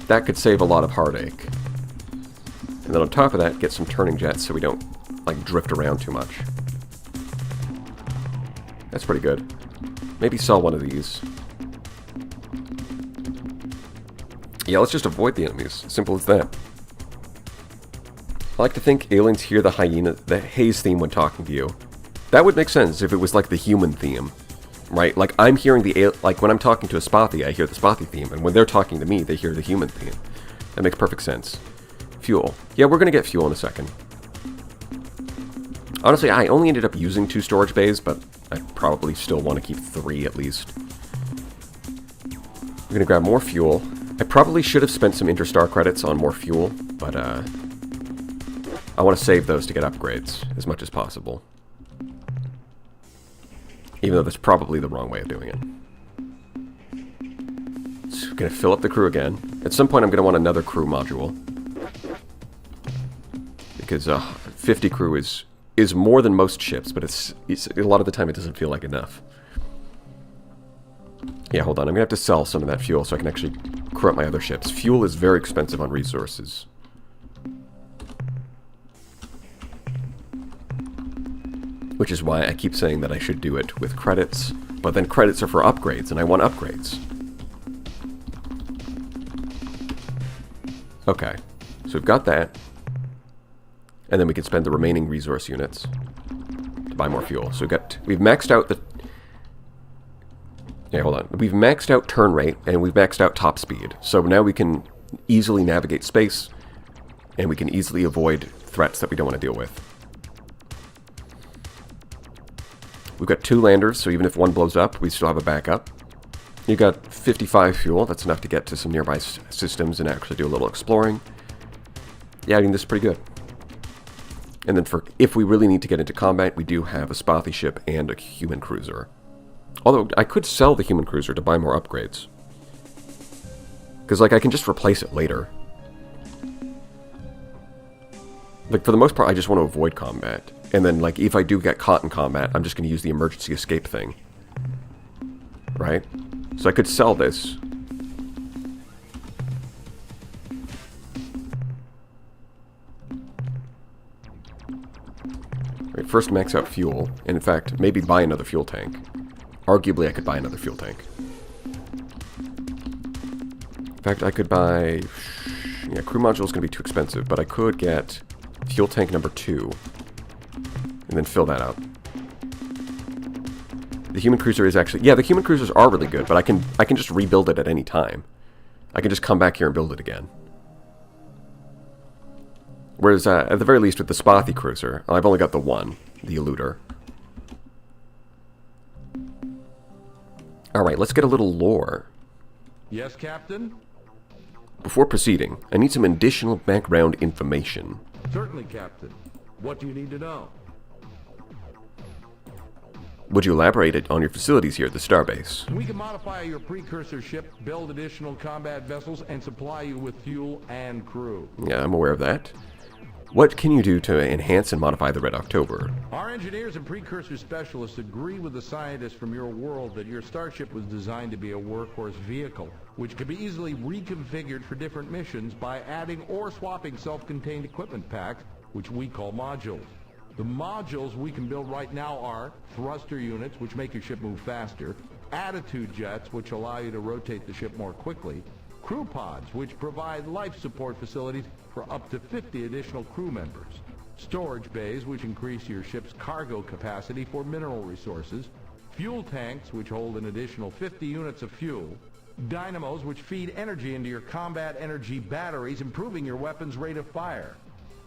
that could save a lot of heartache. And then on top of that, get some turning jets so we don't, like, drift around too much. That's pretty good. Maybe sell one of these. Yeah, let's just avoid the enemies. Simple as that. I like to think aliens hear the haze theme when talking to you. That would make sense if it was like the human theme, right? Like I'm hearing like when I'm talking to a Spothy, I hear the Spothy theme, and when they're talking to me, they hear the human theme. That makes perfect sense. Fuel. Yeah, we're gonna get fuel in a second. Honestly, I only ended up using 2 storage bays, but I probably still want to keep 3 at least. We're gonna grab more fuel. I probably should have spent some Interstar credits on more fuel, but I want to save those to get upgrades as much as possible. Even though that's probably the wrong way of doing it. So we're going to fill up the crew again. At some point I'm going to want another crew module. Because 50 crew is more than most ships, but it's a lot of the time it doesn't feel like enough. Yeah, hold on. I'm going to have to sell some of that fuel so I can actually crew up my other ships. Fuel is very expensive on resources. Which is why I keep saying that I should do it with credits, but then credits are for upgrades, and I want upgrades. Okay, so we've got that. And then we can spend the remaining resource units to buy more fuel. So we've maxed out the... Yeah, hold on. We've maxed out turn rate, and we've maxed out top speed. So now we can easily navigate space, and we can easily avoid threats that we don't want to deal with. We've got 2 landers, so even if one blows up, we still have a backup. You got 55 fuel. That's enough to get to some nearby systems and actually do a little exploring. Yeah, I mean, this is pretty good. And then if we really need to get into combat, we do have a Spothy ship and a human cruiser. Although, I could sell the human cruiser to buy more upgrades. Because, like, I can just replace it later. Like, for the most part, I just want to avoid combat. And then, like, if I do get caught in combat, I'm just going to use the emergency escape thing. Right? So I could sell this. Right, first max out fuel. And in fact, maybe buy another fuel tank. Arguably, I could buy another fuel tank. In fact, I could buy... Yeah, crew module is going to be too expensive, but I could get fuel tank number 2. And then fill that up. The human cruiser is actually... Yeah, the human cruisers are really good, but I can just rebuild it at any time. I can just come back here and build it again. Whereas, at the very least, with the Spothy cruiser, I've only got the one, the eluder. Alright, let's get a little lore. Yes, Captain? Before proceeding, I need some additional background information. Certainly, Captain. What do you need to know? Would you elaborate on your facilities here at the Starbase? We can modify your precursor ship, build additional combat vessels, and supply you with fuel and crew. Yeah, I'm aware of that. What can you do to enhance and modify the Red October? Our engineers and precursor specialists agree with the scientists from your world that your starship was designed to be a workhorse vehicle, which can be easily reconfigured for different missions by adding or swapping self-contained equipment packs, which we call modules. The modules we can build right now are thruster units, which make your ship move faster, attitude jets, which allow you to rotate the ship more quickly, crew pods, which provide life support facilities for up to 50 additional crew members, storage bays, which increase your ship's cargo capacity for mineral resources, fuel tanks, which hold an additional 50 units of fuel, dynamos, which feed energy into your combat energy batteries, improving your weapon's rate of fire.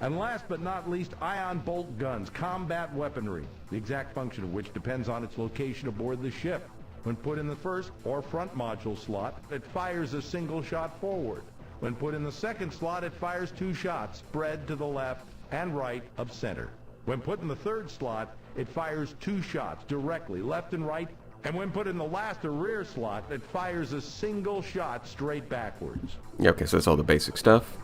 And last but not least, ion bolt guns, combat weaponry, the exact function of which depends on its location aboard the ship. When put in the first or front module slot, it fires a single shot forward. When put in the second slot, it fires 2 shots, spread to the left and right of center. When put in the third slot, it fires 2 shots directly, left and right. And when put in the last or rear slot, it fires a single shot straight backwards. Yeah, okay, so that's all the basic stuff.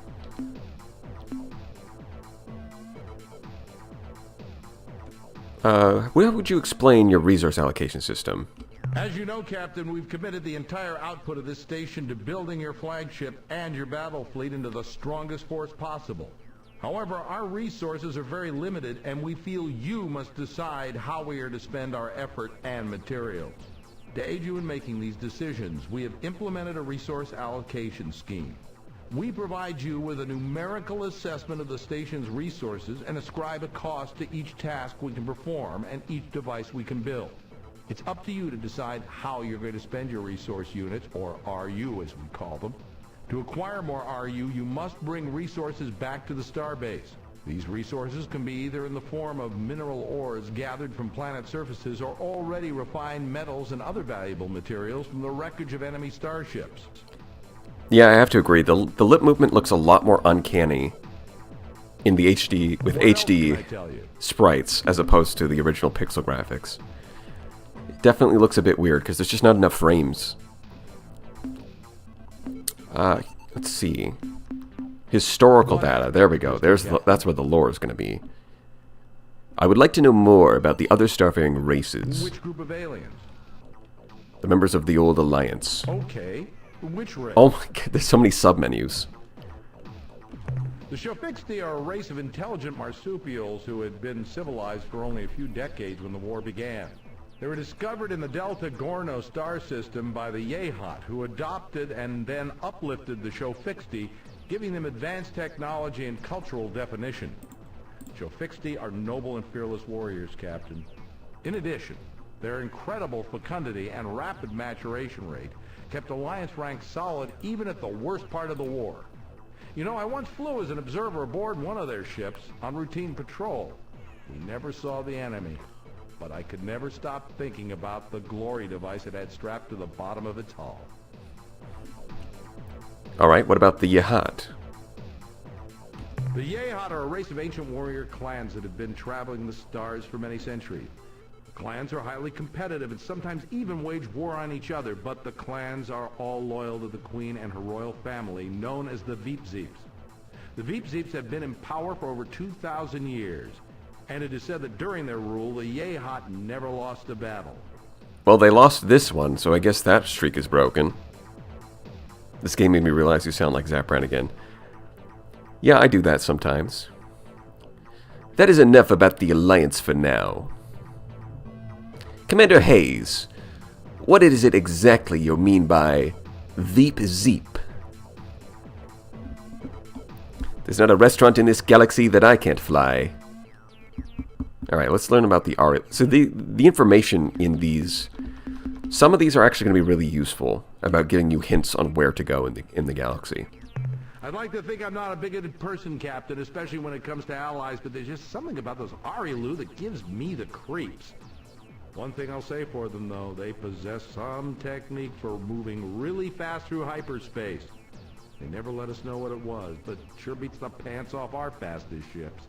How would you explain your resource allocation system? As you know, Captain, we've committed the entire output of this station to building your flagship and your battle fleet into the strongest force possible. However, our resources are very limited, and we feel you must decide how we are to spend our effort and materials. To aid you in making these decisions, we have implemented a resource allocation scheme. We provide you with a numerical assessment of the station's resources and ascribe a cost to each task we can perform and each device we can build. It's up to you to decide how you're going to spend your resource units, or RU as we call them. To acquire more RU, you must bring resources back to the starbase. These resources can be either in the form of mineral ores gathered from planet surfaces or already refined metals and other valuable materials from the wreckage of enemy starships. Yeah, I have to agree. The lip movement looks a lot more uncanny in the HD with What else can I HD tell you? sprites as opposed to the original pixel graphics. It definitely looks a bit weird because there's just not enough frames. Let's see. Historical data. There we go. That's where the lore is going to be. I would like to know more about the other starfaring races. Which group of aliens? The members of the Old Alliance. Okay. Which race? Oh my god, there's so many submenus. The Shofixti are a race of intelligent marsupials who had been civilized for only a few decades when the war began. They were discovered in the Delta Gorno star system by the Yehat, who adopted and then uplifted the Shofixti, giving them advanced technology and cultural definition. Shofixti are noble and fearless warriors, Captain. In addition, their incredible fecundity and rapid maturation rate kept Alliance ranks solid even at the worst part of the war. You know, I once flew as an observer aboard one of their ships on routine patrol. We never saw the enemy, but I could never stop thinking about the glory device it had strapped to the bottom of its hull. Alright, what about the Yahat? The Yehat are a race of ancient warrior clans that have been traveling the stars for many centuries. The clans are highly competitive and sometimes even wage war on each other, but the clans are all loyal to the Queen and her royal family, known as the Veepzeeps. The Veepzeeps have been in power for over 2,000 years, and it is said that during their rule, the Yehat never lost a battle. Well, they lost this one, so I guess that streak is broken. This game made me realize you sound like Zapran again. Yeah, I do that sometimes. That is enough about the Alliance for now. Commander Hayes, what is it exactly you mean by Veepzeep? There's not a restaurant in this galaxy that I can't fly. Alright, let's learn about the art. So the information in these, some of these are actually going to be really useful about giving you hints on where to go in the galaxy. I'd like to think I'm not a bigoted person, Captain, especially when it comes to allies, but there's just something about those Arilu that gives me the creeps. One thing I'll say for them, though, they possess some technique for moving really fast through hyperspace. They never let us know what it was, but sure beats the pants off our fastest ships.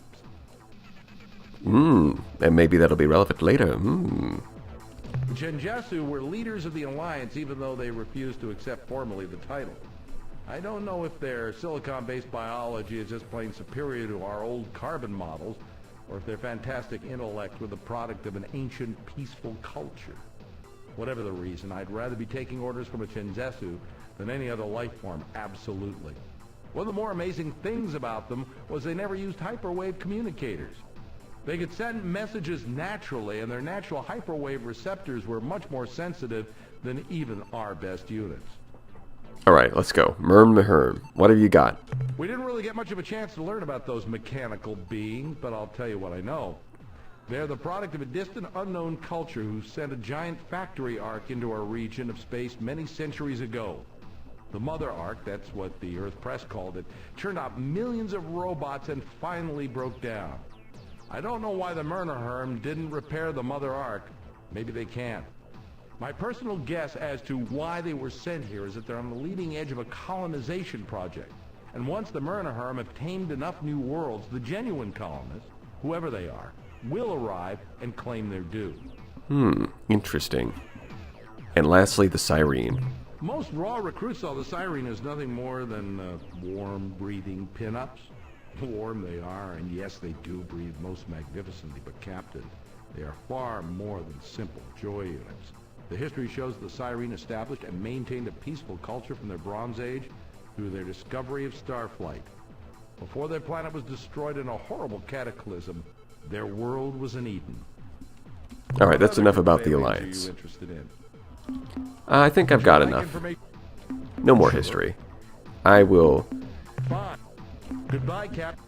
And maybe that'll be relevant later. The Chenjesu were leaders of the Alliance, even though they refused to accept formally the title. I don't know if their silicon-based biology is just plain superior to our old carbon models, or if their fantastic intellect were the product of an ancient, peaceful culture. Whatever the reason, I'd rather be taking orders from a Chenjesu than any other life form, absolutely. One of the more amazing things about them was they never used hyperwave communicators. They could send messages naturally, and their natural hyperwave receptors were much more sensitive than even our best units. Alright, let's go. Mern. What have you got? We didn't really get much of a chance to learn about those mechanical beings, but I'll tell you what I know. They're the product of a distant, unknown culture who sent a giant factory arc into our region of space many centuries ago. The Mother Arc, that's what the Earth Press called it, turned out millions of robots and finally broke down. I don't know why the Murnaherm didn't repair the Mother Arc. Maybe they can't. My personal guess as to why they were sent here is that they're on the leading edge of a colonization project. And once the Murnaherm have tamed enough new worlds, the genuine colonists, whoever they are, will arrive and claim their due. Interesting. And lastly, the Cyrene. Most raw recruits saw the Cyrene as nothing more than warm, breathing pinups. Warm they are, and yes, they do breathe most magnificently, but Captain, they are far more than simple joy units. The history shows the Cyrene established and maintained a peaceful culture from their Bronze Age through their discovery of starflight. Before their planet was destroyed in a horrible cataclysm, their world was an Eden. Alright, that's enough about the Aliens Alliance. are you interested in? I think I've got enough. No more history. I will Fine. Goodbye, Cap.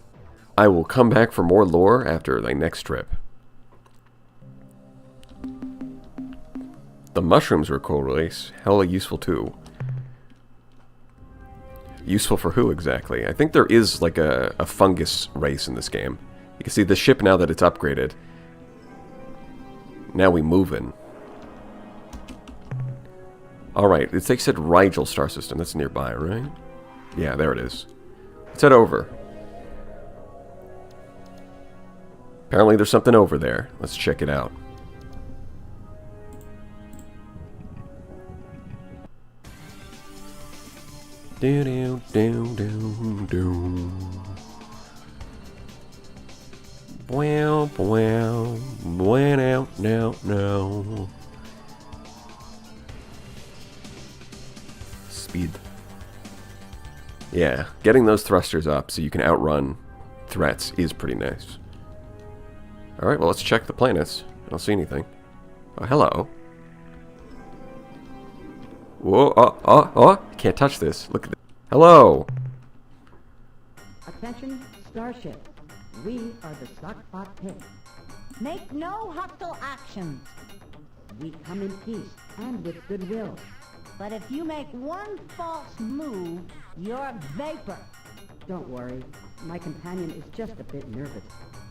I will come back for more lore after the next trip. The mushrooms were cool release. Hella useful too. Useful for who exactly? I think there is like a fungus race in this game. You can see the ship now that it's upgraded. Now we moving. Alright, they said Rigel star system. That's nearby, right? Yeah, there it is. Let's head over. Apparently there's something over there. Let's check it out. Do do do do do. Wow wow wow no no. Speed. Yeah, getting those thrusters up so you can outrun threats is pretty nice. Alright, well let's check the planets. I don't see anything. Oh, hello. Whoa, oh, can't touch this. Look at this. Hello! Attention, Starship. We are the Stockpot Pit. Make no hostile actions. We come in peace and with goodwill. But if you make one false move, you're vapor. Don't worry. My companion is just a bit nervous.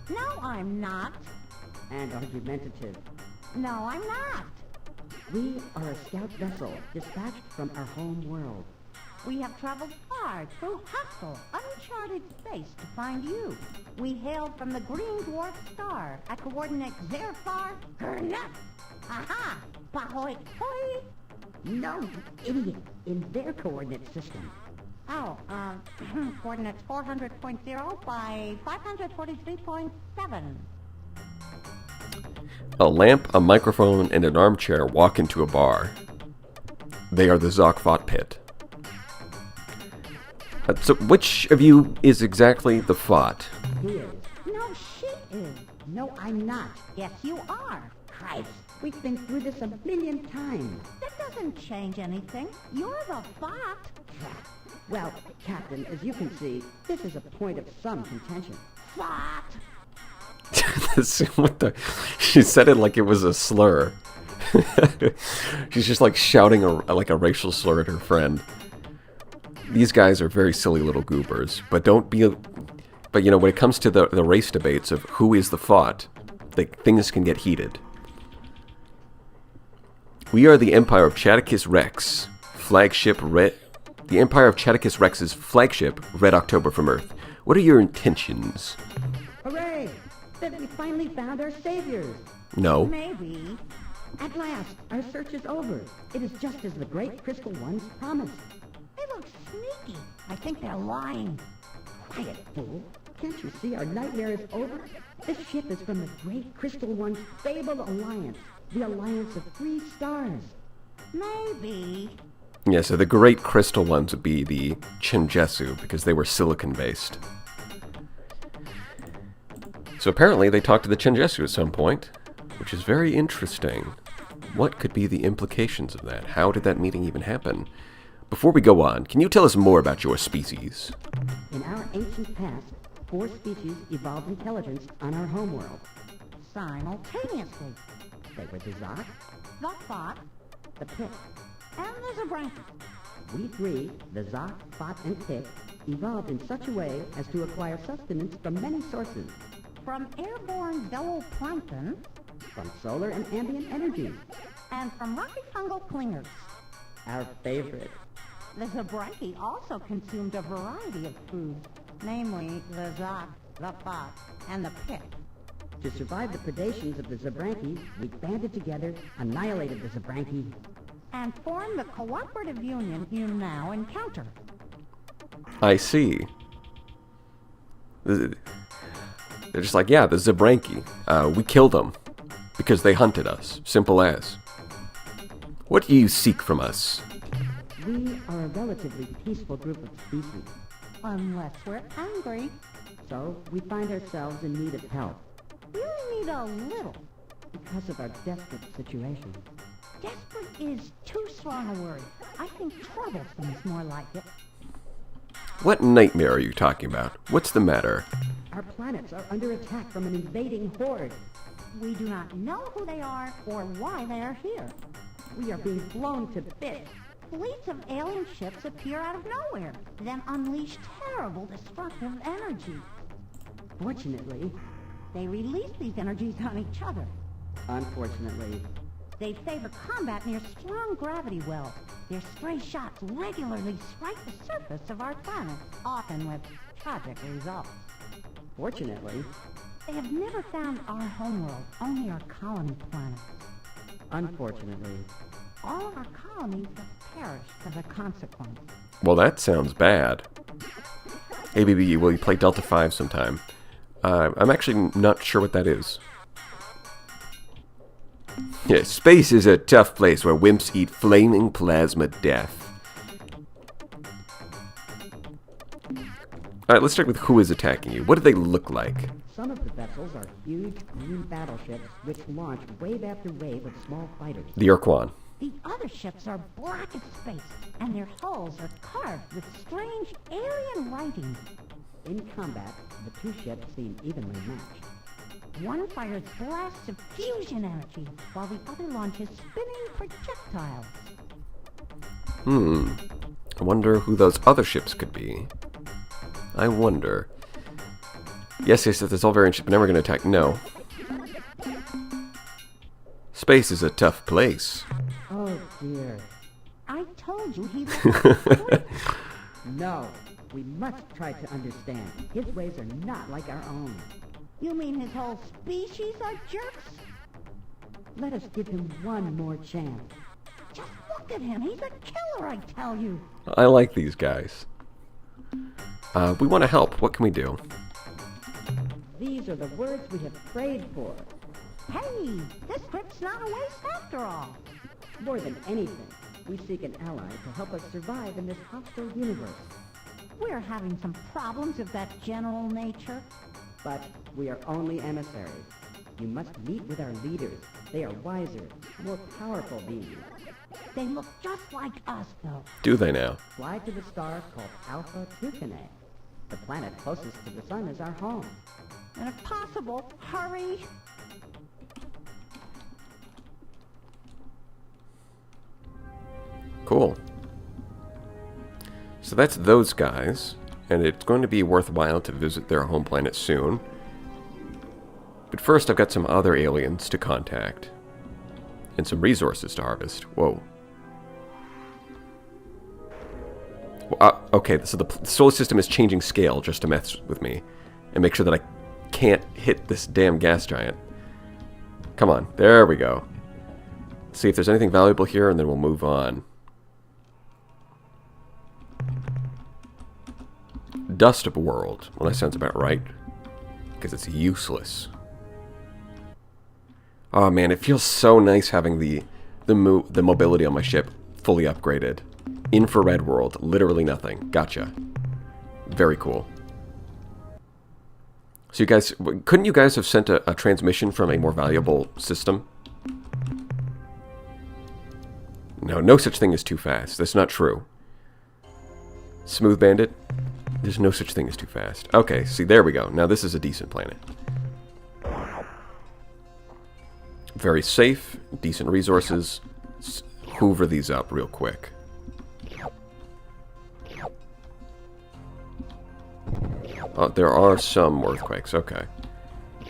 No, I'm not. And argumentative. No, I'm not. We are a scout vessel dispatched from our home world. We have traveled far through hostile, uncharted space to find you. We hail from the green dwarf star at coordinates Zerfar Gernat. Aha! Pahoy hoi! No, idiot, in their coordinate system. Oh, coordinates 400.0 by 543.7. A lamp, a microphone, and an armchair walk into a bar. They are the Zokvot Pit. So which of you is exactly the Fot? He is. No, she is. No, I'm not. Yes, you are. Christ, we've been through this a million times. That doesn't change anything. You're the Fot. Well, Captain, as you can see, this is a point of some contention. Fot! What the? She said it like it was a slur. She's just like shouting like a racial slur at her friend. These guys are very silly little goobers, but don't be. But you know, when it comes to the race debates of who is the Fot, like things can get heated. We are the Empire of Chaticus Rex, flagship Red. The Empire of Chaticus Rex's flagship, Red October from Earth. What are your intentions? Hooray! That we finally found our saviors. No. Maybe. At last, our search is over. It is just as the great crystal ones promised. They look sneaky. I think they're lying. Quiet, fool. Can't you see our nightmare is over? This ship is from the great crystal one's fabled alliance. The alliance of 3 stars. Maybe. Yeah, so the great crystal ones would be the Chinjesu, because they were silicon-based. So apparently they talked to the Chinjesu at some point, which is very interesting. What could be the implications of that? How did that meeting even happen? Before we go on, can you tell us more about your species? In our ancient past, 4 species evolved intelligence on our homeworld. Simultaneously. They were the Zok, the Fot, the Pit, and the Zabranki. We 3, the Zok, Fot, and Pit, evolved in such a way as to acquire sustenance from many sources. From airborne zooplankton, from solar and ambient energy, and from rocky fungal clingers. Our favorite. The Zabranki also consumed a variety of foods, namely the Zok, the Fot, and the Pit. To survive the predations of the Zabranki, we banded together, annihilated the Zabranki, and formed the cooperative union you now encounter. I see. They're just like, yeah, the Zabranki. We killed them because they hunted us. Simple as. What do you seek from us? We are a relatively peaceful group of species. Unless we're angry. So, we find ourselves in need of help. We only need a little. Because of our desperate situation. Desperate is too strong a word. I think trouble seems more like it. What nightmare are you talking about? What's the matter? Our planets are under attack from an invading horde. We do not know who they are or why they are here. We are being blown to bits. Fleets of alien ships appear out of nowhere, then unleash terrible destructive energy. Fortunately, They release these energies on each other. unfortunately, They favor combat near strong gravity wells. Their stray shots regularly strike the surface of our planet, often with tragic results. fortunately, They have never found our homeworld, only our colony planets. unfortunately, All of our colonies have perished as a consequence. Well, that sounds bad. ABB, will you play Delta 5 sometime? I'm actually not sure what that is. Yeah, space is a tough place where wimps eat flaming plasma death. Alright, let's start with who is attacking you. What do they look like? some of the vessels are huge green battleships which launch wave after wave of small fighters. The ur-quan. The other ships are black as space, and their hulls are carved with strange alien writing. In combat, the two ships seem evenly matched. One fires blasts of fusion energy, while the other launches spinning projectiles. I wonder who those other ships could be. I wonder. Yes, that's all very interesting, but now we're going to attack. No. Space is a tough place. Oh dear. I told you he No, we must try to understand. His ways are not like our own. You mean his whole species are jerks? Let us give him one more chance. Just look at him. He's a killer, I tell you. I like these guys. We want to help. What can we do? These are the words we have prayed for. Hey, this trip's not a waste after all. More than anything, we seek an ally to help us survive in this hostile universe. We're having some problems of that general nature. But we are only emissaries. You must meet with our leaders. They are wiser, more powerful beings. They look just like us, though. Do they now? Fly to the star called Alpha Tucanae. The planet closest to the sun is our home. And if possible, hurry. Cool. So that's those guys, and it's going to be worthwhile to visit their home planet soon. But first, I've got some other aliens to contact, and some resources to harvest. Whoa. Okay, so the solar system is changing scale just to mess with me, and make sure that I can't hit this damn gas giant. Come on, there we go. See if there's anything valuable here, and then we'll move on. Dust world. Well, that sounds about right. Because it's useless. Oh man, it feels so nice having the mobility on my ship fully upgraded. Infrared world. Literally nothing. Gotcha. Very cool. So you guys... Couldn't you guys have sent a transmission from a more valuable system? No, no such thing as too fast. That's not true. Smooth Bandit? There's no such thing as too fast. Okay, see, there we go. Now this is a decent planet. Very safe, decent resources. Let's hoover these up real quick. Oh, there are some earthquakes, okay.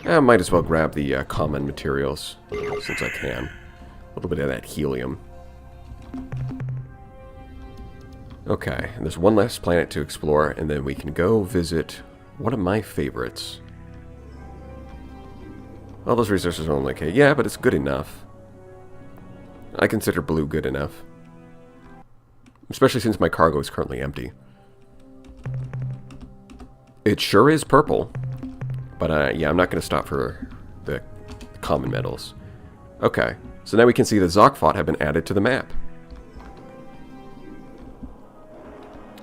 I might as well grab the common materials, since I can. A little bit of that helium. Okay, and there's one last planet to explore, and then we can go visit one of my favorites. All those resources are only okay. Yeah, but it's good enough. I consider blue good enough. Especially since my cargo is currently empty. It sure is purple. But yeah, I'm not going to stop for the common metals. Okay, So now we can see the Zokfot have been added to the map.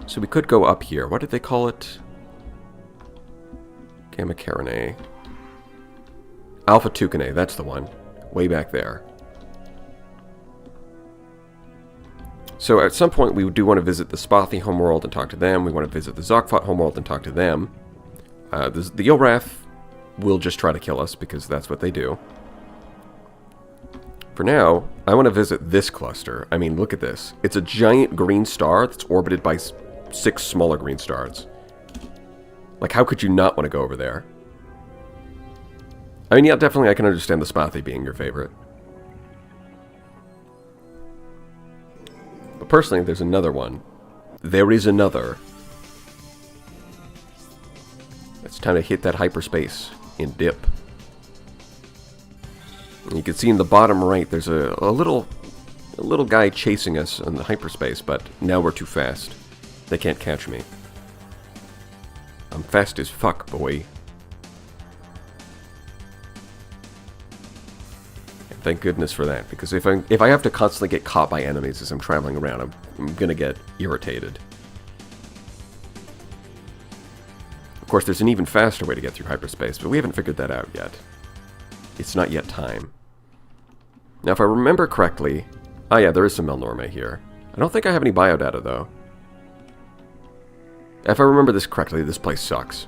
So we could go up here. What did they call it? Gamma Carinae. Alpha Tucanae, that's the one. Way back there. So at some point we do want to visit the Spathi homeworld and talk to them. We want to visit the Zokfot homeworld and talk to them. The Ur-Wrath will just try to kill us because that's what they do. For now, I want to visit this cluster. I mean, look at this. It's a giant green star that's orbited by 6 smaller green stars. Like, how could you not want to go over there? I mean, yeah, definitely I can understand the Spathi being your favorite. But personally, there's another one. There is another. It's time to hit that hyperspace and dip. And you can see in the bottom right, there's a little guy chasing us in the hyperspace, but now we're too fast. They can't catch me. I'm fast as fuck, boy. And thank goodness for that, because if I have to constantly get caught by enemies as I'm traveling around, I'm gonna get irritated. Of course, there's an even faster way to get through hyperspace, but we haven't figured that out yet. It's not yet time. Now, if I remember correctly... Oh yeah, there is some Melnorme here. I don't think I have any biodata, though. If I remember this correctly, this place sucks.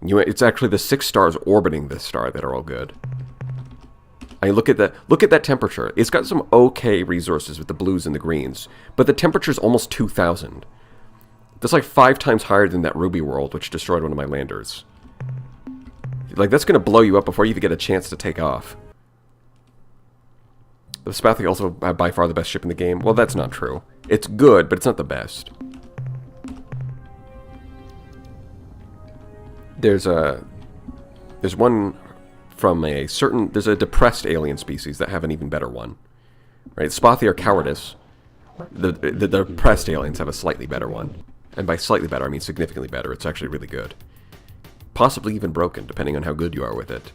It's actually the 6 stars orbiting this star that are all good. I mean, look at that temperature. It's got some okay resources with the blues and the greens, but the temperature's almost 2,000. That's like 5 times higher than that Ruby world, which destroyed one of my landers. Like, that's going to blow you up before you even get a chance to take off. The Spathi also have by far the best ship in the game. Well, that's not true. It's good, but it's not the best. There's one from a certain... There's a depressed alien species that have an even better one. Right? Spathi are cowardice. The depressed aliens have a slightly better one. And by slightly better, I mean significantly better. It's actually really good. Possibly even broken, depending on how good you are with it.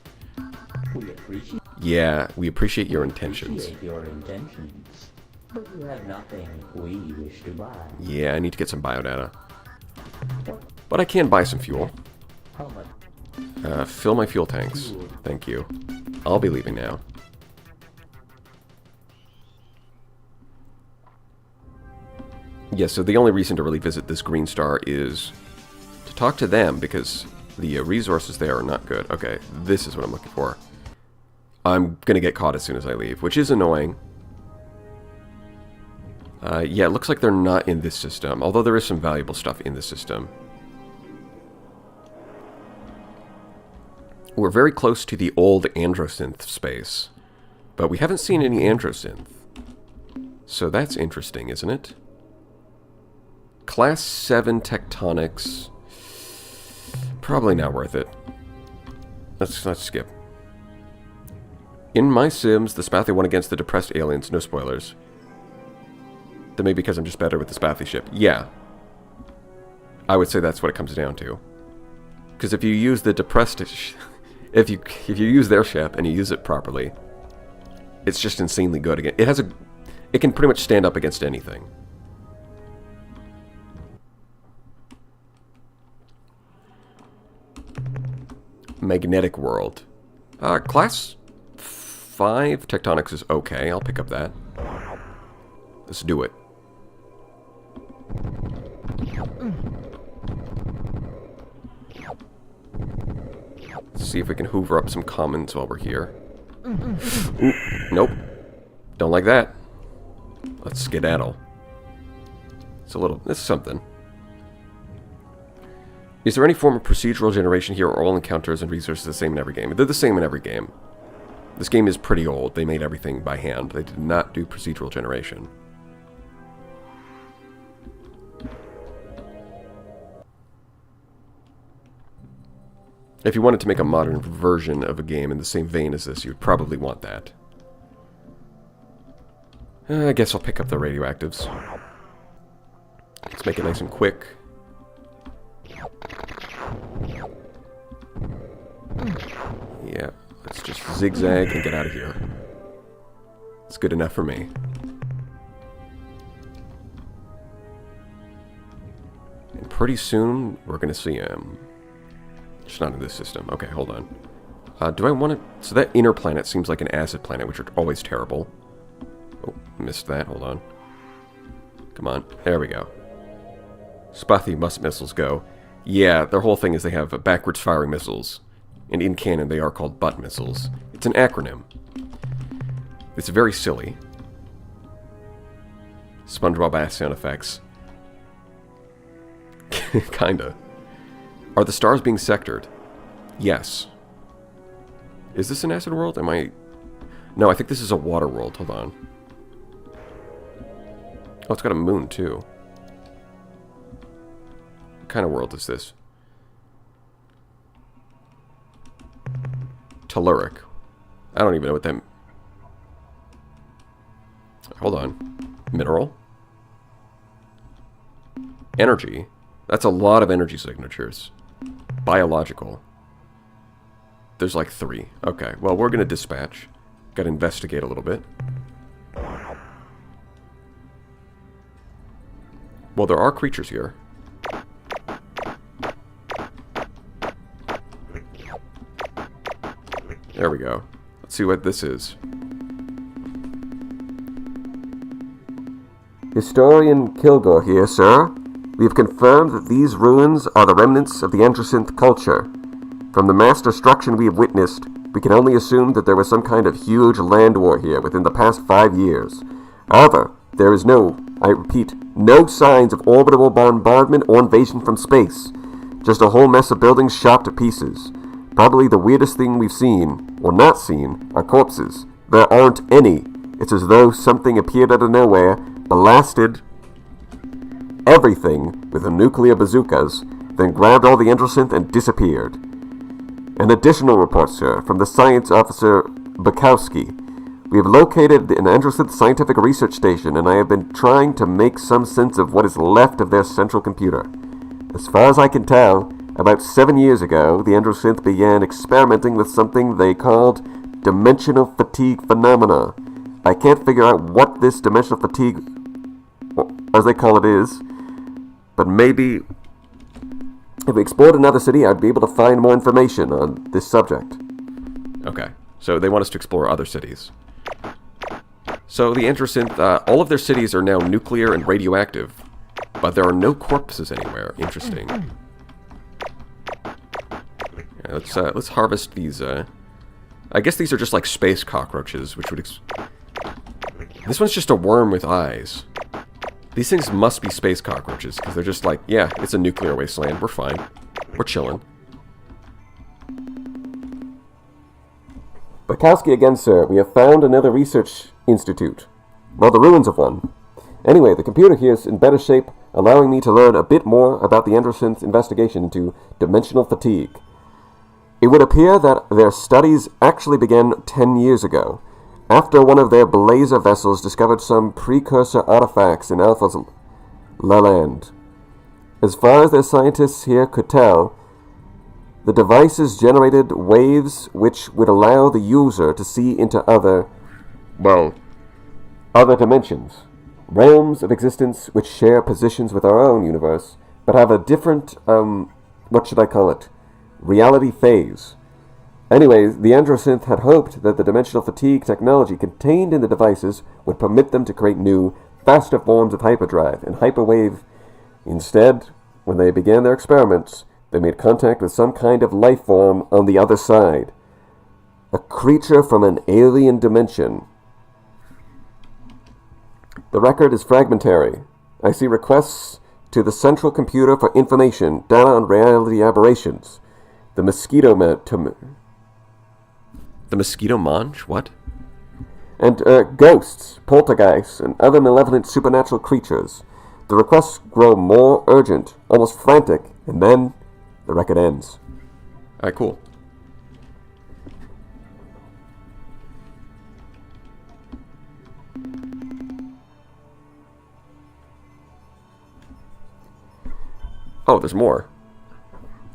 Yeah, we appreciate your intentions. But you have nothing we wish to buy. Yeah, I need to get some biodata. But I can buy some fuel. How much? Fill my fuel tanks. Thank you. I'll be leaving now. Yeah, so the only reason to really visit this green star is to talk to them, because the resources there are not good. Okay, this is what I'm looking for. I'm going to get caught as soon as I leave, which is annoying. Yeah, it looks like they're not in this system, although there is some valuable stuff in this system. We're very close to the old Androsynth space, but we haven't seen any Androsynth. So that's interesting, isn't it? Class 7 tectonics. Probably not worth it. Let's skip. In my sims, the Spathi won against the depressed aliens. No spoilers. That may be because I'm just better with the Spathi ship. Yeah. I would say that's what it comes down to. Because if you use the depressed... if you use their ship and you use it properly, it's just insanely good. Again, it can pretty much stand up against anything. Magnetic world. Class 5 tectonics is okay. I'll pick up that. Let's do it. Let's see if we can hoover up some commons while we're here. Ooh, nope. Don't like that. Let's skedaddle. It's something. Is there any form of procedural generation here, or all encounters and resources the same in every game? They're the same in every game. This game is pretty old. They made everything by hand. They did not do procedural generation. If you wanted to make a modern version of a game in the same vein as this, you would probably want that. I guess I'll pick up the radioactives. Let's make it nice and quick. Yeah, let's just zigzag and get out of here. It's good enough for me. And pretty soon, we're going to see him. Just not in this system. Okay, hold on. Do I want to... So that inner planet seems like an acid planet, which are always terrible. Oh, missed that. Hold on. Come on. There we go. Spathy must missiles go. Yeah, their whole thing is they have backwards firing missiles. And in canon, they are called butt missiles. It's an acronym. It's very silly. SpongeBob ass sound effects. Kinda. Are the stars being sectored? Yes. Is this an acid world? Am I... No, I think this is a water world. Hold on. Oh, it's got a moon, too. What kind of world is this? Telluric. I don't even know what that... Hold on. Mineral? Energy? That's a lot of energy signatures. Biological. There's like 3. Okay, well, we're going to dispatch. Got to investigate a little bit. Well, there are creatures here. There we go. Let's see what this is. Historian Kilgore here, sir. We have confirmed that these ruins are the remnants of the Androsynth culture. From the mass destruction we have witnessed, we can only assume that there was some kind of huge land war here within the past 5 years. However, there is no, I repeat, no signs of orbital bombardment or invasion from space. Just a whole mess of buildings shot to pieces. Probably the weirdest thing we've seen, or not seen, are corpses. There aren't any. It's as though something appeared out of nowhere, blasted everything with the nuclear bazookas, then grabbed all the Androsynth and disappeared. An additional report, sir, from the science officer Bukowski. We have located an Androsynth scientific research station, and I have been trying to make some sense of what is left of their central computer. As far as I can tell, about 7 years ago, the Androsynth began experimenting with something they called dimensional fatigue phenomena. I can't figure out what this dimensional fatigue, as they call it, is, but maybe if we explored another city, I'd be able to find more information on this subject. Okay, so they want us to explore other cities. So the Androsynth, all of their cities are now nuclear and radioactive, but there are no corpses anywhere. Interesting. Yeah, let's harvest these. I guess these are just like space cockroaches, which would. This one's just a worm with eyes. These things must be space cockroaches, because they're just like, yeah, it's a nuclear wasteland. We're fine. We're chilling. Bukowski again, sir. We have found another research institute. Well, the ruins of one. Anyway, the computer here is in better shape, allowing me to learn a bit more about the Androsynth investigation into dimensional fatigue. It would appear that their studies actually began 10 years ago, after one of their blazer vessels discovered some precursor artifacts in Alpha's land. As far as their scientists here could tell, the devices generated waves which would allow the user to see into other dimensions, realms of existence which share positions with our own universe, but have a different, reality phase. Anyways, the Androsynth had hoped that the dimensional fatigue technology contained in the devices would permit them to create new, faster forms of hyperdrive and hyperwave. Instead, when they began their experiments, they made contact with some kind of life form on the other side. A creature from an alien dimension. The record is fragmentary. I see requests to the central computer for information, data on reality aberrations. The mosquito mange? What? And ghosts, poltergeists, and other malevolent supernatural creatures. The requests grow more urgent, almost frantic, and then the record ends. Alright, cool. Oh, there's more.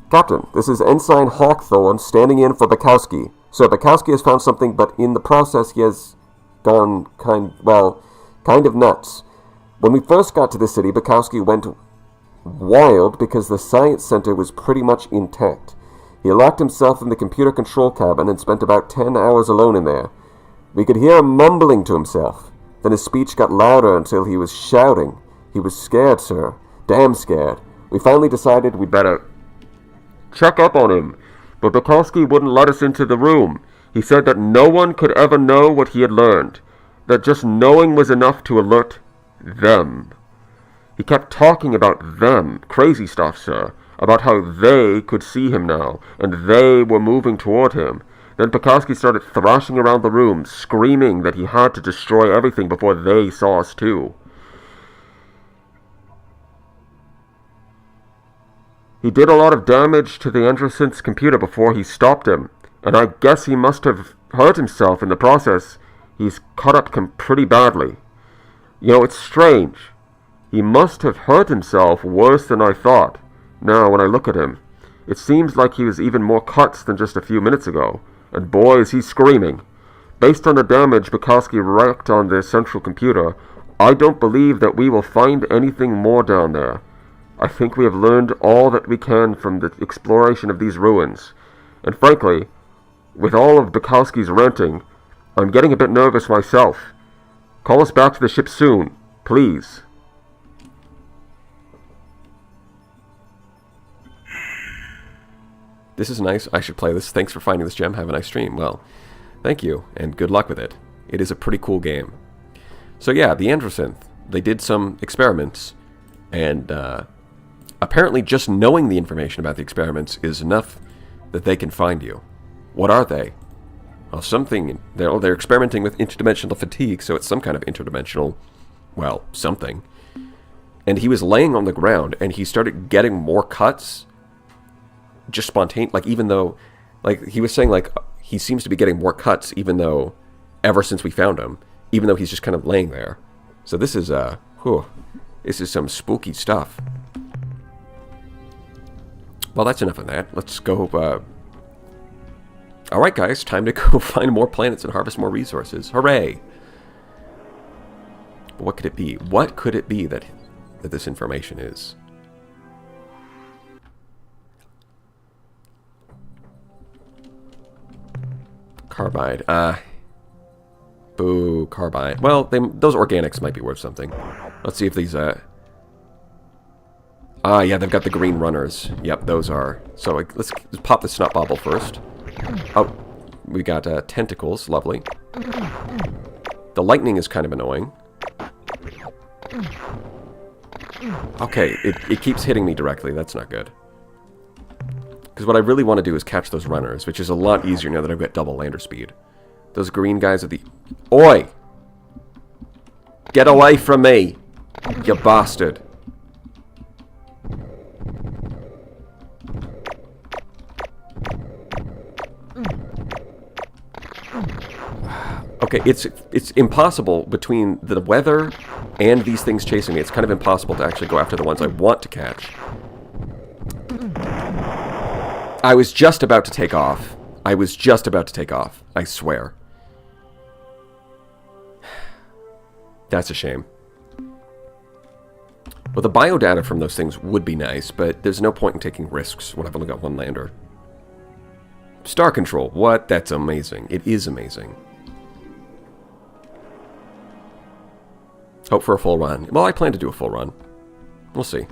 Captain, this is Ensign Hawkthorne standing in for Bukowski. Sir, Bukowski has found something, but in the process he has gone kind of nuts. When we first got to the city, Bukowski went wild because the science center was pretty much intact. He locked himself in the computer control cabin and spent about 10 hours alone in there. We could hear him mumbling to himself. Then his speech got louder until he was shouting. He was scared, sir. Damn scared. We finally decided we'd better check up on him, but Bukowski wouldn't let us into the room. He said that no one could ever know what he had learned, that just knowing was enough to alert them. He kept talking about them, crazy stuff, sir, about how they could see him now, and they were moving toward him. Then Bukowski started thrashing around the room, screaming that he had to destroy everything before they saw us too. He did a lot of damage to the Anderson's computer before he stopped him, and I guess he must have hurt himself in the process. He's cut up pretty badly. You know, it's strange. He must have hurt himself worse than I thought. Now, when I look at him, it seems like he was even more cuts than just a few minutes ago. And boy, is he screaming. Based on the damage Bukowski wreaked on the central computer, I don't believe that we will find anything more down there. I think we have learned all that we can from the exploration of these ruins. And frankly, with all of Bukowski's ranting, I'm getting a bit nervous myself. Call us back to the ship soon, please. This is nice. I should play this. Thanks for finding this gem. Have a nice stream. Well, thank you, and good luck with it. It is a pretty cool game. So yeah, the Androsynth. They did some experiments, and apparently just knowing the information about the experiments is enough that they can find you. What are they? Well, something... They're experimenting with interdimensional fatigue, so it's some kind of interdimensional... Well, something. And he was laying on the ground, and he started getting more cuts... just spontaneous, like, even though, like, he was saying, like, he seems to be getting more cuts, even though, ever since we found him, even though he's just kind of laying there. So this is, this is some spooky stuff. Well, that's enough of that. Let's go, alright, guys, time to go find more planets and harvest more resources. Hooray! What could it be? What could it be that this information is? Carbide. Boo, carbide. Well, those organics might be worth something. Let's see if these, yeah, they've got the green runners. Yep, those are. So, let's pop the snot bobble first. Oh, we got, tentacles. Lovely. The lightning is kind of annoying. Okay, it keeps hitting me directly. That's not good. Because what I really want to do is catch those runners, which is a lot easier now that I've got double lander speed. Those green guys are the... Oi! Get away from me! You bastard! Okay, it's impossible between the weather and these things chasing me. It's kind of impossible to actually go after the ones I want to catch. I was just about to take off. I was just about to take off. I swear. That's a shame. Well, the biodata from those things would be nice, but there's no point in taking risks when I've only got one lander. Star control. What? That's amazing. It is amazing. Hope for a full run. Well, I plan to do a full run. We'll see.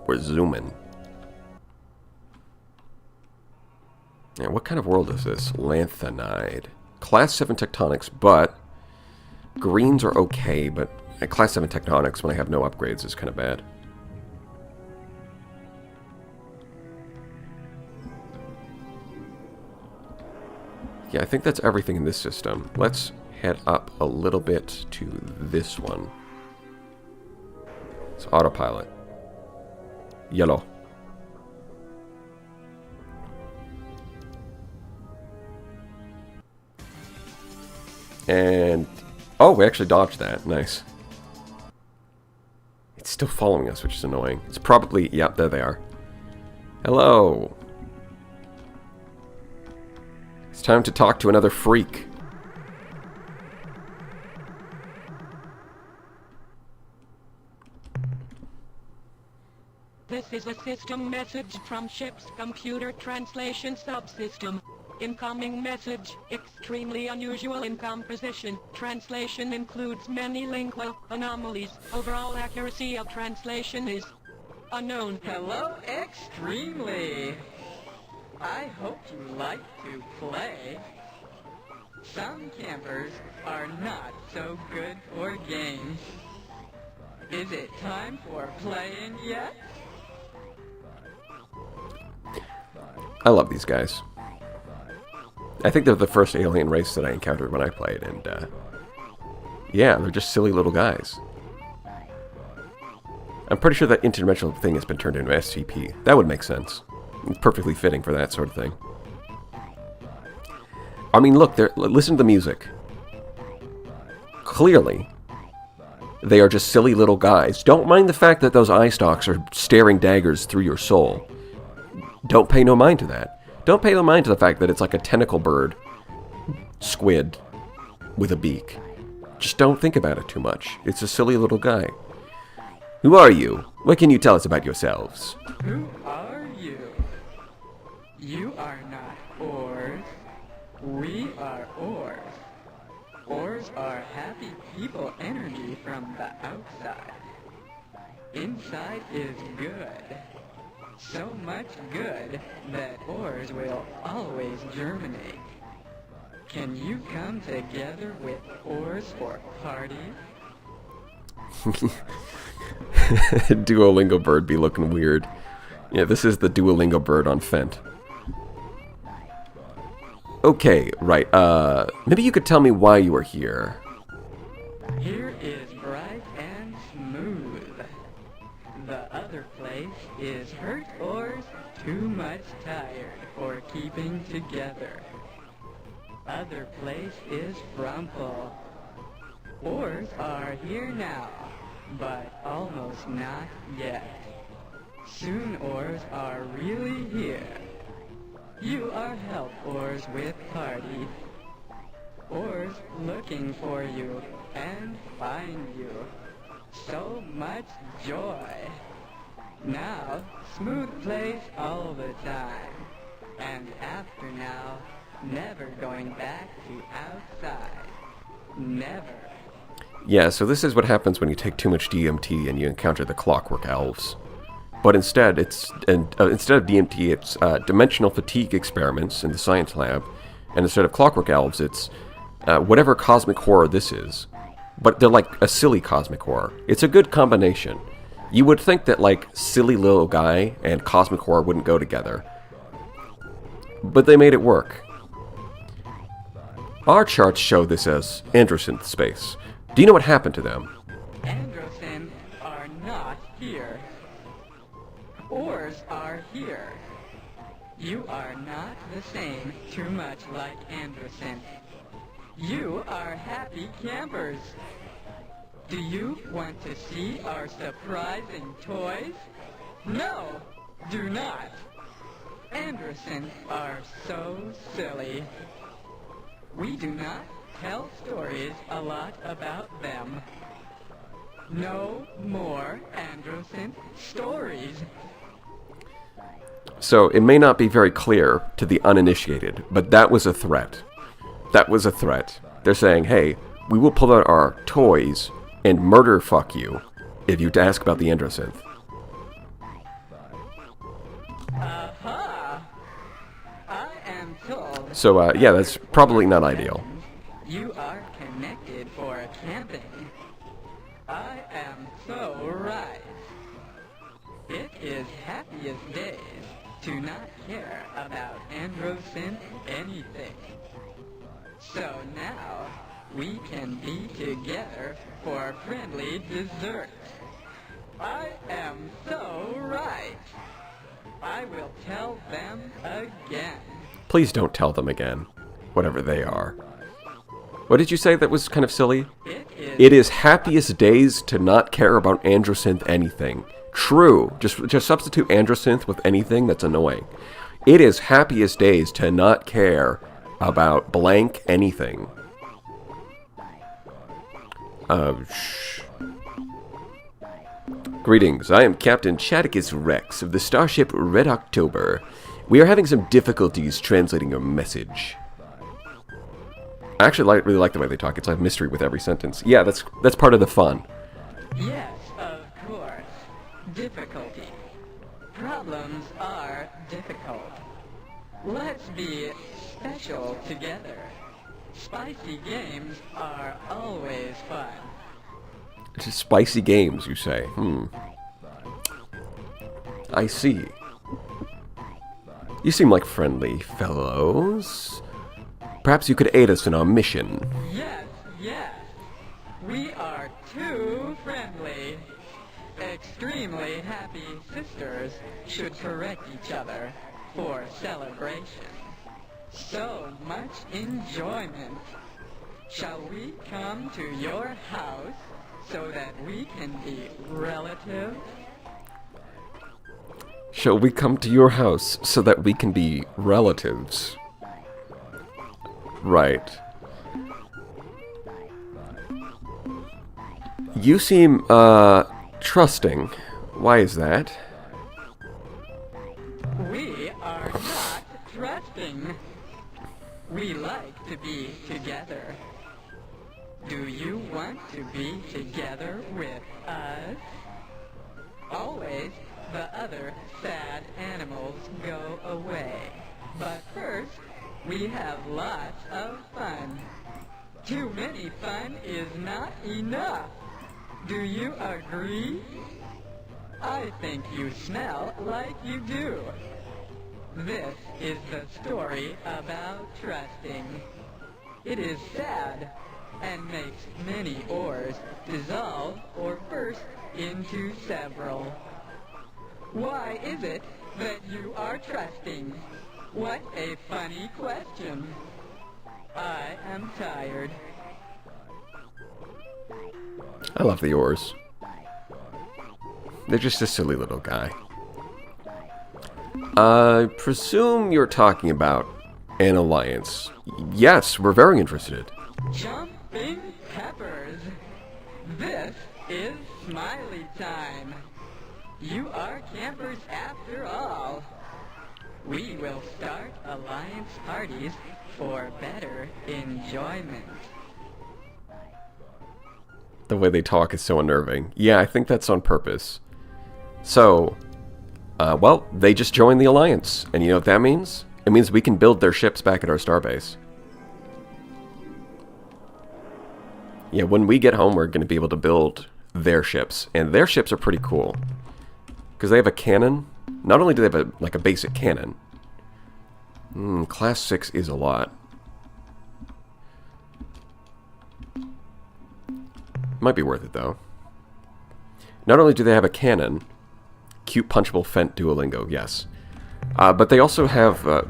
We're zooming. Yeah, what kind of world is this? Lanthanide. Class 7 tectonics, but greens are okay, but at Class 7 tectonics, when I have no upgrades, is kind of bad. Yeah, I think that's everything in this system. Let's head up a little bit to this one. It's autopilot. Yellow. And... oh, we actually dodged that. Nice. It's still following us, which is annoying. It's probably... yep, there they are. Hello. time to talk to another freak. This is a system message from ship's computer translation subsystem. Incoming message, extremely unusual in composition. Translation includes many lingual anomalies. Overall accuracy of translation is unknown. Hello, extremely. I hope you like to play. Some campers are not so good for games. Is it time for playing yet? I love these guys. I think they're the first alien race that I encountered when I played, and yeah, they're just silly little guys. I'm pretty sure that interdimensional thing has been turned into SCP. That would make sense. It's perfectly fitting for that sort of thing. I mean, look, listen to the music. Clearly, they are just silly little guys. Don't mind the fact that those eye stalks are staring daggers through your soul. Don't pay no mind to that. Don't pay no mind to the fact that it's like a tentacle bird squid with a beak. Just don't think about it too much. It's a silly little guy. Who are you? What can you tell us about yourselves? Who are you? You are not ores. We are ores. Ores are happy people energy from the outside. Inside is good. So much good that ores will always germinate. Can you come together with ores for parties? Duolingo bird be looking weird. Yeah, this is the Duolingo bird on Fent. Okay, right, maybe you could tell me why you are here. Here is bright and smooth. The other place is hurt ores too much tired for keeping together. Other place is frumple. Ores are here now, but almost not yet. Soon ores are really here. You are help ores with party. Ores looking for you and find you. So much joy. Now, smooth place all the time. And after now, never going back to outside. Never. Yeah, so this is what happens when you take too much DMT and you encounter the clockwork elves. But instead, instead of DMT, it's dimensional fatigue experiments in the science lab, and instead of clockwork elves, it's whatever cosmic horror this is. But they're like a silly cosmic horror. It's a good combination. You would think that like silly little guy and cosmic horror wouldn't go together, but they made it work. Our charts show this as androsynth space. Do you know what happened to them? Androsynths are not here. Ores are here. You are not the same, too much like androsynth. You are happy campers. Do you want to see our surprising toys? No, do not. Androsynths are so silly. We do not tell stories a lot about them. No more androsynth stories. So it may not be very clear to the uninitiated, but that was a threat. That was a threat. They're saying, hey, we will pull out our toys and murder fuck you if you ask about the androsynth. Aha! I am told. So, yeah, that's probably not ideal. You are connected for camping. I am so right. It is happiest days to not care about androsynth anything. So now, we can be together for friendly dessert. I am so right. I will tell them again. Please don't tell them again, whatever they are. What did you say that was kind of silly? It is happiest days to not care about androsynth anything. True. Just substitute androsynth with anything that's annoying. It is happiest days to not care about blank anything. Greetings, I am Captain Chadicus Rex of the starship Red October. We are having some difficulties translating your message. I actually really like the way they talk. It's like mystery with every sentence. Yeah, that's part of the fun. Yes, of course. Difficulty. Problems are difficult. Let's be special together. Spicy games are always fun. It's just spicy games, you say. I see. You seem like friendly fellows. Perhaps you could aid us in our mission. Yes, yes. We are too friendly. Extremely happy sisters should correct each other for celebration. So much enjoyment. Shall we come to your house so that we can be relatives? Shall we come to your house so that we can be relatives? Right. You seem, trusting. Why is that? We are not trusting. We like to be together. Do you want to be together with us? Always the other sad animals go away. But first, we have lots of fun. Too many fun is not enough. Do you agree? I think you smell like you do. This is the story about trusting. It is sad and makes many ores dissolve or burst into several. Why is it that you are trusting? What a funny question. I am tired. I love the oars. They're just a silly little guy. I presume you're talking about an alliance. Yes, we're very interested. Jumping peppers. This is smiley time. You are campers after all. We will start alliance parties for better enjoyment. The way they talk is so unnerving. Yeah, I think that's on purpose. So, well, they just joined the alliance. And you know what that means? It means we can build their ships back at our starbase. Yeah, when we get home, we're going to be able to build their ships. And their ships are pretty cool. Because they have a cannon. Not only do they have like a basic cannon. Class 6 is a lot. Might be worth it, though. Not only do they have a cannon, cute punchable Fent Duolingo, yes. But they also have,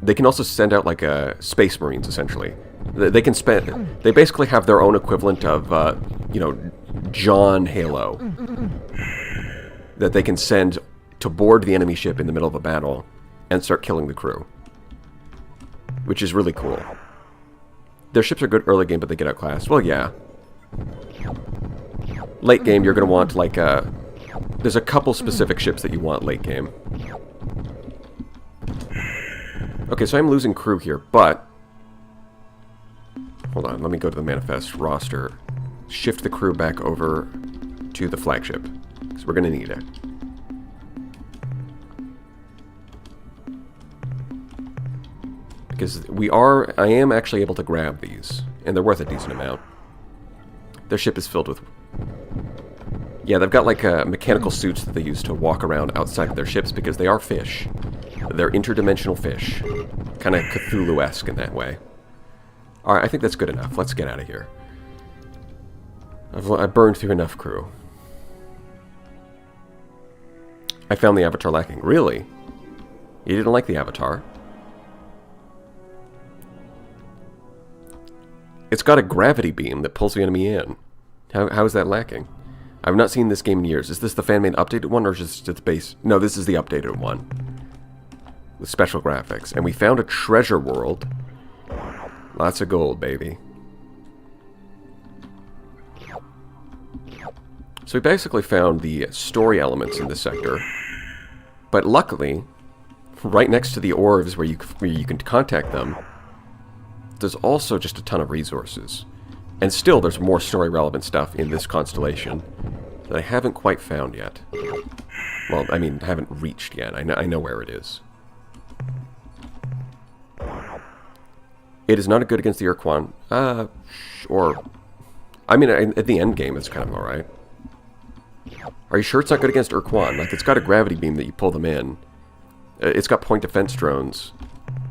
they can also send out like Space Marines, essentially. They can spend, they basically have their own equivalent of, you know, John Halo. That they can send to board the enemy ship in the middle of a battle and start killing the crew. Which is really cool. Their ships are good early game, but they get outclassed. Well, yeah. Late game, you're going to want, like, there's a couple specific ships that you want late game. Okay, so I'm losing crew here, but... Hold on, let me go to the manifest roster. Shift the crew back over to the flagship, because we're going to need it. Because I am actually able to grab these, and they're worth a decent amount. Their ship is filled with... Yeah, they've got like mechanical suits that they use to walk around outside of their ships because they are fish. They're interdimensional fish. Kind of Cthulhu-esque in that way. Alright, I think that's good enough. Let's get out of here. I've burned through enough crew. I found the Avatar lacking. Really? You didn't like the Avatar? It's got a gravity beam that pulls the enemy in. How is that lacking? I've not seen this game in years. Is this the fan-made updated one, or is this the base? No, this is the updated one. With special graphics. And we found a treasure world Lots of gold, baby. So we basically found the story elements in this sector. But luckily, right next to the ores where you can contact them, there's also just a ton of resources. And still, there's more story-relevant stuff in this constellation that I haven't quite found yet. Well, I mean, haven't reached yet. I know where it is. It is not good against the ur-quan. Or... I mean, at the end game, it's kind of alright. Are you sure it's not good against ur-quan? Like, it's got a gravity beam that you pull them in. It's got point defense drones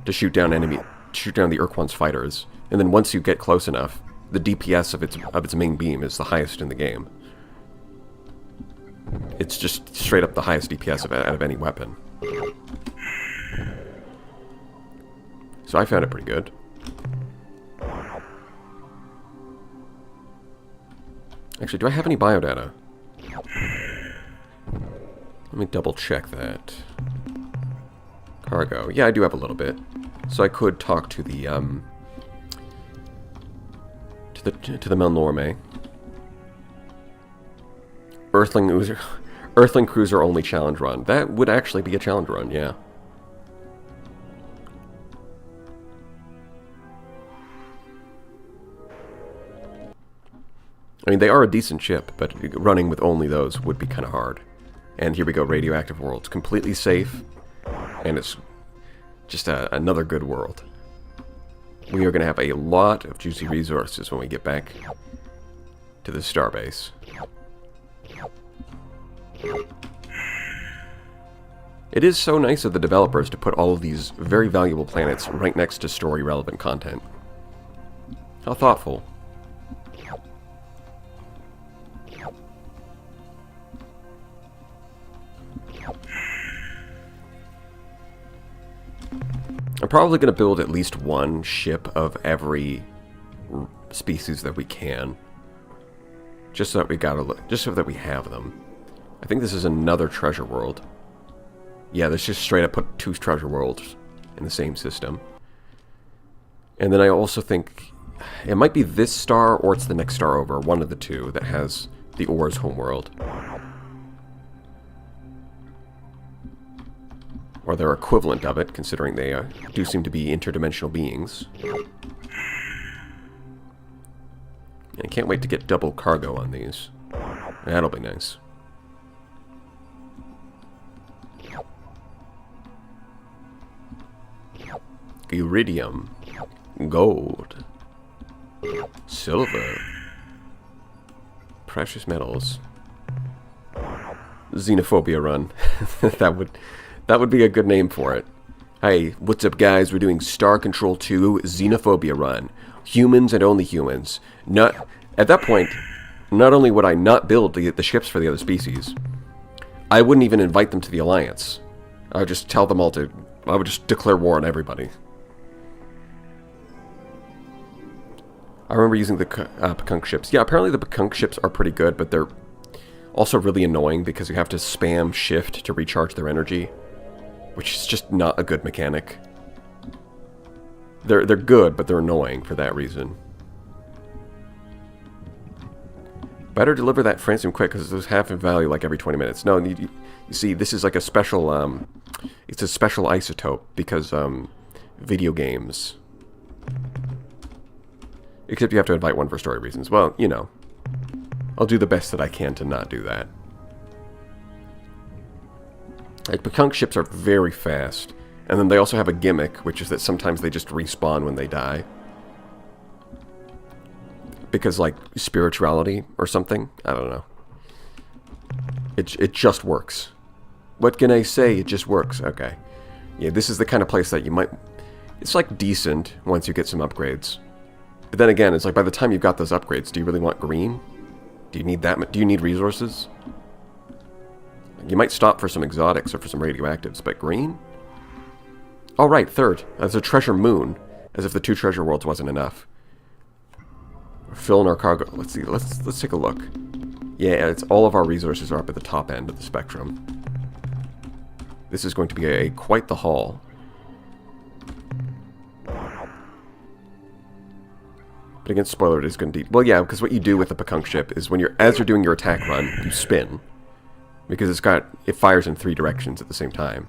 to shoot down the ur-quan's fighters. And then once you get close enough, the DPS of its main beam is the highest in the game. It's just straight up the highest DPS out of any weapon. So I found it pretty good. Actually, do I have any biodata? Let me double check that. Cargo. Yeah, I do have a little bit. So I could talk to the to the Melnorme. Earthling Cruiser only challenge run. That would actually be a challenge run, yeah. I mean, they are a decent ship, but running with only those would be kind of hard. And here we go, radioactive worlds. Completely safe, and it's just another good world. We are going to have a lot of juicy resources when we get back to the starbase. It is so nice of the developers to put all of these very valuable planets right next to story-relevant content. How thoughtful. I'm probably going to build at least one ship of every species that we can, just so that we have them. I think this is another treasure world. Yeah, let's just straight up put 2 treasure worlds in the same system. And then I also think it might be this star or it's the next star over, one of the two that has the Or's homeworld. Or their equivalent of it, considering they do seem to be interdimensional beings. And I can't wait to get double cargo on these. That'll be nice. Iridium. Gold. Silver. Precious metals. Xenophobia run. That would be a good name for it. Hey, what's up guys? We're doing Star Control 2 Xenophobia run. Humans and only humans. At that point, not only would I not build the ships for the other species, I wouldn't even invite them to the Alliance. I would just tell them all to... I would just declare war on everybody. I remember using the Pekunk ships. Yeah, apparently the Pekunk ships are pretty good, but they're also really annoying because you have to spam shift to recharge their energy, which is just not a good mechanic. They're good, but they're annoying for that reason. Better deliver that francium quick, because it's half in value like every 20 minutes. No, you see, this is like a special, it's a special isotope, because, video games. Except you have to invite one for story reasons. Well, you know. I'll do the best that I can to not do that. Like, Pekunk ships are very fast. And then they also have a gimmick, which is that sometimes they just respawn when they die. Because, like, spirituality or something? I don't know. It just works. What can I say? It just works. Okay. Yeah, this is the kind of place that you might... It's, like, decent once you get some upgrades. But then again, it's like, by the time you've got those upgrades, do you really want green? Do you need that? Do you need resources? You might stop for some exotics or for some radioactives, but green? Oh, right, third. That's a treasure moon. As if the 2 treasure worlds wasn't enough. We're filling our cargo. Let's see. Let's take a look. Yeah, it's all of our resources are up at the top end of the spectrum. This is going to be quite the haul. But against spoiler, it is going to be... Well, yeah, because what you do with the Pekunk ship is when as you're doing your attack run, you spin. Because it fires in 3 directions at the same time.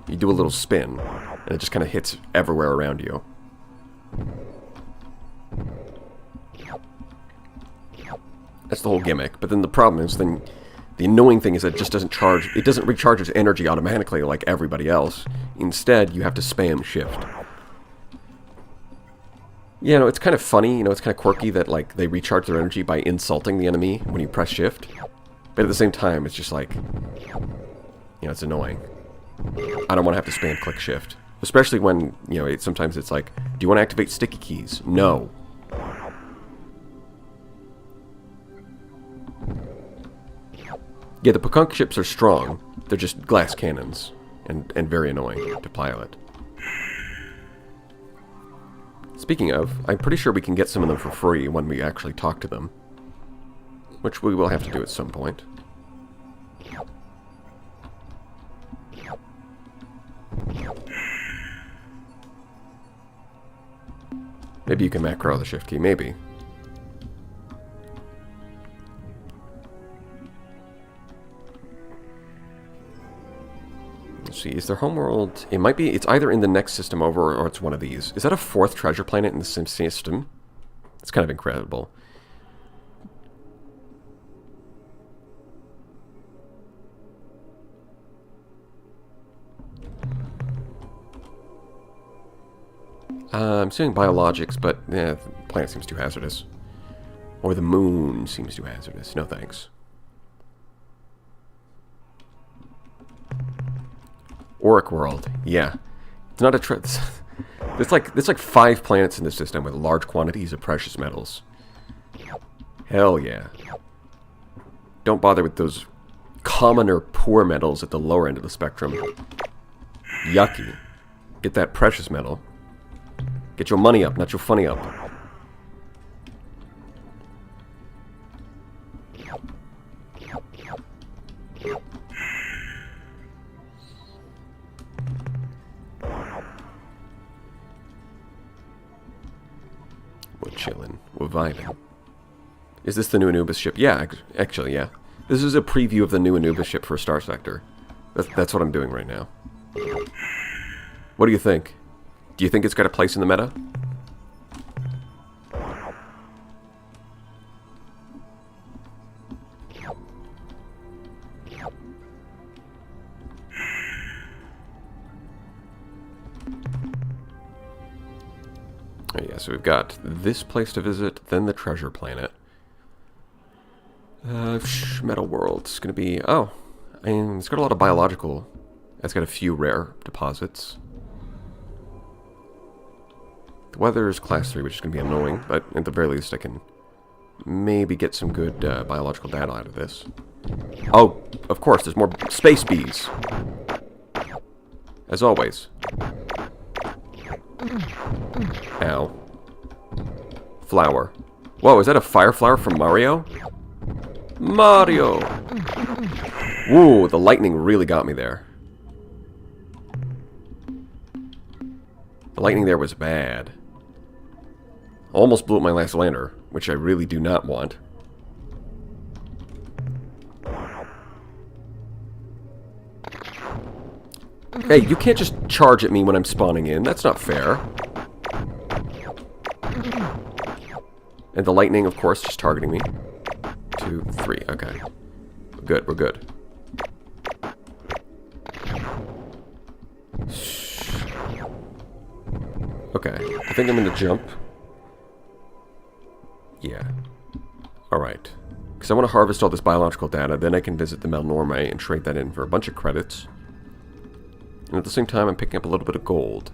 You do a little spin, and it just kind of hits everywhere around you. That's the whole gimmick. But then the problem is, then the annoying thing is that it just doesn't charge... It doesn't recharge its energy automatically like everybody else. Instead, you have to spam shift. Yeah, no, it's kind of funny, it's kind of quirky that, like, they recharge their energy by insulting the enemy when you press shift. But at the same time, it's just like, it's annoying. I don't want to have to spam click shift. Especially when, sometimes it's like, do you want to activate sticky keys? No. Yeah, the Pekunk ships are strong. They're just glass cannons. And very annoying to pilot. Speaking of, I'm pretty sure we can get some of them for free when we actually talk to them. Which we will have to do at some point. Maybe you can macro the shift key, maybe. Let's see, is there homeworld? It might be, it's either in the next system over or it's one of these. Is that a 4th treasure planet in the same system? It's kind of incredible. I'm seeing biologics, but the planet seems too hazardous. Or the moon seems too hazardous. No thanks. Auric world, yeah. It's not a there's like 5 planets in the system with large quantities of precious metals. Hell yeah. Don't bother with those commoner poor metals at the lower end of the spectrum. Yucky. Get that precious metal. Get your money up, not your funny up. We're chilling. We're vibing. Is this the new Anubis ship? Yeah, actually, yeah. This is a preview of the new Anubis ship for Starsector. That's what I'm doing right now. What do you think? Do you think it's got a place in the meta? Oh yeah, so we've got this place to visit, then the treasure planet. Metal world. It's gonna be... Oh, I mean, it's got a lot of biological. It's got a few rare deposits. The weather is class 3, which is going to be annoying, but at the very least I can maybe get some good biological data out of this. Oh, of course, there's more space bees. As always. Ow. Flower. Whoa, is that a fire flower from Mario? Mario! Ooh, the lightning really got me there. The lightning there was bad. Almost blew up my last lander, which I really do not want. Hey, you can't just charge at me when I'm spawning in. That's not fair. And the lightning, of course, just targeting me. 2, 3. Okay. We're good, we're good. Okay, I think I'm gonna jump. Yeah. Alright. Because I want to harvest all this biological data, then I can visit the Malnorme and trade that in for a bunch of credits. And at the same time, I'm picking up a little bit of gold.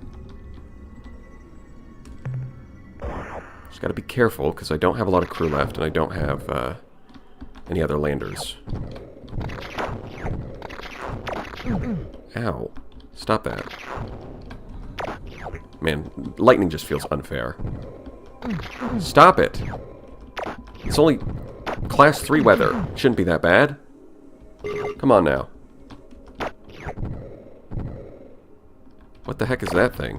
Just gotta be careful, because I don't have a lot of crew left, and I don't have any other landers. Ow. Stop that. Man, lightning just feels unfair. Stop it! It's only class 3 weather. Shouldn't be that bad. Come on now. What the heck is that thing?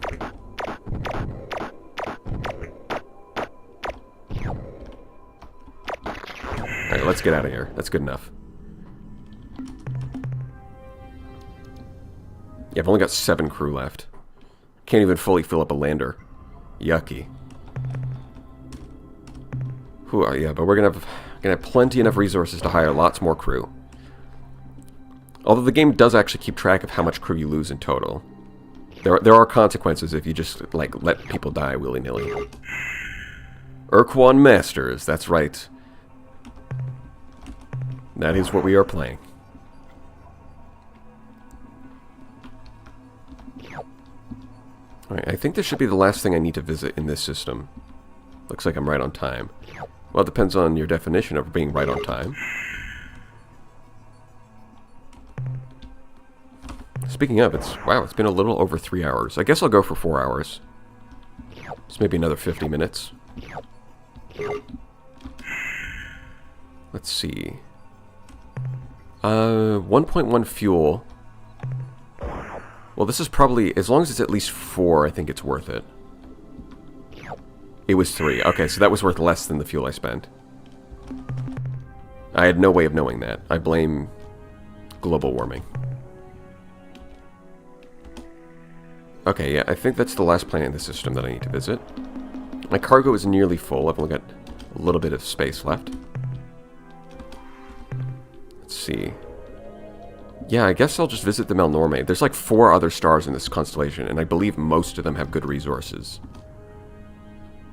Alright, let's get out of here. That's good enough. Yeah, I've only got 7 crew left. Can't even fully fill up a lander. Yucky. Yeah, but we're gonna have plenty enough resources to hire lots more crew. Although the game does actually keep track of how much crew you lose in total. There are consequences if you just, like, let people die willy-nilly. Ur-quan Masters, that's right. That is what we are playing. Alright, I think this should be the last thing I need to visit in this system. Looks like I'm right on time. Well, it depends on your definition of being right on time. Speaking of, it's been a little over 3 hours. I guess I'll go for 4 hours. It's maybe another 50 minutes. Let's see. 1.1 fuel. Well, this is probably, as long as it's at least 4, I think it's worth it. It was 3. Okay, so that was worth less than the fuel I spent. I had no way of knowing that. I blame global warming. Okay, yeah, I think that's the last planet in the system that I need to visit. My cargo is nearly full. I've only got a little bit of space left. Let's see. Yeah, I guess I'll just visit the Melnorme. There's like 4 other stars in this constellation, and I believe most of them have good resources.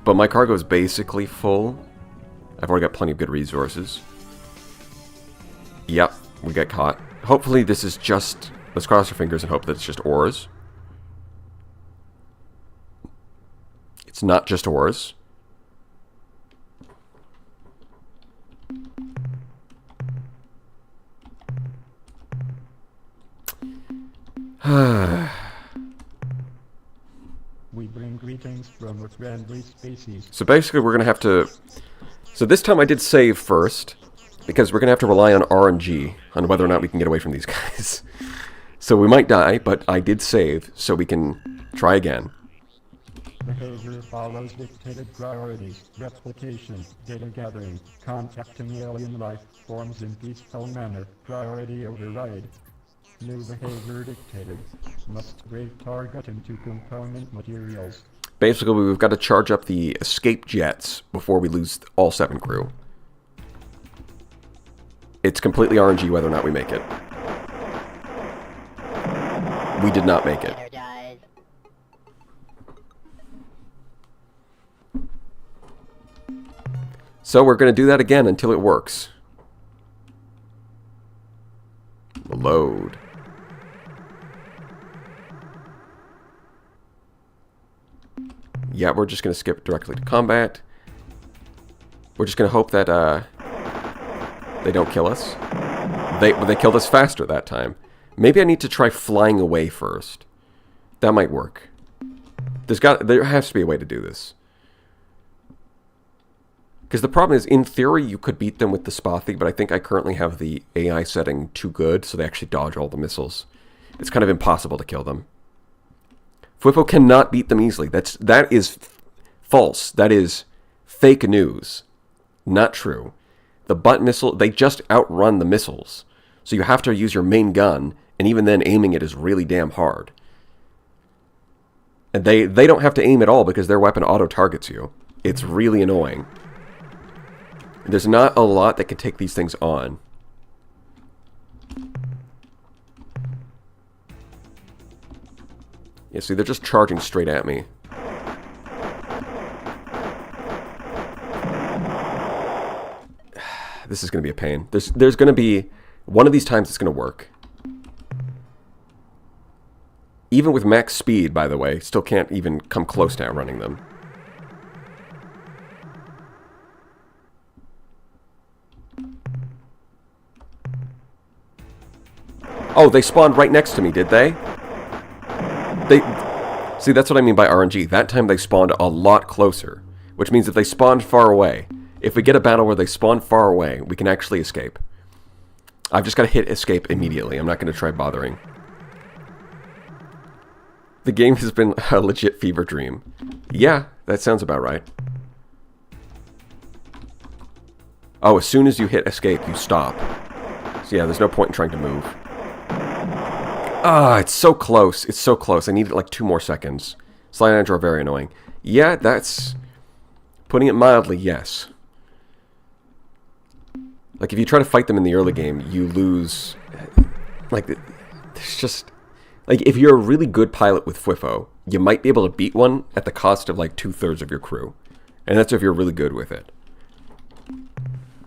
But my cargo is basically full. I've already got plenty of good resources. Yep, we got caught. Hopefully this is just... Let's cross our fingers and hope that it's just ores. It's not just ores. We bring greetings from a friendly species. So basically we're going to have to... So this time I did save first, because we're going to have to rely on RNG, on whether or not we can get away from these guys. So we might die, but I did save, so we can try again. Behavior follows dictated priorities, replication, data gathering, contacting alien life forms in peaceful manner, priority override. New behavior dictated. Must break target into component materials. Basically, we've got to charge up the escape jets before we lose all 7 crew. It's completely RNG whether or not we make it. We did not make it. So we're going to do that again until it works. Load. Yeah, we're just going to skip directly to combat. We're just going to hope that they don't kill us. They killed us faster that time. Maybe I need to try flying away first. That might work. There has to be a way to do this. Because the problem is, in theory, you could beat them with the Spothy, but I think I currently have the AI setting too good, so they actually dodge all the missiles. It's kind of impossible to kill them. Fwippo cannot beat them easily. That is false. That is fake news. Not true. The butt missile, they just outrun the missiles. So you have to use your main gun, and even then aiming it is really damn hard. And they don't have to aim at all because their weapon auto-targets you. It's really annoying. There's not a lot that can take these things on. Yeah, see, they're just charging straight at me. This is going to be a pain. There's going to be... One of these times it's going to work. Even with max speed, by the way, still can't even come close to outrunning them. Oh, they spawned right next to me, did they? See, that's what I mean by RNG. That time they spawned a lot closer, which means if they spawned far away, if we get a battle where they spawn far away, we can actually escape. I've just got to hit escape immediately. I'm not going to try bothering. The game has been a legit fever dream. Yeah, that sounds about right. Oh, as soon as you hit escape, you stop. So yeah, there's no point in trying to move. Ah, it's so close. It's so close. I needed like 2 more seconds. Slide and draw very annoying. Yeah, that's... Putting it mildly, yes. Like, if you try to fight them in the early game, you lose... Like, there's just... Like, if you're a really good pilot with FWIFO, you might be able to beat one at the cost of, like, 2/3 of your crew. And that's if you're really good with it.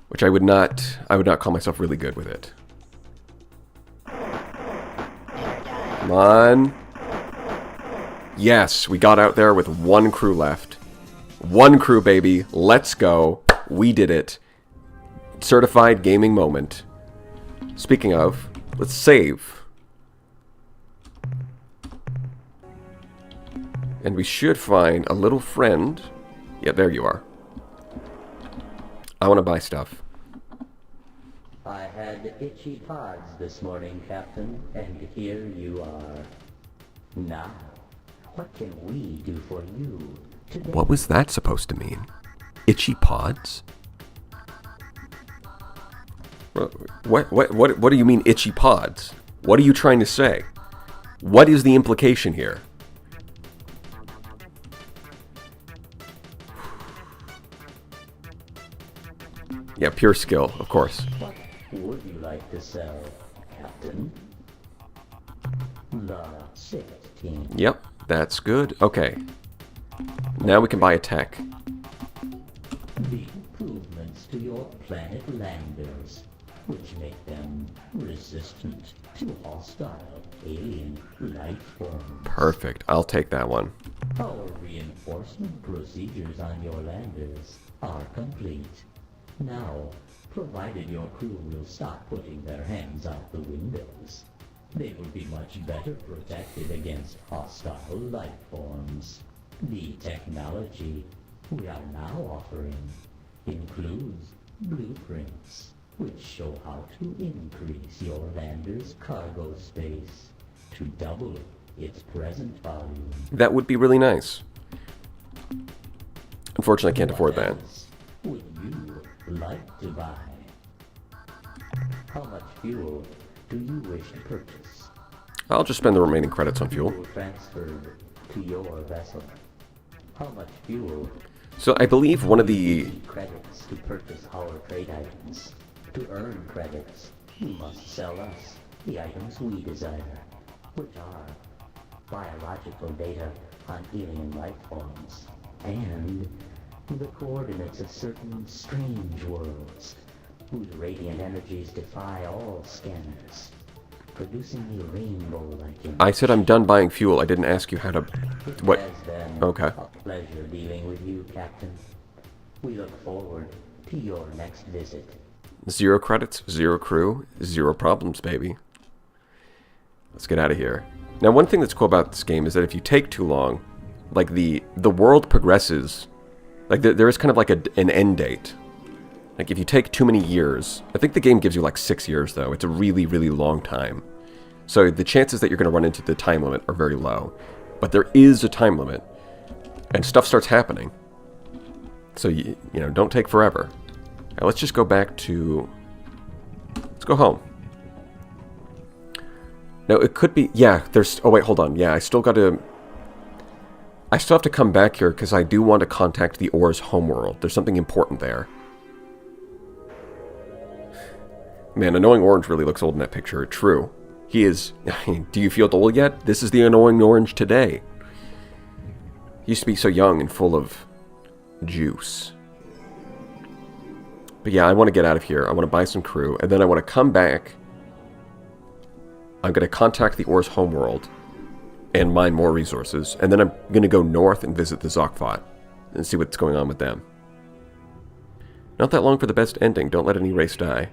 Which I would not call myself really good with it. Come on. Yes, we got out there with 1 crew left. 1 crew, baby. Let's go. We did it. Certified gaming moment. Speaking of, let's save. And we should find a little friend. Yeah, there you are. I want to buy stuff. I had itchy pods this morning, Captain, and here you are. Now, what can we do for you today? What was that supposed to mean? Itchy pods? What do you mean itchy pods? What are you trying to say? What is the implication here? Yeah, pure skill, of course. What would you like to sell, Captain? The 16. Yep, that's good. Okay. Now we can buy a tech. The improvements to your planet landers, which make them resistant to hostile alien life forms. Perfect. I'll take that one. Our reinforcement procedures on your landers are complete. Now, provided your crew will stop putting their hands out the windows, they will be much better protected against hostile life forms. The technology we are now offering includes blueprints, which show how to increase your lander's cargo space to double its present volume. That would be really nice. Unfortunately, I can't afford that. Would you like to buy? How much fuel do you wish to purchase? I'll just spend the remaining credits on fuel. Transferred to your vessel. How much fuel? So I believe one of the... Credits to purchase our trade items. To earn credits, you must sell us the items we desire, which are biological data on alien life forms, and the coordinates of certain strange worlds, whose radiant energies defy all scanners, producing a rainbow-like... I said I'm done buying fuel. I didn't ask you how to... What? It has been Okay. a pleasure dealing with you, Captain. We look forward to your next visit. 0 credits, 0 crew, 0 problems, baby. Let's get out of here. Now, one thing that's cool about this game is that if you take too long, like the world progresses. Like there is kind of like an end date. Like if you take too many years, I think the game gives you like 6 years though. It's a really, really long time. So the chances that you're going to run into the time limit are very low. But there is a time limit, and stuff starts happening. So you know, don't take forever. Now let's just go back to... Let's go home. Now it could be... Yeah, there's... Oh wait, hold on. Yeah, I still have to come back here because I do want to contact the Or's homeworld. There's something important there. Man, Annoying Orange really looks old in that picture. True. He is... I mean, do you feel old yet? This is the Annoying Orange today. He used to be so young and full of juice. But yeah, I want to get out of here. I want to buy some crew. And then I want to come back. I'm going to contact the Or's homeworld and mine more resources. And then I'm going to go north and visit the Zokfot and see what's going on with them. Not that long for the best ending. Don't let any race die.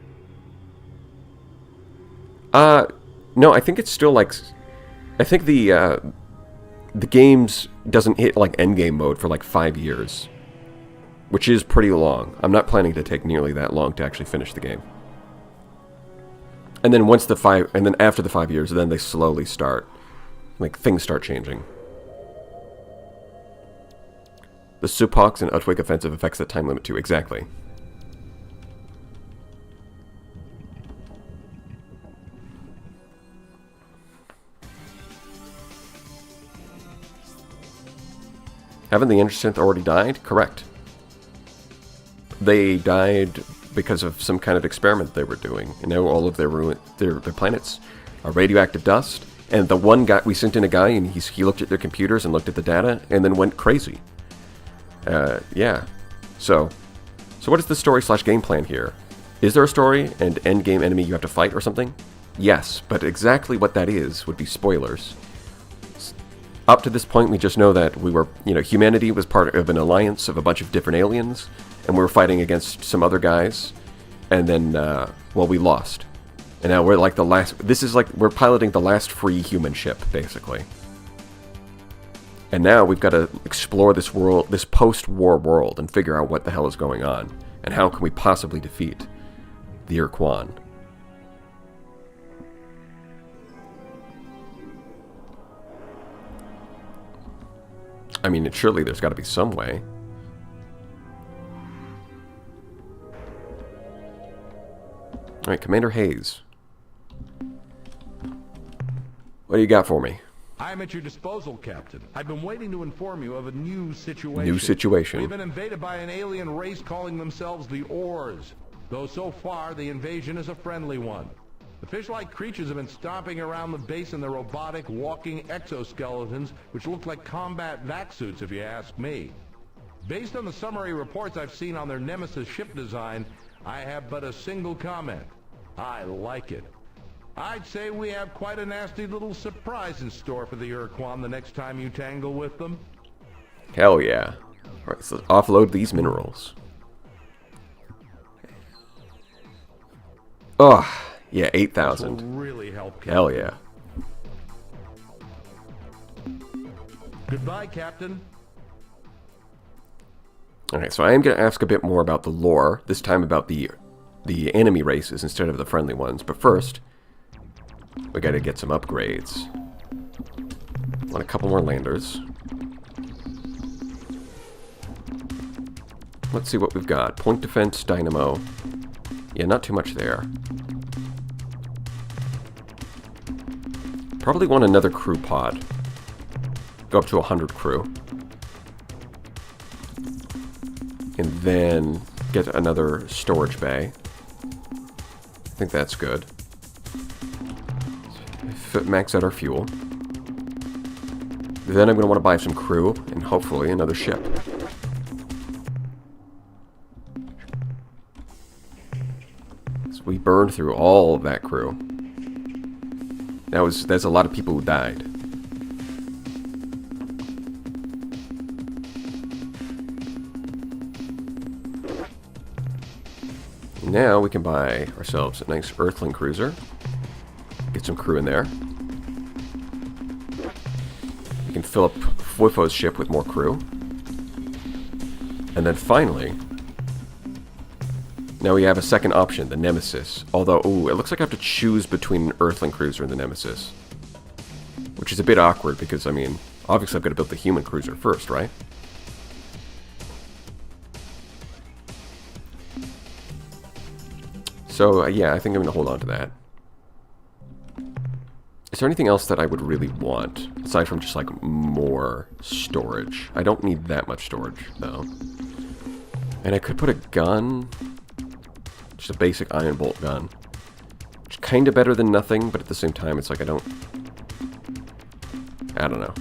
No, I think it's still like... I think the games doesn't hit like endgame mode for like 5 years. Which is pretty long. I'm not planning to take nearly that long to actually finish the game. And then after the 5 years, then they slowly start. Like, things start changing. The Supox and Utwig offensive affects the time limit too, exactly. Haven't the Intersynth already died? Correct. They died because of some kind of experiment they were doing. And now all of their planets are radioactive dust. And the one guy, we sent in a guy and he looked at their computers and looked at the data and then went crazy. Yeah. So what is the story/game plan here? Is there a story and end game enemy you have to fight or something? Yes, but exactly what that is would be spoilers. Up to this point, we just know that we were, humanity was part of an alliance of a bunch of different aliens, and we were fighting against some other guys, and then, we lost. And now we're like the last, we're piloting the last free human ship, basically. And now we've got to explore this world, this post-war world, and figure out what the hell is going on, and how can we possibly defeat the ur-quan. I mean, surely there's got to be some way. Alright, Commander Hayes. What do you got for me? I'm at your disposal, Captain. I've been waiting to inform you of a new situation. New situation. We've been invaded by an alien race calling themselves the Ors. Though so far, the invasion is a friendly one. The fish-like creatures have been stomping around the base in their robotic, walking exoskeletons, which look like combat vac suits, if you ask me. Based on the summary reports I've seen on their Nemesis ship design, I have but a single comment. I like it. I'd say we have quite a nasty little surprise in store for the ur-quan the next time you tangle with them. Hell yeah. Alright, so let's offload these minerals. Ugh. Yeah, 8,000. Really help, Captain. Hell yeah. Goodbye, Captain. Okay, so I am going to ask a bit more about the lore, this time about the enemy races instead of the friendly ones. But first, we got to get some upgrades. Want a couple more landers. Let's see what we've got. Point defense, dynamo. Yeah, not too much there. Probably want another crew pod. Go up to 100 crew. And then get another storage bay. I think that's good. Max out our fuel. Then I'm going to want to buy some crew and hopefully another ship. So we burned through all of that crew. There's a lot of people who died. Now we can buy ourselves a nice Earthling cruiser. Get some crew in there. We can fill up Wifo's ship with more crew. And then finally, now we have a second option, the Nemesis. Although, ooh, it looks like I have to choose between an Earthling cruiser and the Nemesis. Which is a bit awkward because, I mean, obviously I've got to build the human cruiser first, right? So, yeah, I think I'm going to hold on to that. Is there anything else that I would really want, aside from just, like, more storage? I don't need that much storage, though. And I could put a gun, just a basic iron bolt gun. Which is kind of better than nothing, but at the same time, it's like I don't know.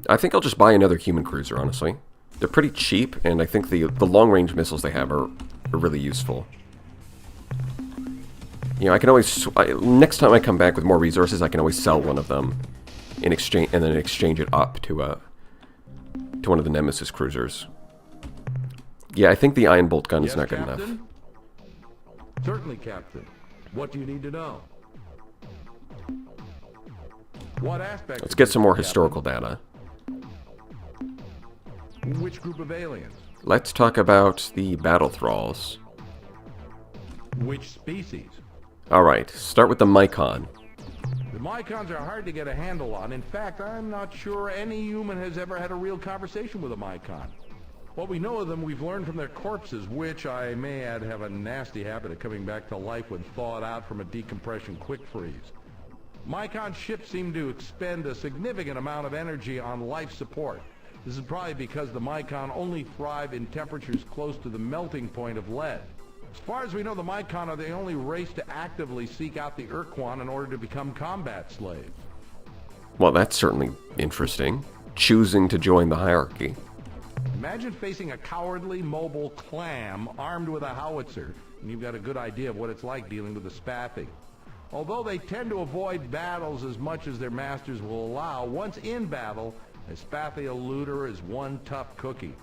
I think I'll just buy another human cruiser, honestly. They're pretty cheap, and I think the long-range missiles they have are really useful. You know, I can always... next time I come back with more resources, I can always sell one of them in exchange, and then exchange it up to one of the Nemesis cruisers. Yeah, I think the iron bolt gun is not good enough. Certainly, Captain. What do you need to know? What aspect? Let's get some more historical data. Which group of aliens? Let's talk about the battle thralls. Which species? Alright, start with the Mycon. The Mycons are hard to get a handle on. In fact, I'm not sure any human has ever had a real conversation with a Mycon. What we know of them, we've learned from their corpses, which, I may add, have a nasty habit of coming back to life when thawed out from a decompression quick freeze. Mycon's ships seem to expend a significant amount of energy on life support. This is probably because the Mycon only thrive in temperatures close to the melting point of lead. As far as we know, the Mycon are the only race to actively seek out the ur-quan in order to become combat slaves. Well, that's certainly interesting. Choosing to join the hierarchy. Imagine facing a cowardly, mobile clam armed with a howitzer, and you've got a good idea of what it's like dealing with a spathi. Although they tend to avoid battles as much as their masters will allow, once in battle, a spathi eluder is one tough cookie.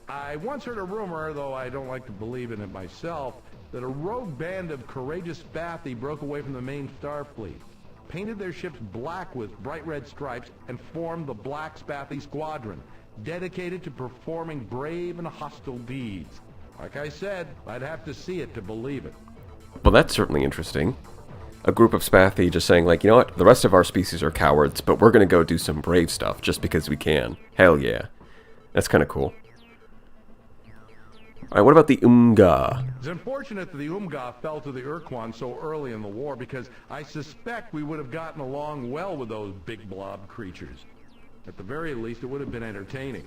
I once heard a rumor, though I don't like to believe in it myself, that a rogue band of courageous spathi broke away from the main star fleet, painted their ships black with bright red stripes, and formed the Black Spathi Squadron, dedicated to performing brave and hostile deeds. Like I said, I'd have to see it to believe it. Well, that's certainly interesting. A group of spathi just saying, like, you know what, the rest of our species are cowards, but we're going to go do some brave stuff just because we can. Hell yeah. That's kind of cool. Alright, what about the Umga? It's unfortunate that the Umga fell to the ur-quan so early in the war, because I suspect we would have gotten along well with those big blob creatures. At the very least, it would have been entertaining.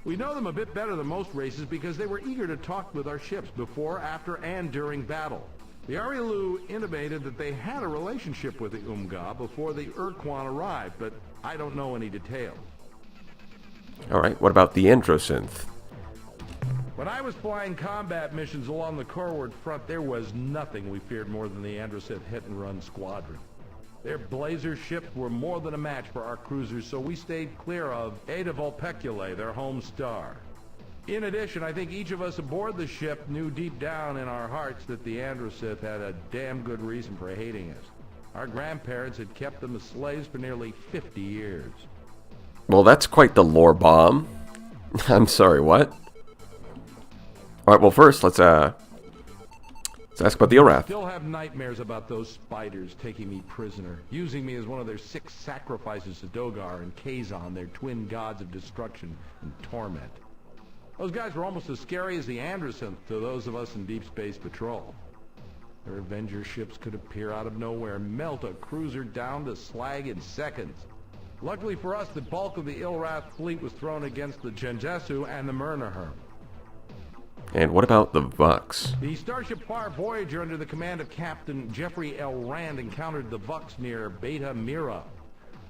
We know them a bit better than most races because they were eager to talk with our ships before, after, and during battle. The Arielu intimated that they had a relationship with the Umga before the ur-quan arrived, but I don't know any details. Alright, what about the Androsynth? When I was flying combat missions along the Corward front, there was nothing we feared more than the Androsynth hit-and-run squadron. Their blazer ships were more than a match for our cruisers, so we stayed clear of Eta Vulpeculae, their home star. In addition, I think each of us aboard the ship knew deep down in our hearts that the Androsynth had a damn good reason for hating us. Our grandparents had kept them as slaves for nearly 50 years. Well, that's quite the lore bomb. I'm sorry, what? Alright, well first, let's ask about the Orath. Still have nightmares about those spiders taking me prisoner, using me as one of their 6 sacrifices to Dogar and Kazon, their twin gods of destruction and torment. Those guys were almost as scary as the Androsynth to those of us in Deep Space Patrol. Their Avenger ships could appear out of nowhere and melt a cruiser down to slag in seconds. Luckily for us, the bulk of the Ilrath fleet was thrown against the Genjesu and the Murnaherm. And what about the Vux? The Starship Far Voyager under the command of Captain Jeffrey L. Rand encountered the Vux near Beta Mira.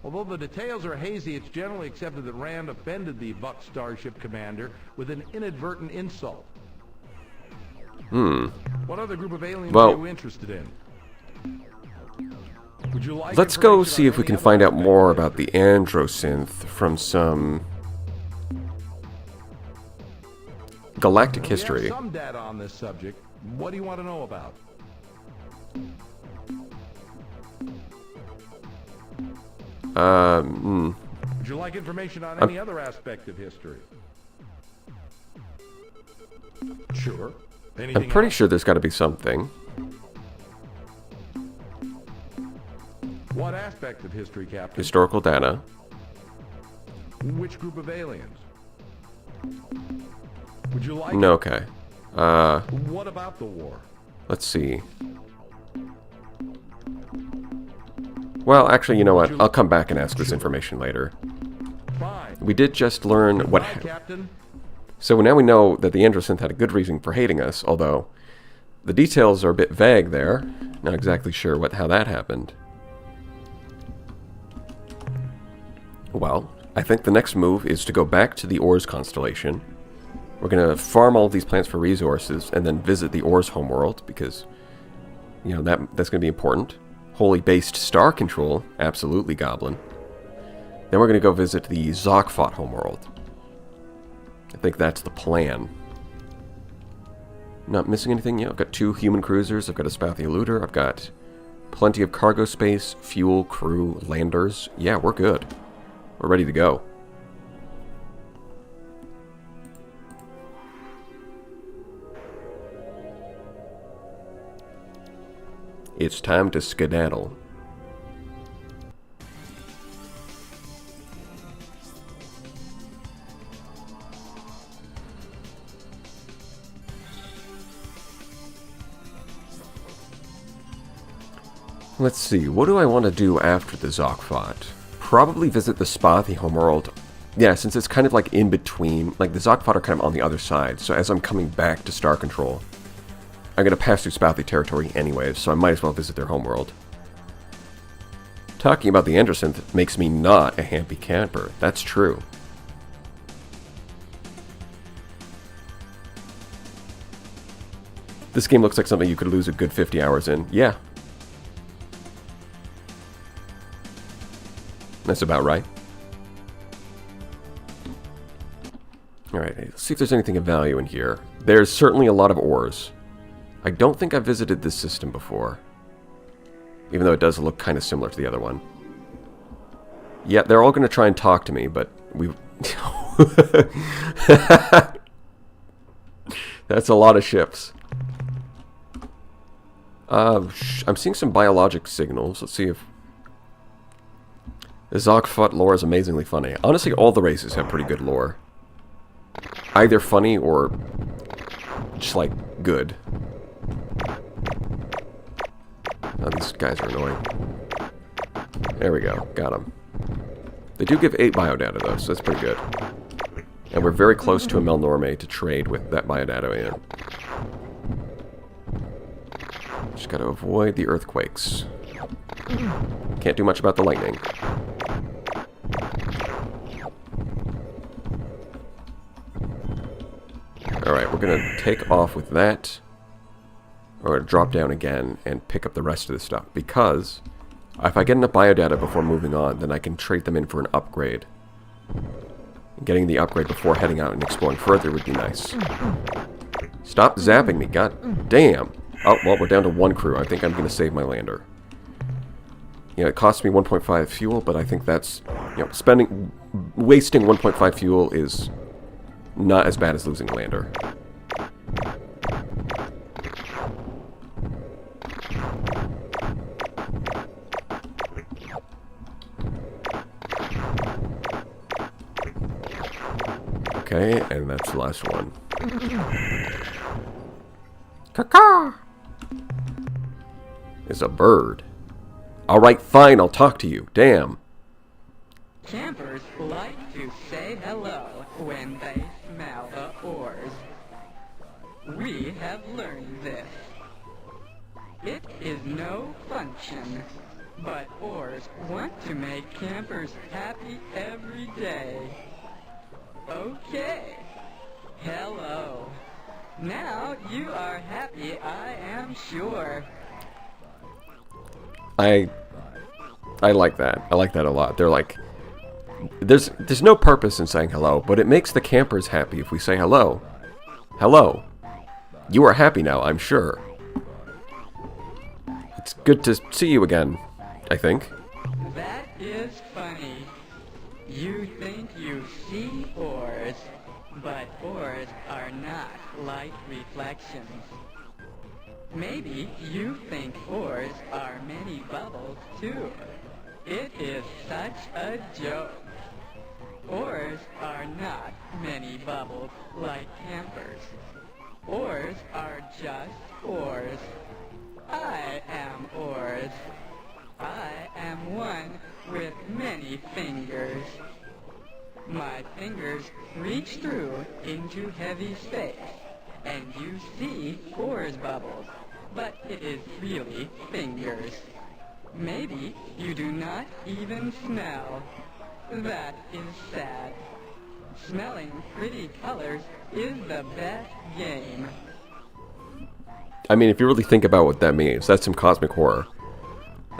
Although the details are hazy, it's generally accepted that Rand offended the Vux starship commander with an inadvertent insult. What other group of aliens are you interested in? Would you like let's go see if we can find out more about the Androsynth from some galactic history. We have some data on this subject. What do you want to know about? Would you like information on any other aspect of history? Sure. Anything I'm pretty else? sure there's got to be something. What aspect of history, Captain? Historical data. Which group of aliens? Would you like No, okay. What about the war? Let's see. Well, actually, you know what? I'll come back and ask this information later. Fine. We did just learn what... Goodbye, Captain. So now we know that the Androsynth had a good reason for hating us, although the details are a bit vague there. Not exactly sure how that happened. Well, I think the next move is to go back to the Ors constellation. We're going to farm all of these planets for resources and then visit the Ors homeworld because, you know, that's going to be important. Wholly based star control, absolutely, Goblin. Then we're going to go visit the Zokfot homeworld. I think that's the plan. Not missing anything yet. I've got 2 human cruisers. I've got a Spathi Eluder. I've got plenty of cargo space, fuel, crew, landers. Yeah, we're good. We're ready to go. It's time to skedaddle. Let's see, what do I want to do after the Zokfot? Probably visit the Spathi homeworld. Yeah, since it's kind of like in between, like the Zokfot are kind of on the other side, so as I'm coming back to Star Control, I'm going to pass through Spathi territory anyways, so I might as well visit their homeworld. Talking about the Andersynth makes me not a happy camper. That's true. This game looks like something you could lose a good 50 hours in. Yeah. That's about right. Alright, let's see if there's anything of value in here. There's certainly a lot of ores. I don't think I've visited this system before. Even though it does look kind of similar to the other one. Yeah, they're all going to try and talk to me, but we... That's a lot of ships. I'm seeing some biologic signals. Let's see if... The Zokfot lore is amazingly funny. Honestly, all the races have pretty good lore. Either funny or just, like, good. Oh, these guys are annoying. There we go. Got them. They do give 8 biodata, though, so that's pretty good. And we're very close to a Melnorme to trade with that biodata in. Just gotta avoid the earthquakes. Can't do much about the lightning. Alright, we're gonna take off with that. We're gonna drop down again and pick up the rest of the stuff, because if I get enough biodata before moving on, then I can trade them in for an upgrade. Getting the upgrade before heading out and exploring further would be nice. Stop zapping me, god damn! Oh, well, we're down to 1 crew. I think I'm gonna save my lander. Yeah, it costs me 1.5 fuel, but I think that's, you know, wasting 1.5 fuel is not as bad as losing a lander. Okay, and that's the last one. Caw-caw! Is a bird. Alright, fine, I'll talk to you. Damn. Campers like to say hello when they smell the ores. We have learned this. It is no function, but ores want to make campers happy every day. Okay. Hello. Now you are happy, I am sure. I like that. I like that a lot. They're like, there's no purpose in saying hello, but it makes the campers happy if we say hello. Hello. You are happy now, I'm sure. It's good to see you again, I think. That is funny. You think you see ores, but ores are not light reflections. Maybe you think ores are many bubbles too. It is such a joke. Ores are not many bubbles like campers. Ores are just ores. I am ores. I am one with many fingers. My fingers reach through into heavy space, and you see ores bubbles, but it is really fingers. Maybe you do not even smell. That is sad. Smelling pretty colors is the best game. I mean, if you really think about what that means, that's some cosmic horror.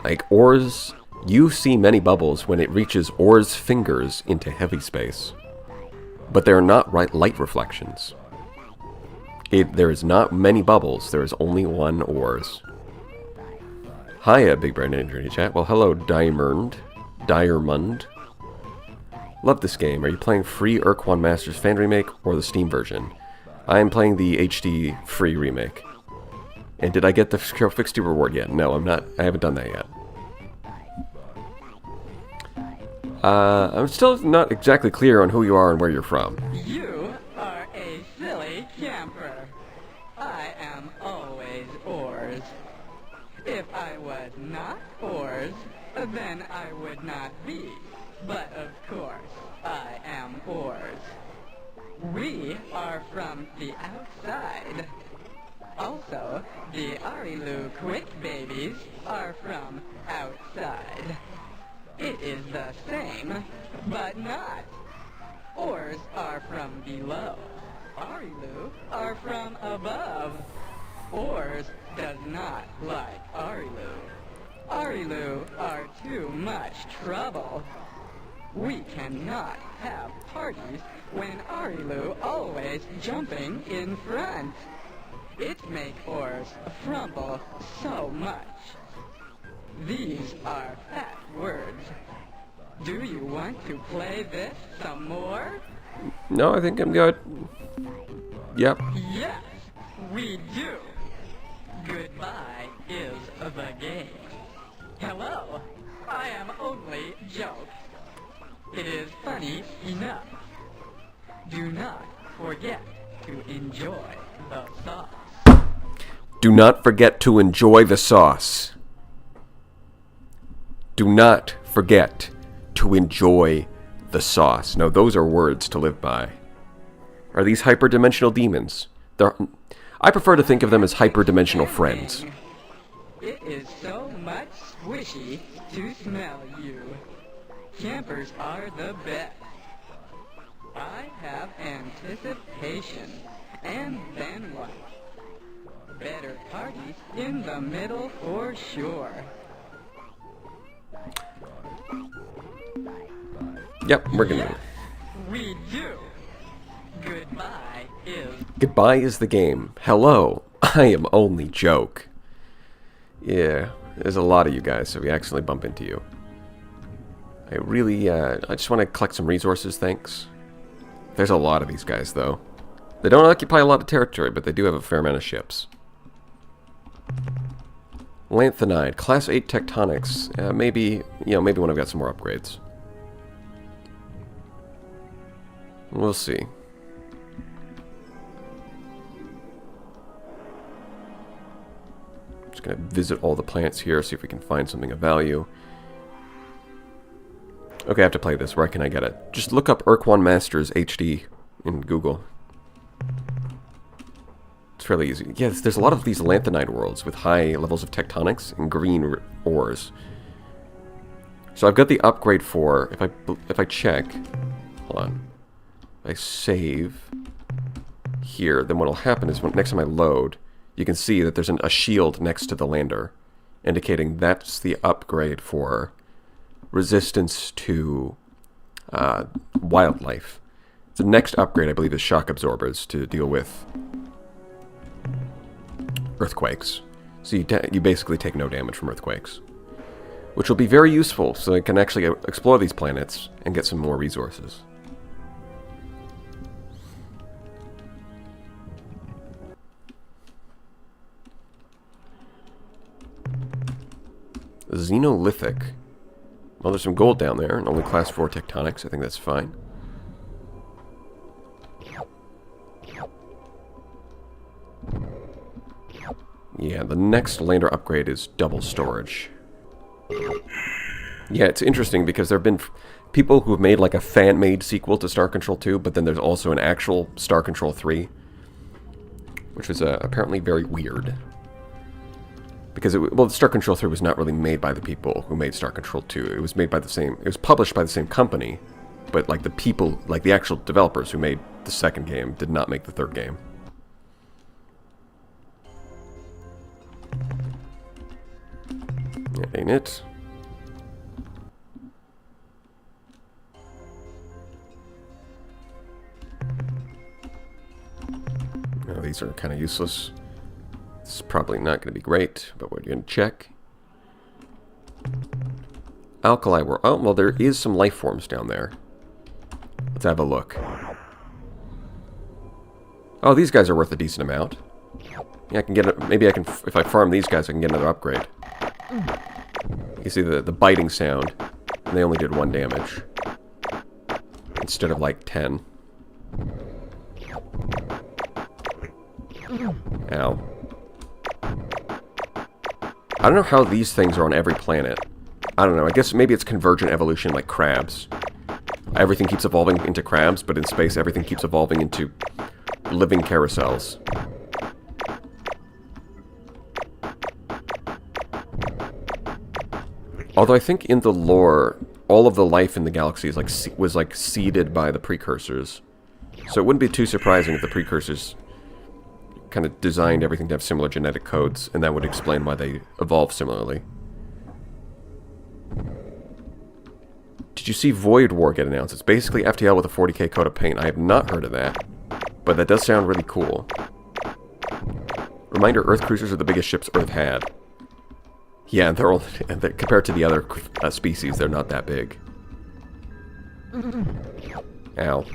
Like, ores, you see many bubbles when it reaches ores' fingers into heavy space. But they're not light reflections. There is not many bubbles, there is only one ores. Hiya, Big Brain Energy Chat. Well, hello, Diamond. Love this game. Are you playing free ur-quan Masters fan remake or the Steam version? I am playing the HD free remake. And did I get the fixed reward yet? No, I'm not. I haven't done that yet. I'm still not exactly clear on who you are and where you're from. You are a silly camper. I am always ores. If I was not Of course, I am Ors. We are from the outside. Also, the Arilu Quick Babies are from outside. It is the same, but not. Ors are from below. Arilu are from above. Ors does not like Arilu. Arilu are too much trouble. We cannot have parties when Arilu always jumping in front. It make Ors frumple so much. These are fat words. Do you want to play this some more? No, I think I'm good. Yep. Yes, we do. Goodbye is the game. Hello, I am only Joke. It is funny enough. Do not forget to enjoy the sauce. Do not forget to enjoy the sauce. Do not forget to enjoy the sauce. No, those are words to live by. Are these hyperdimensional demons? I prefer to think of them as hyperdimensional friends. It is so much squishy to smell you. Campers are the best. I have anticipation. And then what? Better parties in the middle for sure. Yep, we're gonna... Yes, we do. Goodbye is... Goodbye is the game. Hello, I am only Joke. Yeah, there's a lot of you guys, so we accidentally bump into you. I just want to collect some resources, thanks. There's a lot of these guys, though. They don't occupy a lot of territory, but they do have a fair amount of ships. Lanthanide, Class 8 Tectonics. Maybe when I've got some more upgrades. We'll see. Just gonna visit all the planets here, see if we can find something of value. Okay, I have to play this. Where can I get it? Just look up ur-quan Masters HD in Google. It's fairly easy. Yes, there's a lot of these lanthanide worlds with high levels of tectonics and green ores. So I've got the upgrade for, if I check, hold on, if I save here, then what will happen is next time I load, you can see that there's a shield next to the lander, indicating that's the upgrade for resistance to wildlife. The next upgrade, I believe, is shock absorbers to deal with earthquakes. So you basically take no damage from earthquakes, which will be very useful, so I can actually explore these planets and get some more resources. Xenolithic. Well, there's some gold down there, and only class 4 tectonics. I think that's fine. Yeah, the next lander upgrade is double storage. Yeah, it's interesting because there have been people who have made like a fan-made sequel to Star Control 2, but then there's also an actual Star Control 3, which was apparently very weird. Because Star Control 3 was not really made by the people who made Star Control 2. It was made by it was published by the same company, but like the people, like the actual developers who made the second game did not make the third game. That ain't it. Now these are kind of useless. This is probably not going to be great, but we're going to check. Alkali world. Oh, well, there is some life forms down there. Let's have a look. Oh, these guys are worth a decent amount. Yeah, I can get it. Maybe I can, if I farm these guys, I can get another upgrade. You see the biting sound, and they only did 1 damage instead of like 10. Ow. I don't know how these things are on every planet. I don't know. I guess maybe it's convergent evolution like crabs. everything keeps evolving into crabs, but in space everything keeps evolving into living carousels. Although I think in the lore, all of the life in the galaxy is was seeded by the precursors. So it wouldn't be too surprising if the precursors kind of designed everything to have similar genetic codes, and that would explain why they evolved similarly. Did you see Void War get announced? It's basically FTL with a 40k coat of paint. I have not heard of that, but that does sound really cool. Reminder, Earth cruisers are the biggest ships Earth had. Yeah, they're compared to the other species, they're not that big. Ow.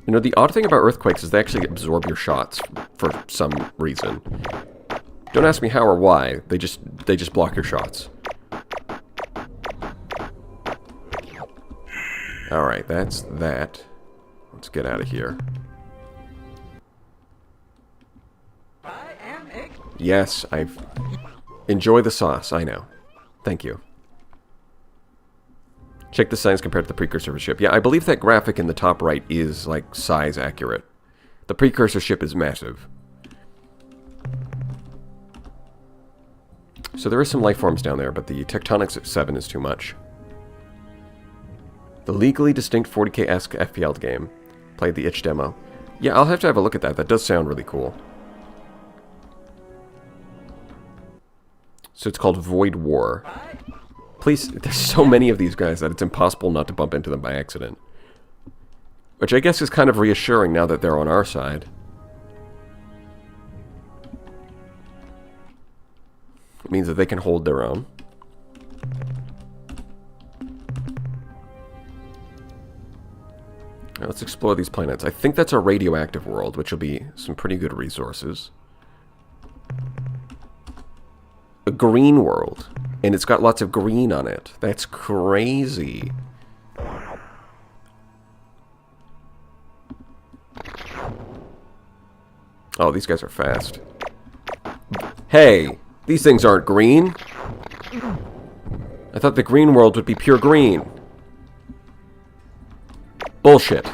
You know, the odd thing about earthquakes is they actually absorb your shots for some reason. Don't ask me how or why, they just block your shots. Alright, that's that. Let's get out of here. Yes, enjoy the sauce, I know. Thank you. Check the size compared to the precursor ship. Yeah, I believe that graphic in the top right is, like, size accurate. The precursor ship is massive. So there is some life forms down there, but the tectonics at 7 is too much. The legally distinct 40k-esque FPL game. Played the itch demo. Yeah, I'll have to have a look at that. That does sound really cool. So it's called Void War. Please, there's so many of these guys that it's impossible not to bump into them by accident. Which I guess is kind of reassuring now that they're on our side. It means that they can hold their own. Now let's explore these planets. I think that's a radioactive world, which will be some pretty good resources. A green world. And it's got lots of green on it. That's crazy. Oh, these guys are fast. Hey! These things aren't green! I thought the green world would be pure green. Bullshit.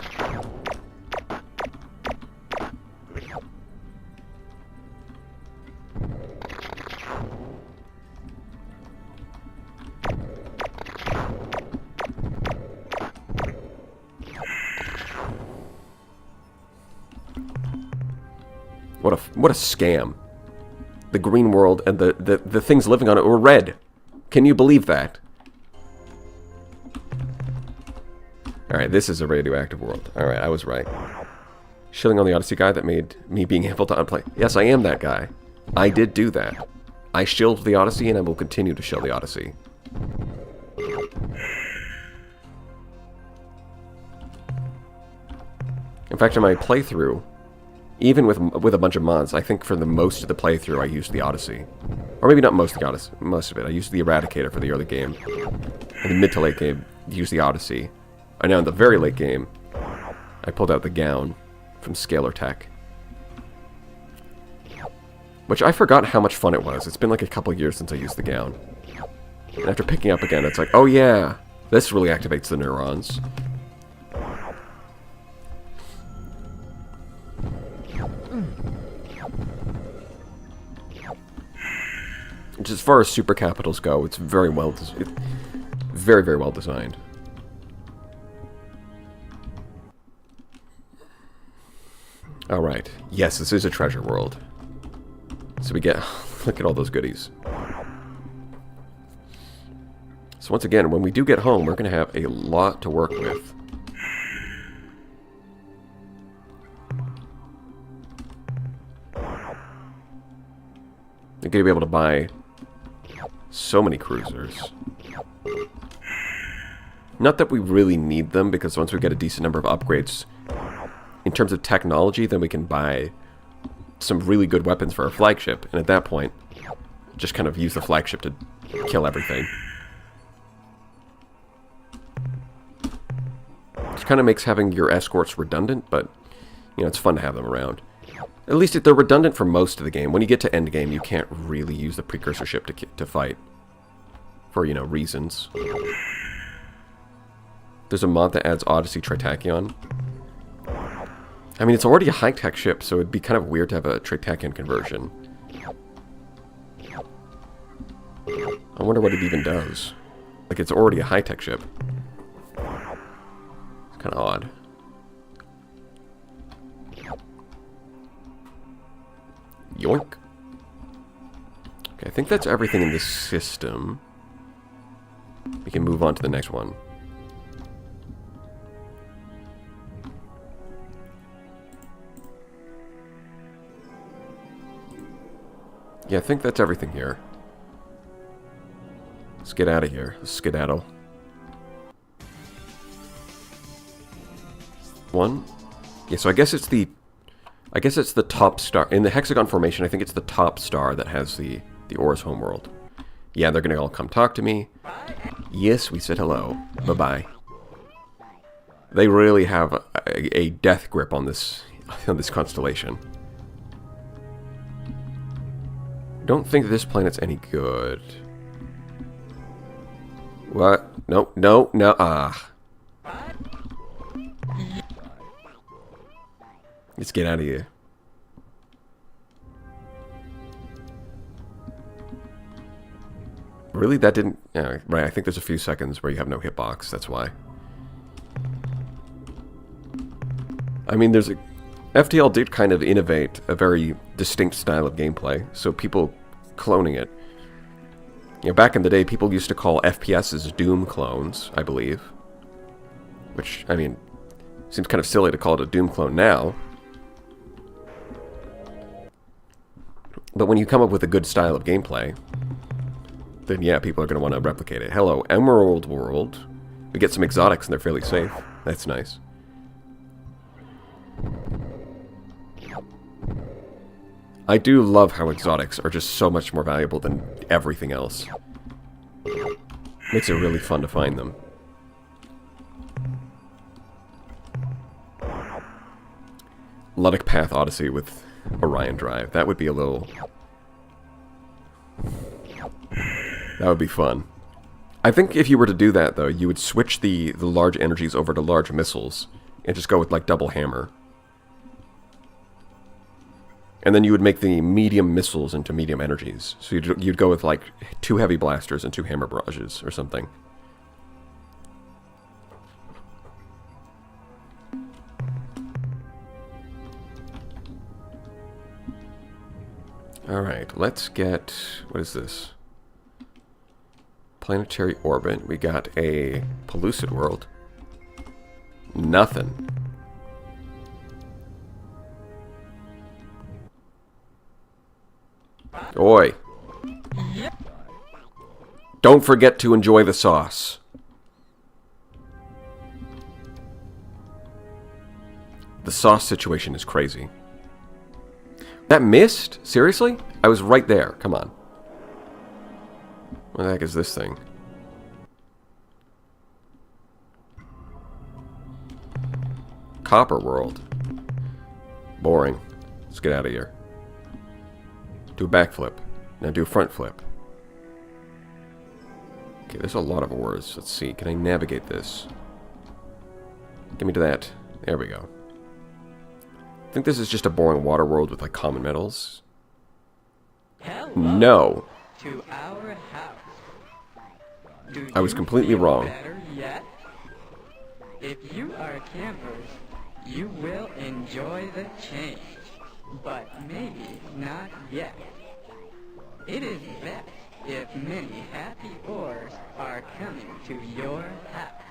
What a scam. The green world and the things living on it were red. Can you believe that? Alright, this is a radioactive world. Alright, I was right. Shilling on the Odyssey guy that made me being able to unplay. Yes, I am that guy. I did do that. I shilled the Odyssey and I will continue to shill the Odyssey. In fact, in my playthrough, even with a bunch of mods, I think for the most of the playthrough I used the Odyssey. Or maybe not most of the Odyssey, most of it. I used the Eradicator for the early game. In the mid to late game, I used the Odyssey. And now in the very late game, I pulled out the Gown from Scalar Tech. Which I forgot how much fun it was. It's been like a couple years since I used the Gown. And after picking up again, it's like, oh yeah, this really activates the neurons. Which, as far as super capitals go, it's very well, very well designed. All right. Yes, this is a treasure world. So we get, look at all those goodies. So once again, when we do get home, we're going to have a lot to work with. We're going to be able to buy so many cruisers. Not that we really need them, because once we get a decent number of upgrades, in terms of technology, then we can buy some really good weapons for our flagship, and at that point, just kind of use the flagship to kill everything. Which kind of makes having your escorts redundant, but, you know, it's fun to have them around. At least they're redundant for most of the game. When you get to end game, you can't really use the precursor ship to fight. For, you know, reasons. There's a mod that adds Odyssey Tritachyon. I mean, it's already a high-tech ship, so it'd be kind of weird to have a Tritachyon conversion. I wonder what it even does. Like, it's already a high-tech ship. It's kind of odd. Yoink. Okay, I think that's everything in this system. We can move on to the next one. Yeah, I think that's everything here. Let's get out of here. Let's skedaddle. One. Yeah, so I guess it's the top star. In the hexagon formation, I think it's the top star that has the Aura's homeworld. Yeah, they're gonna all come talk to me. Yes, we said hello. Bye-bye. They really have a death grip on this constellation. Don't think this planet's any good. What? No, no, no. Ah. Let's get out of here. Really? That didn't... Yeah, right, I think there's a few seconds where you have no hitbox. That's why. I mean, there's a... FTL did kind of innovate a very distinct style of gameplay, so people cloning it. You know, back in the day, people used to call FPSs Doom clones, I believe. Which, I mean, seems kind of silly to call it a Doom clone now. But when you come up with a good style of gameplay, then yeah, people are going to want to replicate it. Hello, Emerald World. We get some exotics and they're fairly safe. That's nice. I do love how exotics are just so much more valuable than everything else. Makes it really fun to find them. Luddic Path Odyssey with Orion Drive. That would be a little... That would be fun. I think if you were to do that, though, you would switch the large energies over to large missiles and just go with, like, double hammer. And then you would make the medium missiles into medium energies. So you'd go with, like, 2 heavy blasters and 2 hammer barrages or something. Alright, let's get... What is this? Planetary orbit. We got a Pellucid world. Nothing. Oi. Don't forget to enjoy the sauce. The sauce situation is crazy. That missed? Seriously? I was right there. Come on. What the heck is this thing? Copper world. Boring. Let's get out of here. Do a backflip. Now do a front flip. Okay, there's a lot of ores. Let's see. Can I navigate this? Get me to that. There we go. I think this is just a boring water world with, like, common metals. Hello No. to our house. Do I was you completely feel wrong. better yet? If you are campers, you will enjoy the change, but maybe not yet. It is best if many happy ores are coming to your house.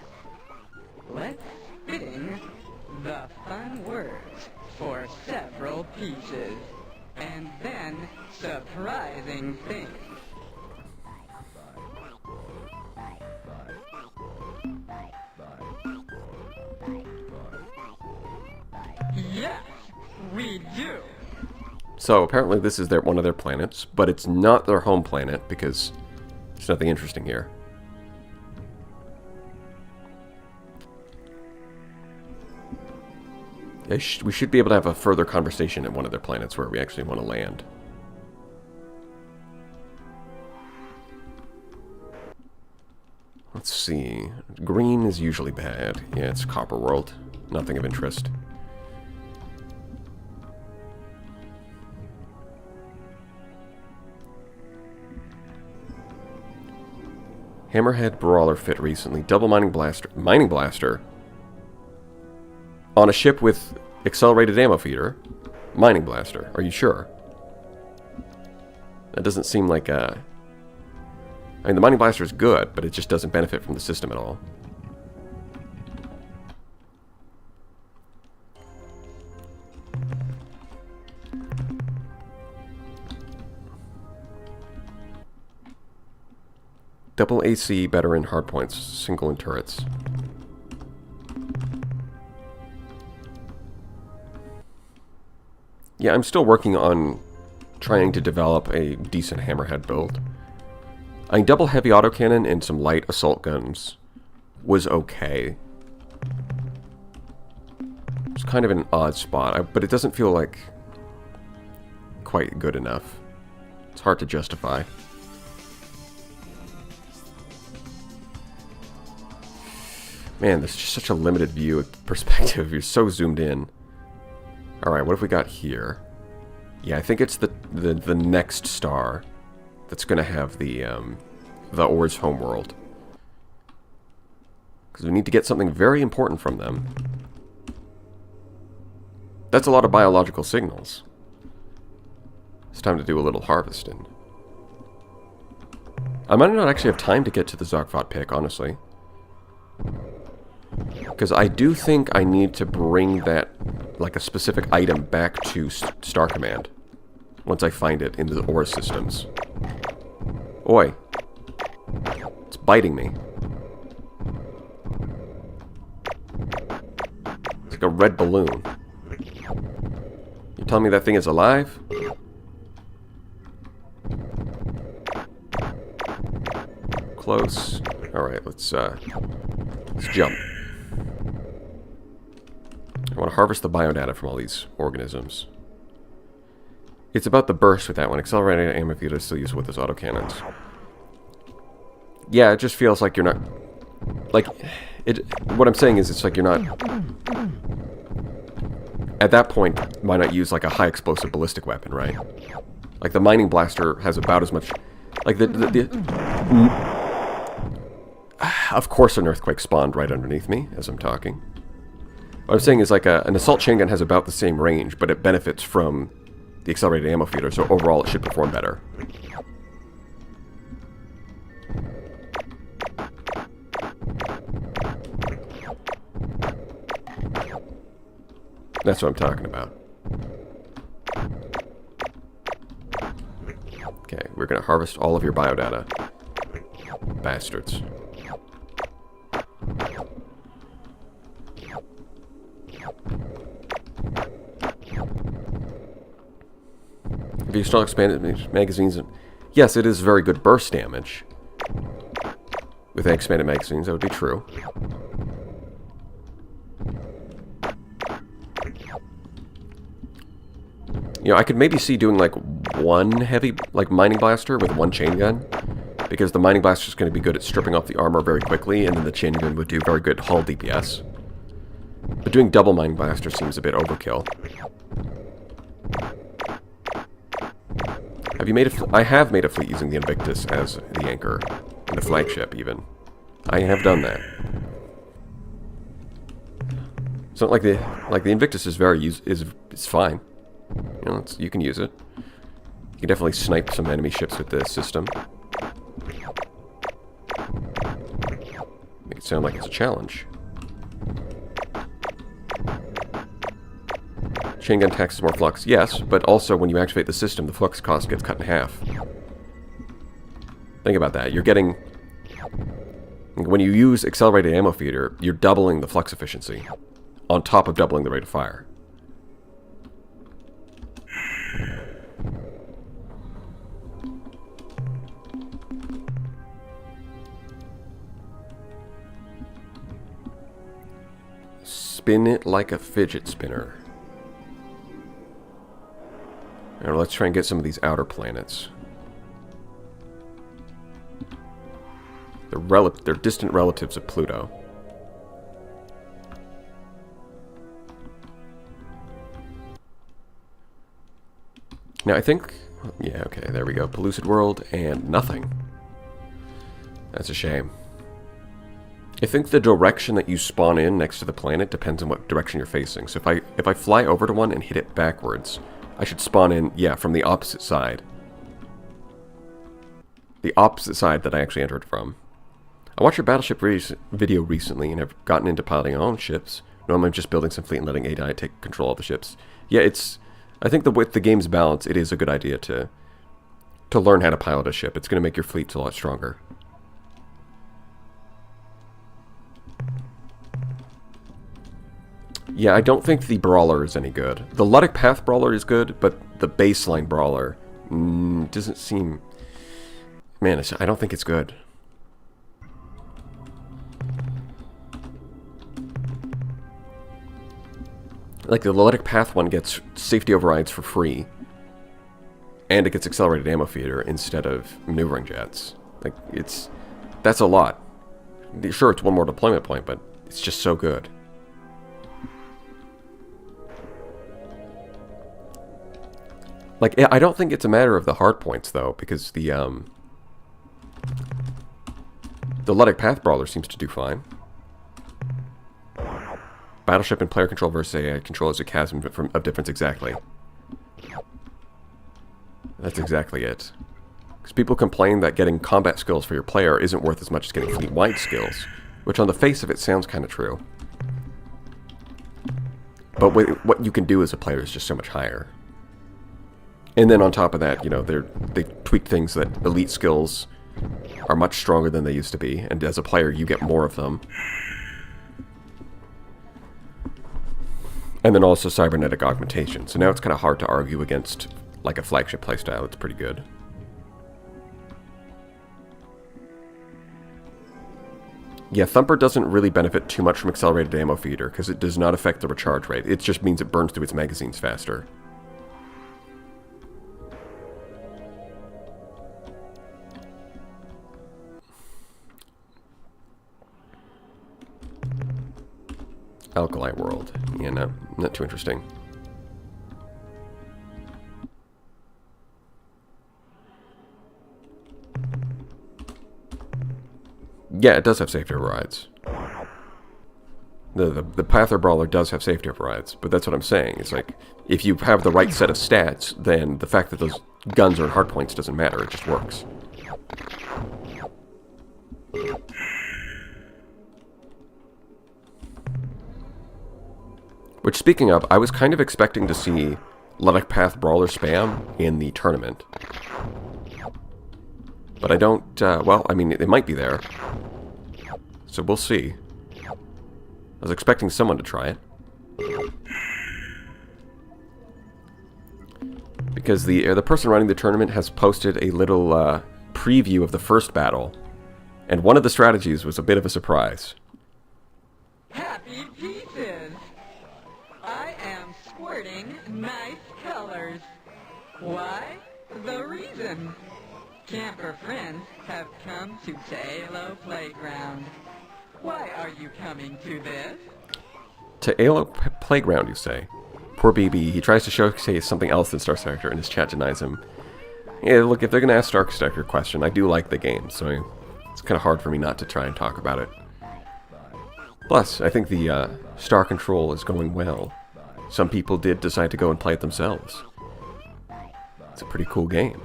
Let's spitting the fun words for several pieces, and then surprising things. Yes, we do. So apparently this is one of their planets, but it's not their home planet because there's nothing interesting here. We should be able to have a further conversation at one of their planets where we actually want to land. Let's see. Green is usually bad. Yeah, it's Copper World. Nothing of interest. Hammerhead Brawler fit recently. Double Mining Blaster. Mining Blaster? On a ship with accelerated ammo feeder? Mining Blaster. Are you sure? That doesn't seem like a... I mean, the Mining Blaster is good, but it just doesn't benefit from the system at all. Double AC, better in hardpoints, single in turrets. Yeah, I'm still working on trying to develop a decent Hammerhead build. I mean, double heavy autocannon and some light assault guns was okay. It's kind of an odd spot, but it doesn't feel like quite good enough. It's hard to justify. Man, there's just such a limited view perspective. You're so zoomed in. Alright, what have we got here? Yeah, I think it's the next star that's going to have the Or's homeworld. Because we need to get something very important from them. That's a lot of biological signals. It's time to do a little harvesting. I might not actually have time to get to the Zarkvat pick, honestly. Because I do think I need to bring that, like a specific item, back to Star Command. Once I find it in the ore systems. Oi. It's biting me. It's like a red balloon. You telling me that thing is alive? Close. Alright, let's jump. I want to harvest the biodata from all these organisms. It's about the burst with that one. Accelerated ammo feeder is still used with those autocannons. Yeah, it just feels like you're not... Like, what I'm saying is it's like you're not... At that point, why not use like a high explosive ballistic weapon, right? Like the mining blaster has about as much... Like Of course an earthquake spawned right underneath me as I'm talking. What I'm saying is like an assault chain gun has about the same range, but it benefits from the accelerated ammo feeder, so overall it should perform better. That's what I'm talking about. Okay, we're gonna harvest all of your biodata. Bastards. Have you still expanded magazines? Yes, it is very good burst damage. With expanded magazines, that would be true. You know, I could maybe see doing like one heavy, like mining blaster with one chain gun. Because the mining blaster is going to be good at stripping off the armor very quickly, and then the chain gun would do very good hull DPS. But doing double mining blaster seems a bit overkill. Have you made a I have made a fleet using the Invictus as the anchor, and the flagship even. I have done that. It's not like the Invictus is very it's fine. You know, you can use it. You can definitely snipe some enemy ships with this system. Make it sound like it's a challenge. Chain gun taxes more flux, yes, but also when you activate the system, the flux cost gets cut in half. Think about that. You're getting... When you use accelerated ammo feeder, you're doubling the flux efficiency, on top of doubling the rate of fire. spin it like a fidget spinner. Now let's try and get some of these outer planets. They're distant relatives of Pluto. Now I think... yeah, okay, there we go. Pellucid world and nothing. That's a shame. I think the direction that you spawn in next to the planet depends on what direction you're facing. So if I fly over to one and hit it backwards, I should spawn in, yeah, from the opposite side. The opposite side that I actually entered from. I watched your battleship video recently and have gotten into piloting my own ships. Normally I'm just building some fleet and letting AI take control of the ships. Yeah, it's... I think with the game's balance, it is a good idea to learn how to pilot a ship. It's going to make your fleets a lot stronger. Yeah, I don't think the Brawler is any good. The Luddic Path Brawler is good, but the baseline Brawler doesn't seem... man, I don't think it's good. Like, the Luddic Path one gets safety overrides for free, and it gets accelerated ammo feeder instead of maneuvering jets. Like, that's a lot. Sure, it's one more deployment point, but it's just so good. Like, I don't think it's a matter of the hard points, though, because the Luddic Path Brawler seems to do fine. Battleship and player control versus AI control is a chasm of difference, exactly. That's exactly it. Because people complain that getting combat skills for your player isn't worth as much as getting fleet-wide skills, which on the face of it sounds kind of true. But what you can do as a player is just so much higher. And then on top of that, you know, they tweak things that elite skills are much stronger than they used to be, and as a player you get more of them. And then also cybernetic augmentation. So now it's kind of hard to argue against like a flagship playstyle. It's pretty good. Yeah, Thumper doesn't really benefit too much from accelerated ammo feeder because it does not affect the recharge rate. It just means it burns through its magazines faster. Alkali World. Yeah, not too interesting. Yeah, it does have safety overrides. The Pather Brawler does have safety overrides, but that's what I'm saying. It's like, if you have the right set of stats, then the fact that those guns are in hardpoints doesn't matter, it just works. Which, speaking of, I was kind of expecting to see Luddic Path Brawler spam in the tournament. But I don't, well, I mean, it might be there. So we'll see. I was expecting someone to try it. Because the person running the tournament has posted a little preview of the first battle. And one of the strategies was a bit of a surprise. Happy pieces! I am squirting nice colors. Why? The reason. Camper friends have come to Tailo Playground. Why are you coming to this? Tailo Playground, you say? Poor BB, he tries to showcase something else than starsector and his chat denies him. Yeah, look, if they're going to ask starsector a question, I do like the game, so it's kind of hard for me not to try and talk about it. Plus, I think the Star Control is going well. Some people did decide to go and play it themselves. It's a pretty cool game.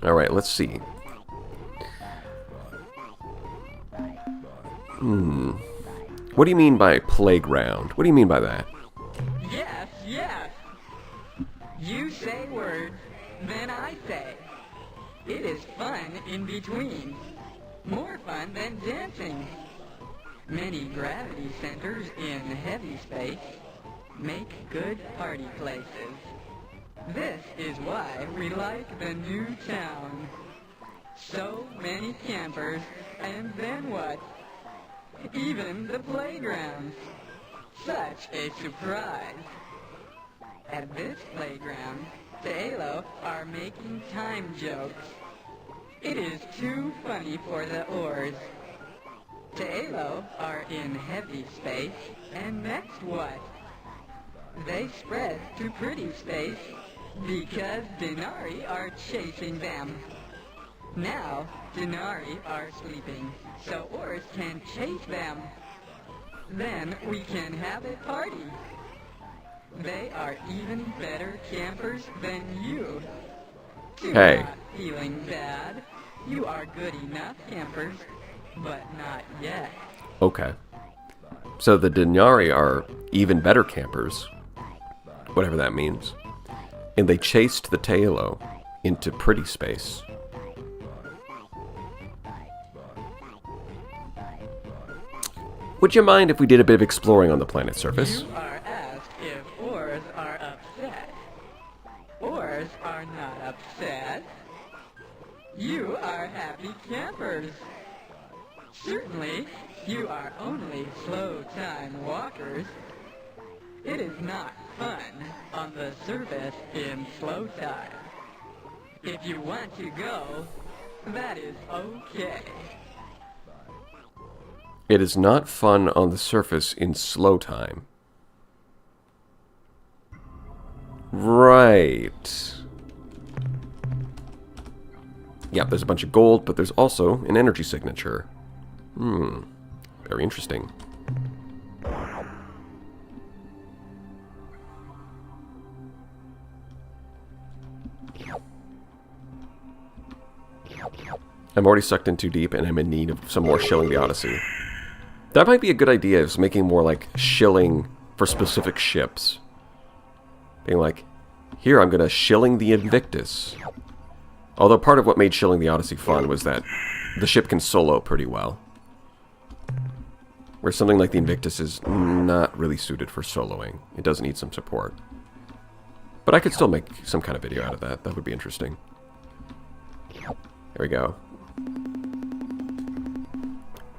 Alright, let's see. What do you mean by playground? What do you mean by that? Yes, yes. You say words, then I say. It is fun in between. More fun than dancing. Many gravity centers in heavy space make good party places. This is why we like the new town. So many campers, and then what? even the playground. Such a surprise. At this playground, the Halo are making time jokes. It is too funny for the oars. The Halo are in heavy space, and next what? They spread to pretty space because Denari are chasing them. Now, Denari are sleeping, so oars can chase them. Then we can have a party. They are even better campers than you. Do Hey. not feeling bad. You are good enough campers, but not yet. Okay. So the Denari are even better campers, whatever that means. And they chased the Tailo into pretty space. Would you mind if we did a bit of exploring on the planet's surface? You are asked if oars are upset. Oars are not upset. You are happy campers. Certainly, you are only slow-time walkers. It is not fun on the surface in slow time. If you want to go, that is okay. It is not fun on the surface in slow time. Right. Yeah, there's a bunch of gold, but there's also an energy signature. Very interesting. I'm already sucked in too deep, and I'm in need of some more shilling the Odyssey. That might be a good idea, is making more, like, shilling for specific ships. Being like, here, I'm gonna shilling the Invictus. Although part of what made shilling the Odyssey fun was that the ship can solo pretty well. Where something like the Invictus is not really suited for soloing. It does need some support. But I could still make some kind of video out of that. That would be interesting. There we go.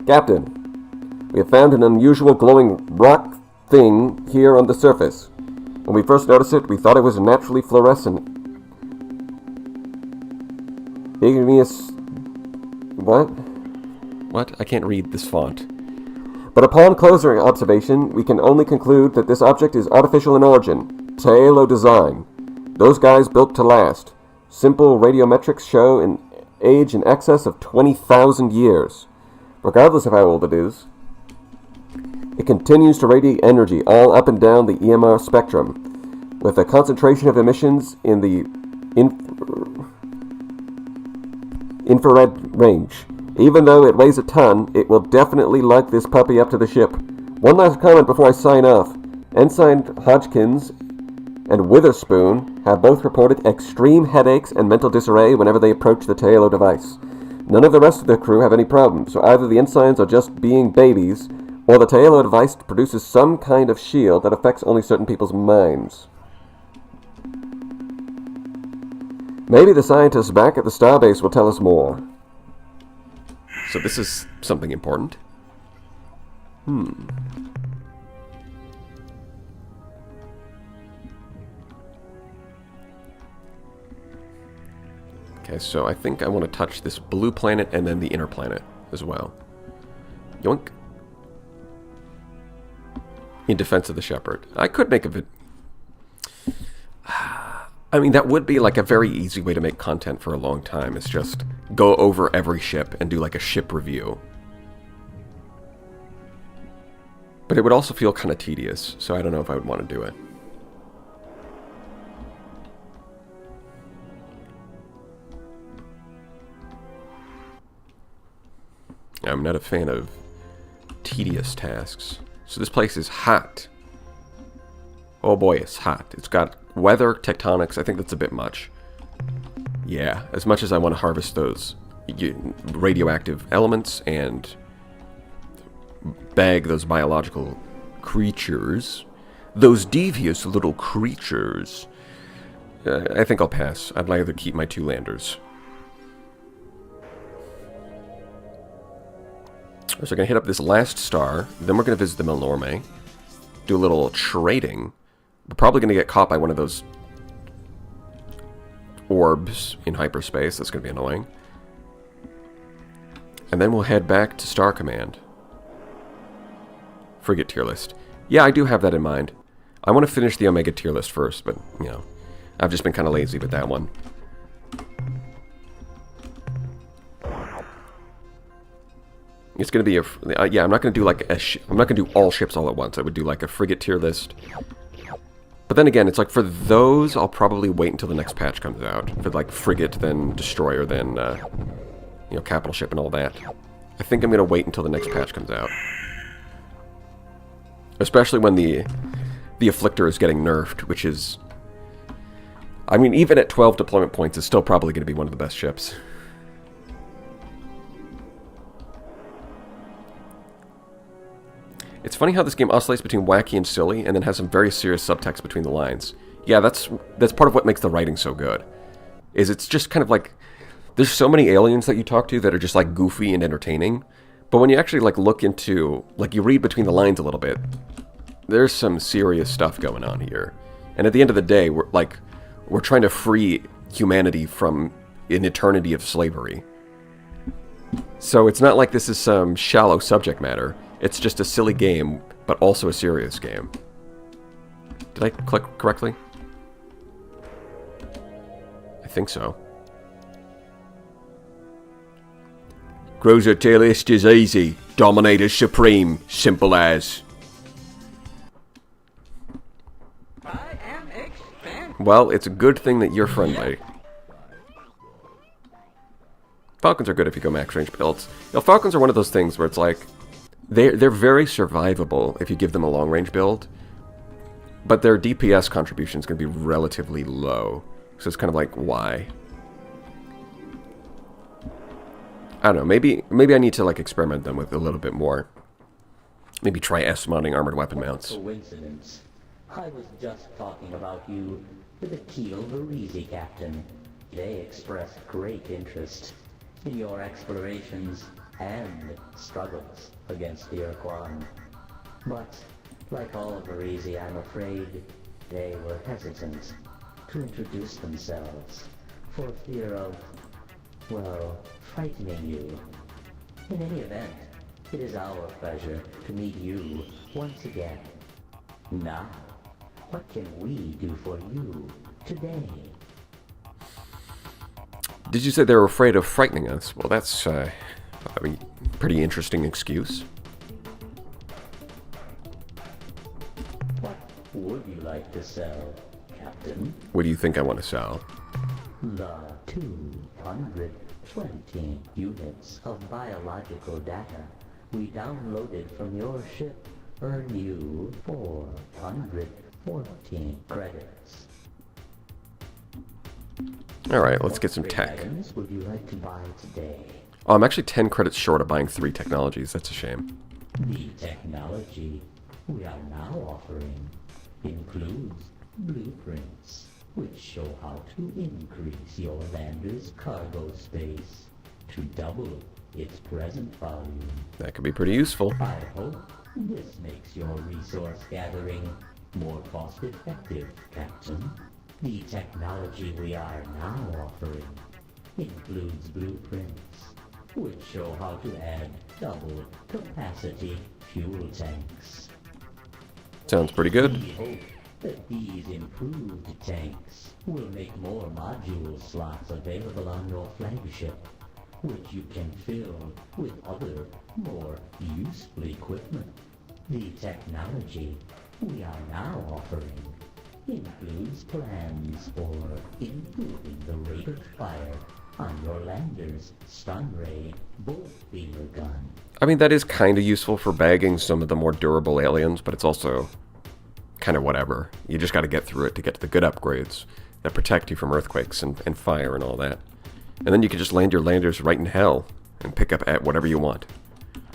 Captain, we have found an unusual glowing rock thing here on the surface. When we first noticed it, we thought it was naturally fluorescent. Igneous... What? What? I can't read this font. But upon closer observation, we can only conclude that this object is artificial in origin. Tailo design. Those guys built to last. Simple radiometrics show an age in excess of 20,000 years. Regardless of how old it is, it continues to radiate energy all up and down the EMR spectrum, with a concentration of emissions in the infrared range. Even though it weighs a ton, it will definitely lug this puppy up to the ship. One last comment before I sign off. Ensign Hodgkins and Witherspoon have both reported extreme headaches and mental disarray whenever they approach the Tailo device. None of the rest of the crew have any problems, so either the ensigns are just being babies, or the Tailo device produces some kind of shield that affects only certain people's minds. Maybe the scientists back at the starbase will tell us more. So this is something important. Okay, so I think I want to touch this blue planet and then the inner planet as well. Yoink. In defense of the Shepherd. I could make a vid... I mean, that would be like a very easy way to make content for a long time. It's just go over every ship and do like a ship review. But it would also feel kind of tedious, so I don't know if I would want to do it. I'm not a fan of tedious tasks. So this place is hot. Oh boy, it's hot. It's got weather, tectonics. I think that's a bit much. Yeah, as much as I want to harvest those radioactive elements and bag those biological creatures, those devious little creatures, I think I'll pass. I'd rather keep my 2 landers. So we're going to hit up this last star, then we're going to visit the Milnorme, do a little trading. We're probably going to get caught by one of those orbs in hyperspace. That's going to be annoying. And then we'll head back to Star Command. Frigate tier list. Yeah, I do have that in mind. I want to finish the Omega tier list first, but, you know, I've just been kind of lazy with that one. It's going to be a... yeah, I'm not going to do like I'm not going to do all ships all at once. I would do like a frigate tier list. But then again, it's like for those, I'll probably wait until the next patch comes out. For like frigate, then destroyer, then, you know, capital ship and all that. I think I'm going to wait until the next patch comes out. Especially when the Afflictor is getting nerfed, which is... I mean, even at 12 deployment points, it's still probably going to be one of the best ships. It's funny how this game oscillates between wacky and silly, and then has some very serious subtext between the lines. Yeah, that's part of what makes the writing so good. Is it's just kind of like... There's so many aliens that you talk to that are just like goofy and entertaining, but when you actually like look into... Like you read between the lines a little bit, there's some serious stuff going on here. And at the end of the day, we're trying to free humanity from an eternity of slavery. So it's not like this is some shallow subject matter. It's just a silly game, but also a serious game. Did I click correctly? I think so. Cruiser tier list is easy. Dominator supreme. Simple as. Well, it's a good thing that you're friendly. Falcons are good if you go max range builds. You know, Falcons are one of those things where it's like... They're very survivable if you give them a long range build. But their DPS contribution is going to be relatively low. So it's kind of like, why? I don't know, maybe I need to like experiment them with a little bit more. Maybe try S-modding armored weapon mounts. Coincidence. I was just talking about you to the Keel Varese captain. They expressed great interest in your explorations and struggles against the ur-quan. But, like all of Varese, I'm afraid they were hesitant to introduce themselves for fear of, well, frightening you. In any event, it is our pleasure to meet you once again. Now, what can we do for you today? Did you say they were afraid of frightening us? Well, that's, I mean, pretty interesting excuse. What would you like to sell, Captain? What do you think I want to sell? The 220 units of biological data we downloaded from your ship earn you 414 credits. Alright, let's get some tech. What items would you like to buy today? Oh, I'm actually 10 credits short of buying 3 technologies. That's a shame. The technology we are now offering includes blueprints, which show how to increase your lander's cargo space to double its present volume. That could be pretty useful. I hope this makes your resource gathering more cost-effective, Captain. The technology we are now offering includes blueprints, which show how to add double capacity fuel tanks. Sounds pretty good. We hope that these improved tanks will make more module slots available on your flagship, which you can fill with other, more useful equipment. The technology we are now offering includes plans for improving the rate of fire on your lander's stun ray bolt beamer gun. I mean, that is kind of useful for bagging some of the more durable aliens, but it's also kind of whatever. You just got to get through it to get to the good upgrades that protect you from earthquakes and fire and all that. And then you can just land your landers right in hell and pick up at whatever you want.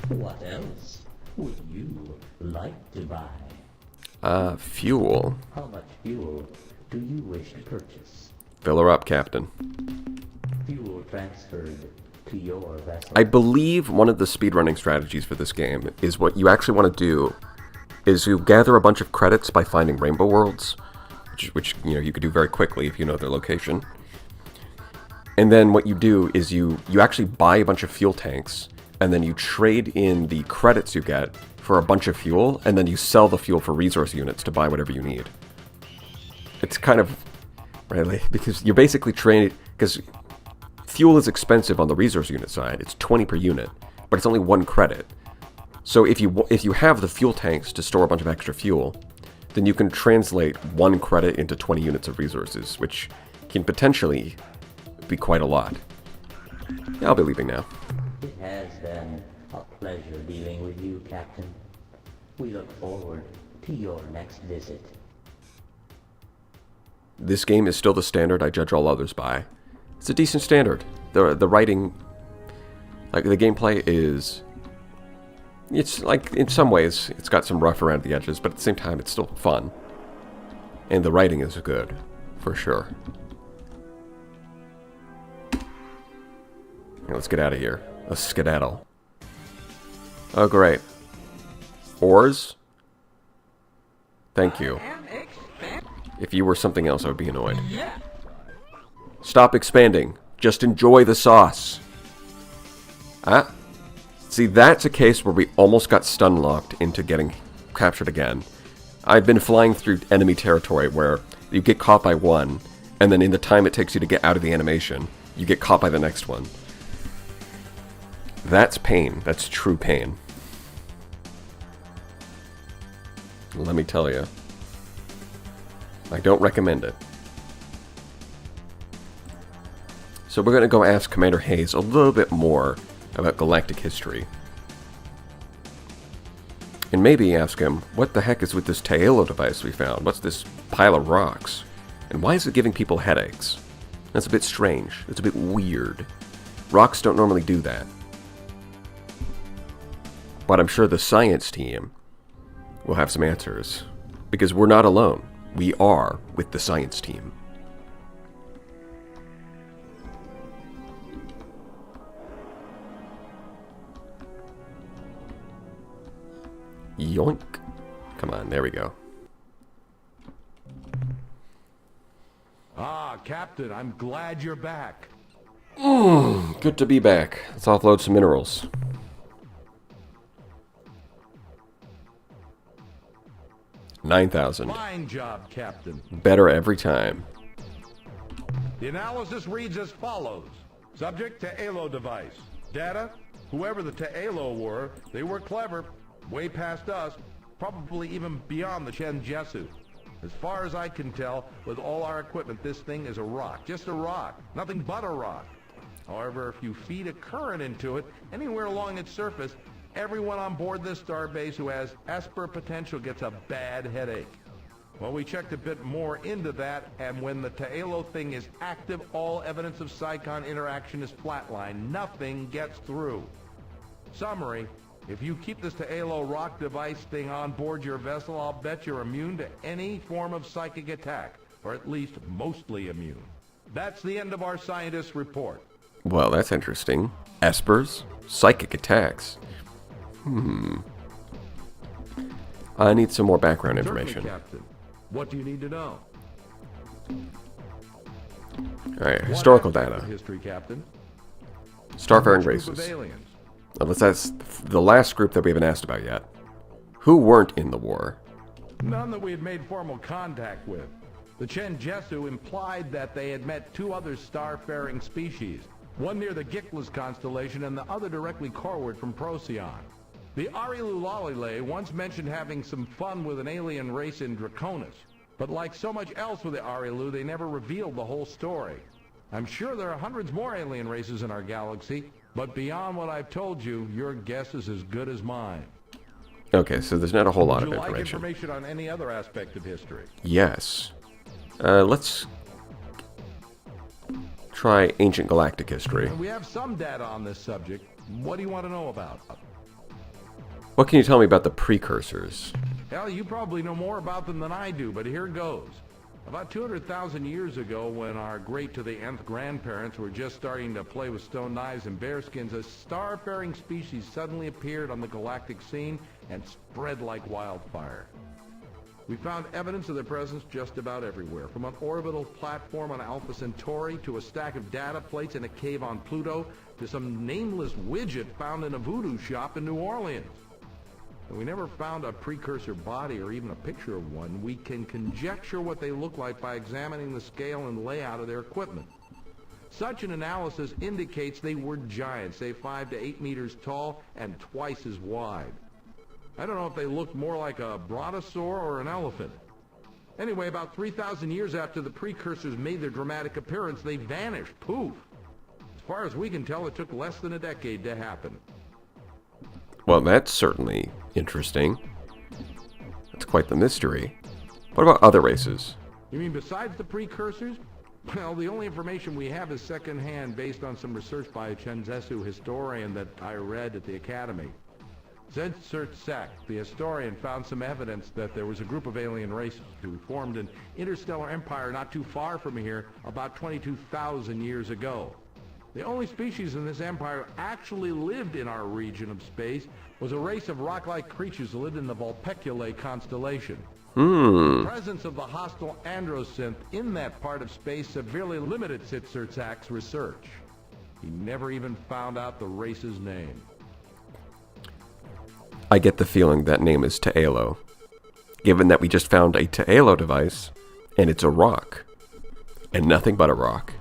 What else would you like to buy? Fuel. How much fuel do you wish to purchase? Fill her up, Captain. Fuel transferred to your vessel. I believe one of the speedrunning strategies for this game is what you actually want to do is you gather a bunch of credits by finding rainbow worlds, which you know you could do very quickly if you know their location. And then what you do is you actually buy a bunch of fuel tanks, and then you trade in the credits you get for a bunch of fuel, and then you sell the fuel for resource units to buy whatever you need. It's kind of really because you're basically trading because fuel is expensive on the resource unit side. It's 20 per unit, but it's only 1 credit. So if you have the fuel tanks to store a bunch of extra fuel, then you can translate 1 credit into 20 units of resources, which can potentially be quite a lot. Yeah, I'll be leaving now. It has been a pleasure dealing with you, Captain. We look forward to your next visit. This game is still the standard I judge all others by. It's a decent standard. The writing, like the gameplay is, it's like in some ways it's got some rough around the edges, but at the same time it's still fun. And the writing is good, for sure. Now, let's get out of here. Let's skedaddle. Oh great. Ores? Thank you. If you were something else, I would be annoyed. Stop expanding. Just enjoy the sauce. Ah. See, that's a case where we almost got stun locked into getting captured again. I've been flying through enemy territory where you get caught by one, and then in the time it takes you to get out of the animation, you get caught by the next one. That's pain. That's true pain. Let me tell you. I don't recommend it. So we're going to go ask Commander Hayes a little bit more about galactic history. And maybe ask him, what the heck is with this Taelo device we found? What's this pile of rocks? And why is it giving people headaches? That's a bit strange. It's a bit weird. Rocks don't normally do that. But I'm sure the science team will have some answers. Because we're not alone. We are with the science team. Yoink. Come on, there we go. Ah, Captain, I'm glad you're back. Good to be back. Let's offload some minerals. $9,000. Fine job, Captain. Better every time. The analysis reads as follows. Subject Taelo device. Data, whoever the Taelo were, they were clever. Way past us, probably even beyond the Chen Jesu. As far as I can tell, with all our equipment, this thing is a rock. Just a rock. Nothing but a rock. However, if you feed a current into it, anywhere along its surface, everyone on board this starbase who has Esper potential gets a bad headache. Well, we checked a bit more into that, and when the Taelo thing is active, all evidence of Psychon interaction is flatlined. Nothing gets through. Summary. If you keep this Taelo rock device thing on board your vessel, I'll bet you're immune to any form of psychic attack, or at least mostly immune. That's the end of our scientist's report. Well, that's interesting. Espers? Psychic attacks. I need some more background information. Certainly, Captain. What do you need to know? Alright, historical data. History, Captain. Starfaring Which group of races. aliens? That's the last group that we haven't asked about yet. Who weren't in the war? None that we had made formal contact with. The Chen Jesu implied that they had met 2 other starfaring species, one near the Gickless constellation and the other directly coreward from Procyon. The Arilu once mentioned having some fun with an alien race in Draconis, but like so much else with the Arilu, they never revealed the whole story. I'm sure there are hundreds more alien races in our galaxy, but beyond what I've told you, your guess is as good as mine. Okay, so there's not a whole lot of Would you like information. information on any other aspect of history? Yes. Let's try ancient galactic history. We have some data on this subject. What do you want to know about? What can you tell me about the precursors? Hell, you probably know more about them than I do, but here goes. About 200,000 years ago, when our great to the nth grandparents were just starting to play with stone knives and bearskins, a star-faring species suddenly appeared on the galactic scene and spread like wildfire. We found evidence of their presence just about everywhere, from an orbital platform on Alpha Centauri to a stack of data plates in a cave on Pluto to some nameless widget found in a voodoo shop in New Orleans. We never found a precursor body or even a picture of one. We can conjecture what they look like by examining the scale and layout of their equipment. Such an analysis indicates they were giants, say 5 to 8 meters tall and twice as wide. I don't know if they looked more like a brontosaur or an elephant. Anyway, about 3,000 years after the precursors made their dramatic appearance, they vanished. Poof! As far as we can tell, it took less than a decade to happen. Well, that's certainly interesting. That's quite the mystery. What about other races? You mean besides the precursors? Well, the only information we have is secondhand based on some research by a Chenzesu historian that I read at the academy. Sek, the historian, found some evidence that there was a group of alien races who formed an interstellar empire not too far from here about 22,000 years ago. The only species in this empire actually lived in our region of space was a race of rock-like creatures that lived in the Vulpeculae constellation. The presence of the hostile androsynth in that part of space severely limited Sek's research. He never even found out the race's name. I get the feeling that name is Taelo, given that we just found a Taelo device, and it's a rock, and nothing but a rock.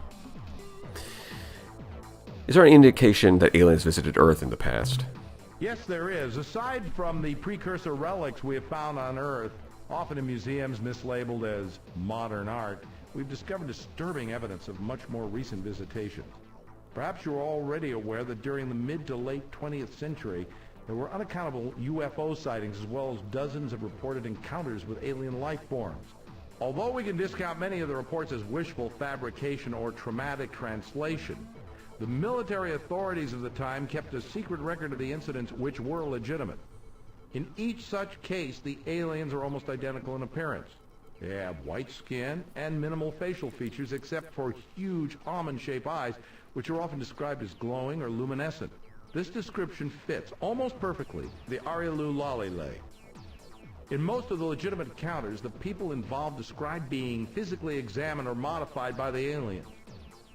Is there any indication that aliens visited Earth in the past? Yes, there is. Aside from the precursor relics we have found on Earth, often in museums mislabeled as modern art, we've discovered disturbing evidence of much more recent visitations. Perhaps you're already aware that during the mid to late 20th century, there were unaccountable UFO sightings as well as dozens of reported encounters with alien life forms. Although we can discount many of the reports as wishful fabrication or traumatic translation, the military authorities of the time kept a secret record of the incidents which were legitimate. In each such case, the aliens are almost identical in appearance. They have white skin and minimal facial features except for huge almond-shaped eyes, which are often described as glowing or luminescent. This description fits almost perfectly the ur-quan. In most of the legitimate encounters, the people involved describe being physically examined or modified by the aliens.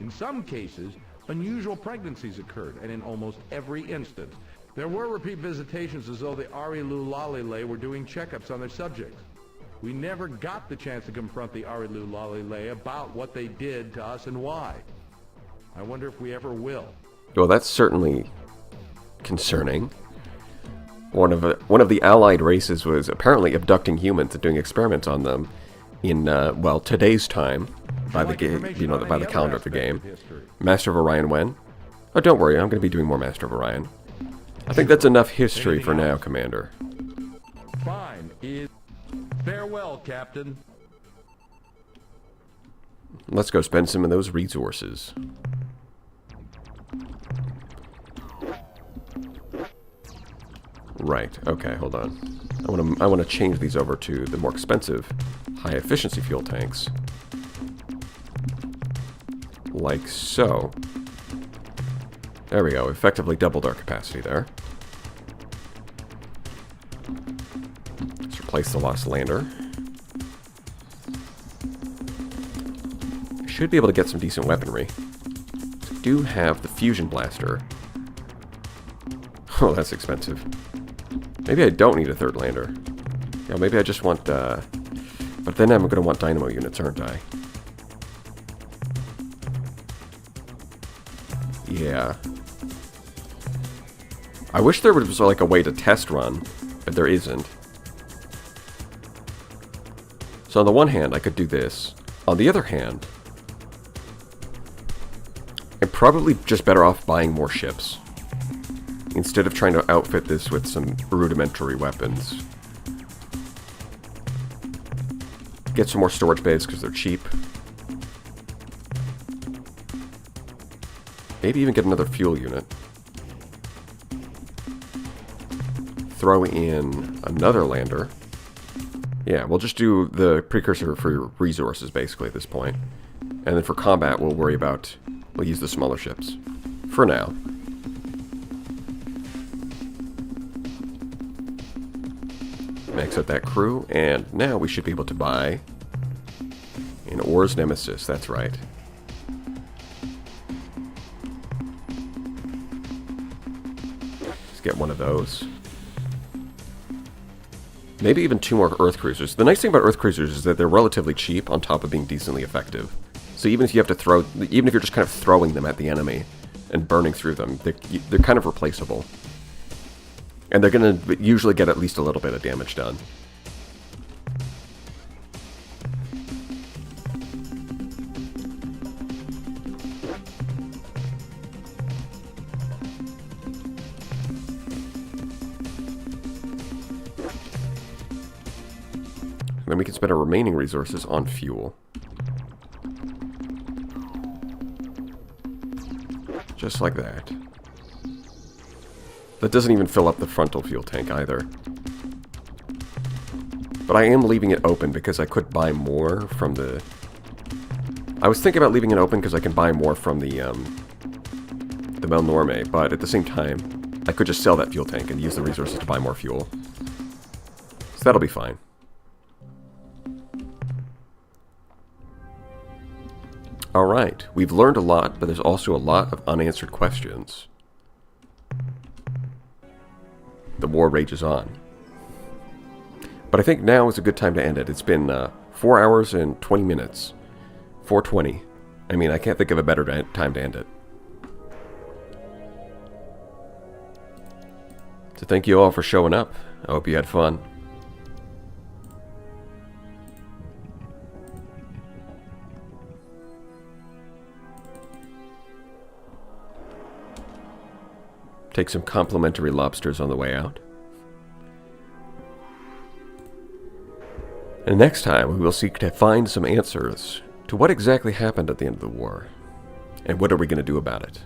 In some cases, unusual pregnancies occurred, and in almost every instance, there were repeat visitations as though the ur-quan were doing checkups on their subjects. We never got the chance to confront the ur-quan about what they did to us and why. I wonder if we ever will. Well, that's certainly concerning. One of the allied races was apparently abducting humans and doing experiments on them in today's time by the by the calendar of the game. Master of Orion when? Oh, don't worry, I'm going to be doing more Master of Orion. I think that's enough history for now, Commander. Fine. Farewell, Captain. Let's go spend some of those resources. Right, okay, hold on. I want to change these over to the more expensive, high-efficiency fuel tanks. Like so. There we go, effectively doubled our capacity there. Let's replace the lost lander. Should be able to get some decent weaponry. I do have the fusion blaster. Oh, that's expensive. Maybe I don't need a third lander. Yeah, maybe I just want, but then I'm going to want dynamo units, aren't I? Yeah. I wish there was like a way to test run, but there isn't. So on the one hand, I could do this. On the other hand, I'm probably just better off buying more ships, instead of trying to outfit this with some rudimentary weapons. Get some more storage bays because they're cheap. Maybe even get another fuel unit. Throw in another lander. Yeah, we'll just do the precursor for resources, basically, at this point. And then for combat, we'll worry about... We'll use the smaller ships. For now. Max out that crew, and now we should be able to buy an Ors Nemesis, that's right. Let's get one of those. Maybe even 2 more Earth Cruisers. The nice thing about Earth Cruisers is that they're relatively cheap on top of being decently effective. So even if you have to throw, even if you're just kind of throwing them at the enemy and burning through them, they're kind of replaceable. And they're going to usually get at least a little bit of damage done. And then we can spend our remaining resources on fuel. Just like that. That doesn't even fill up the frontal fuel tank either. But I am leaving it open because I could buy more from the... I was thinking about leaving it open because I can buy more from the Melnorme, but at the same time, I could just sell that fuel tank and use the resources to buy more fuel. So that'll be fine. Alright, we've learned a lot, but there's also a lot of unanswered questions. The war rages on. But I think now is a good time to end it. It's been 4 hours and 20 minutes. 4:20. I mean, I can't think of a better time to end it. So thank you all for showing up. I hope you had fun. Take some complimentary lobsters on the way out. And next time, we will seek to find some answers to what exactly happened at the end of the war, and what are we going to do about it.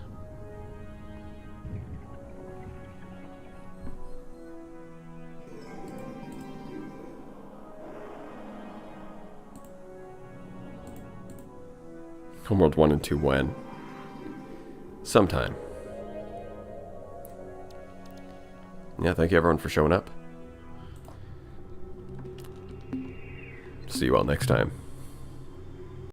Homeworld 1 and 2 when? Sometime. Yeah, thank you everyone for showing up. See you all next time.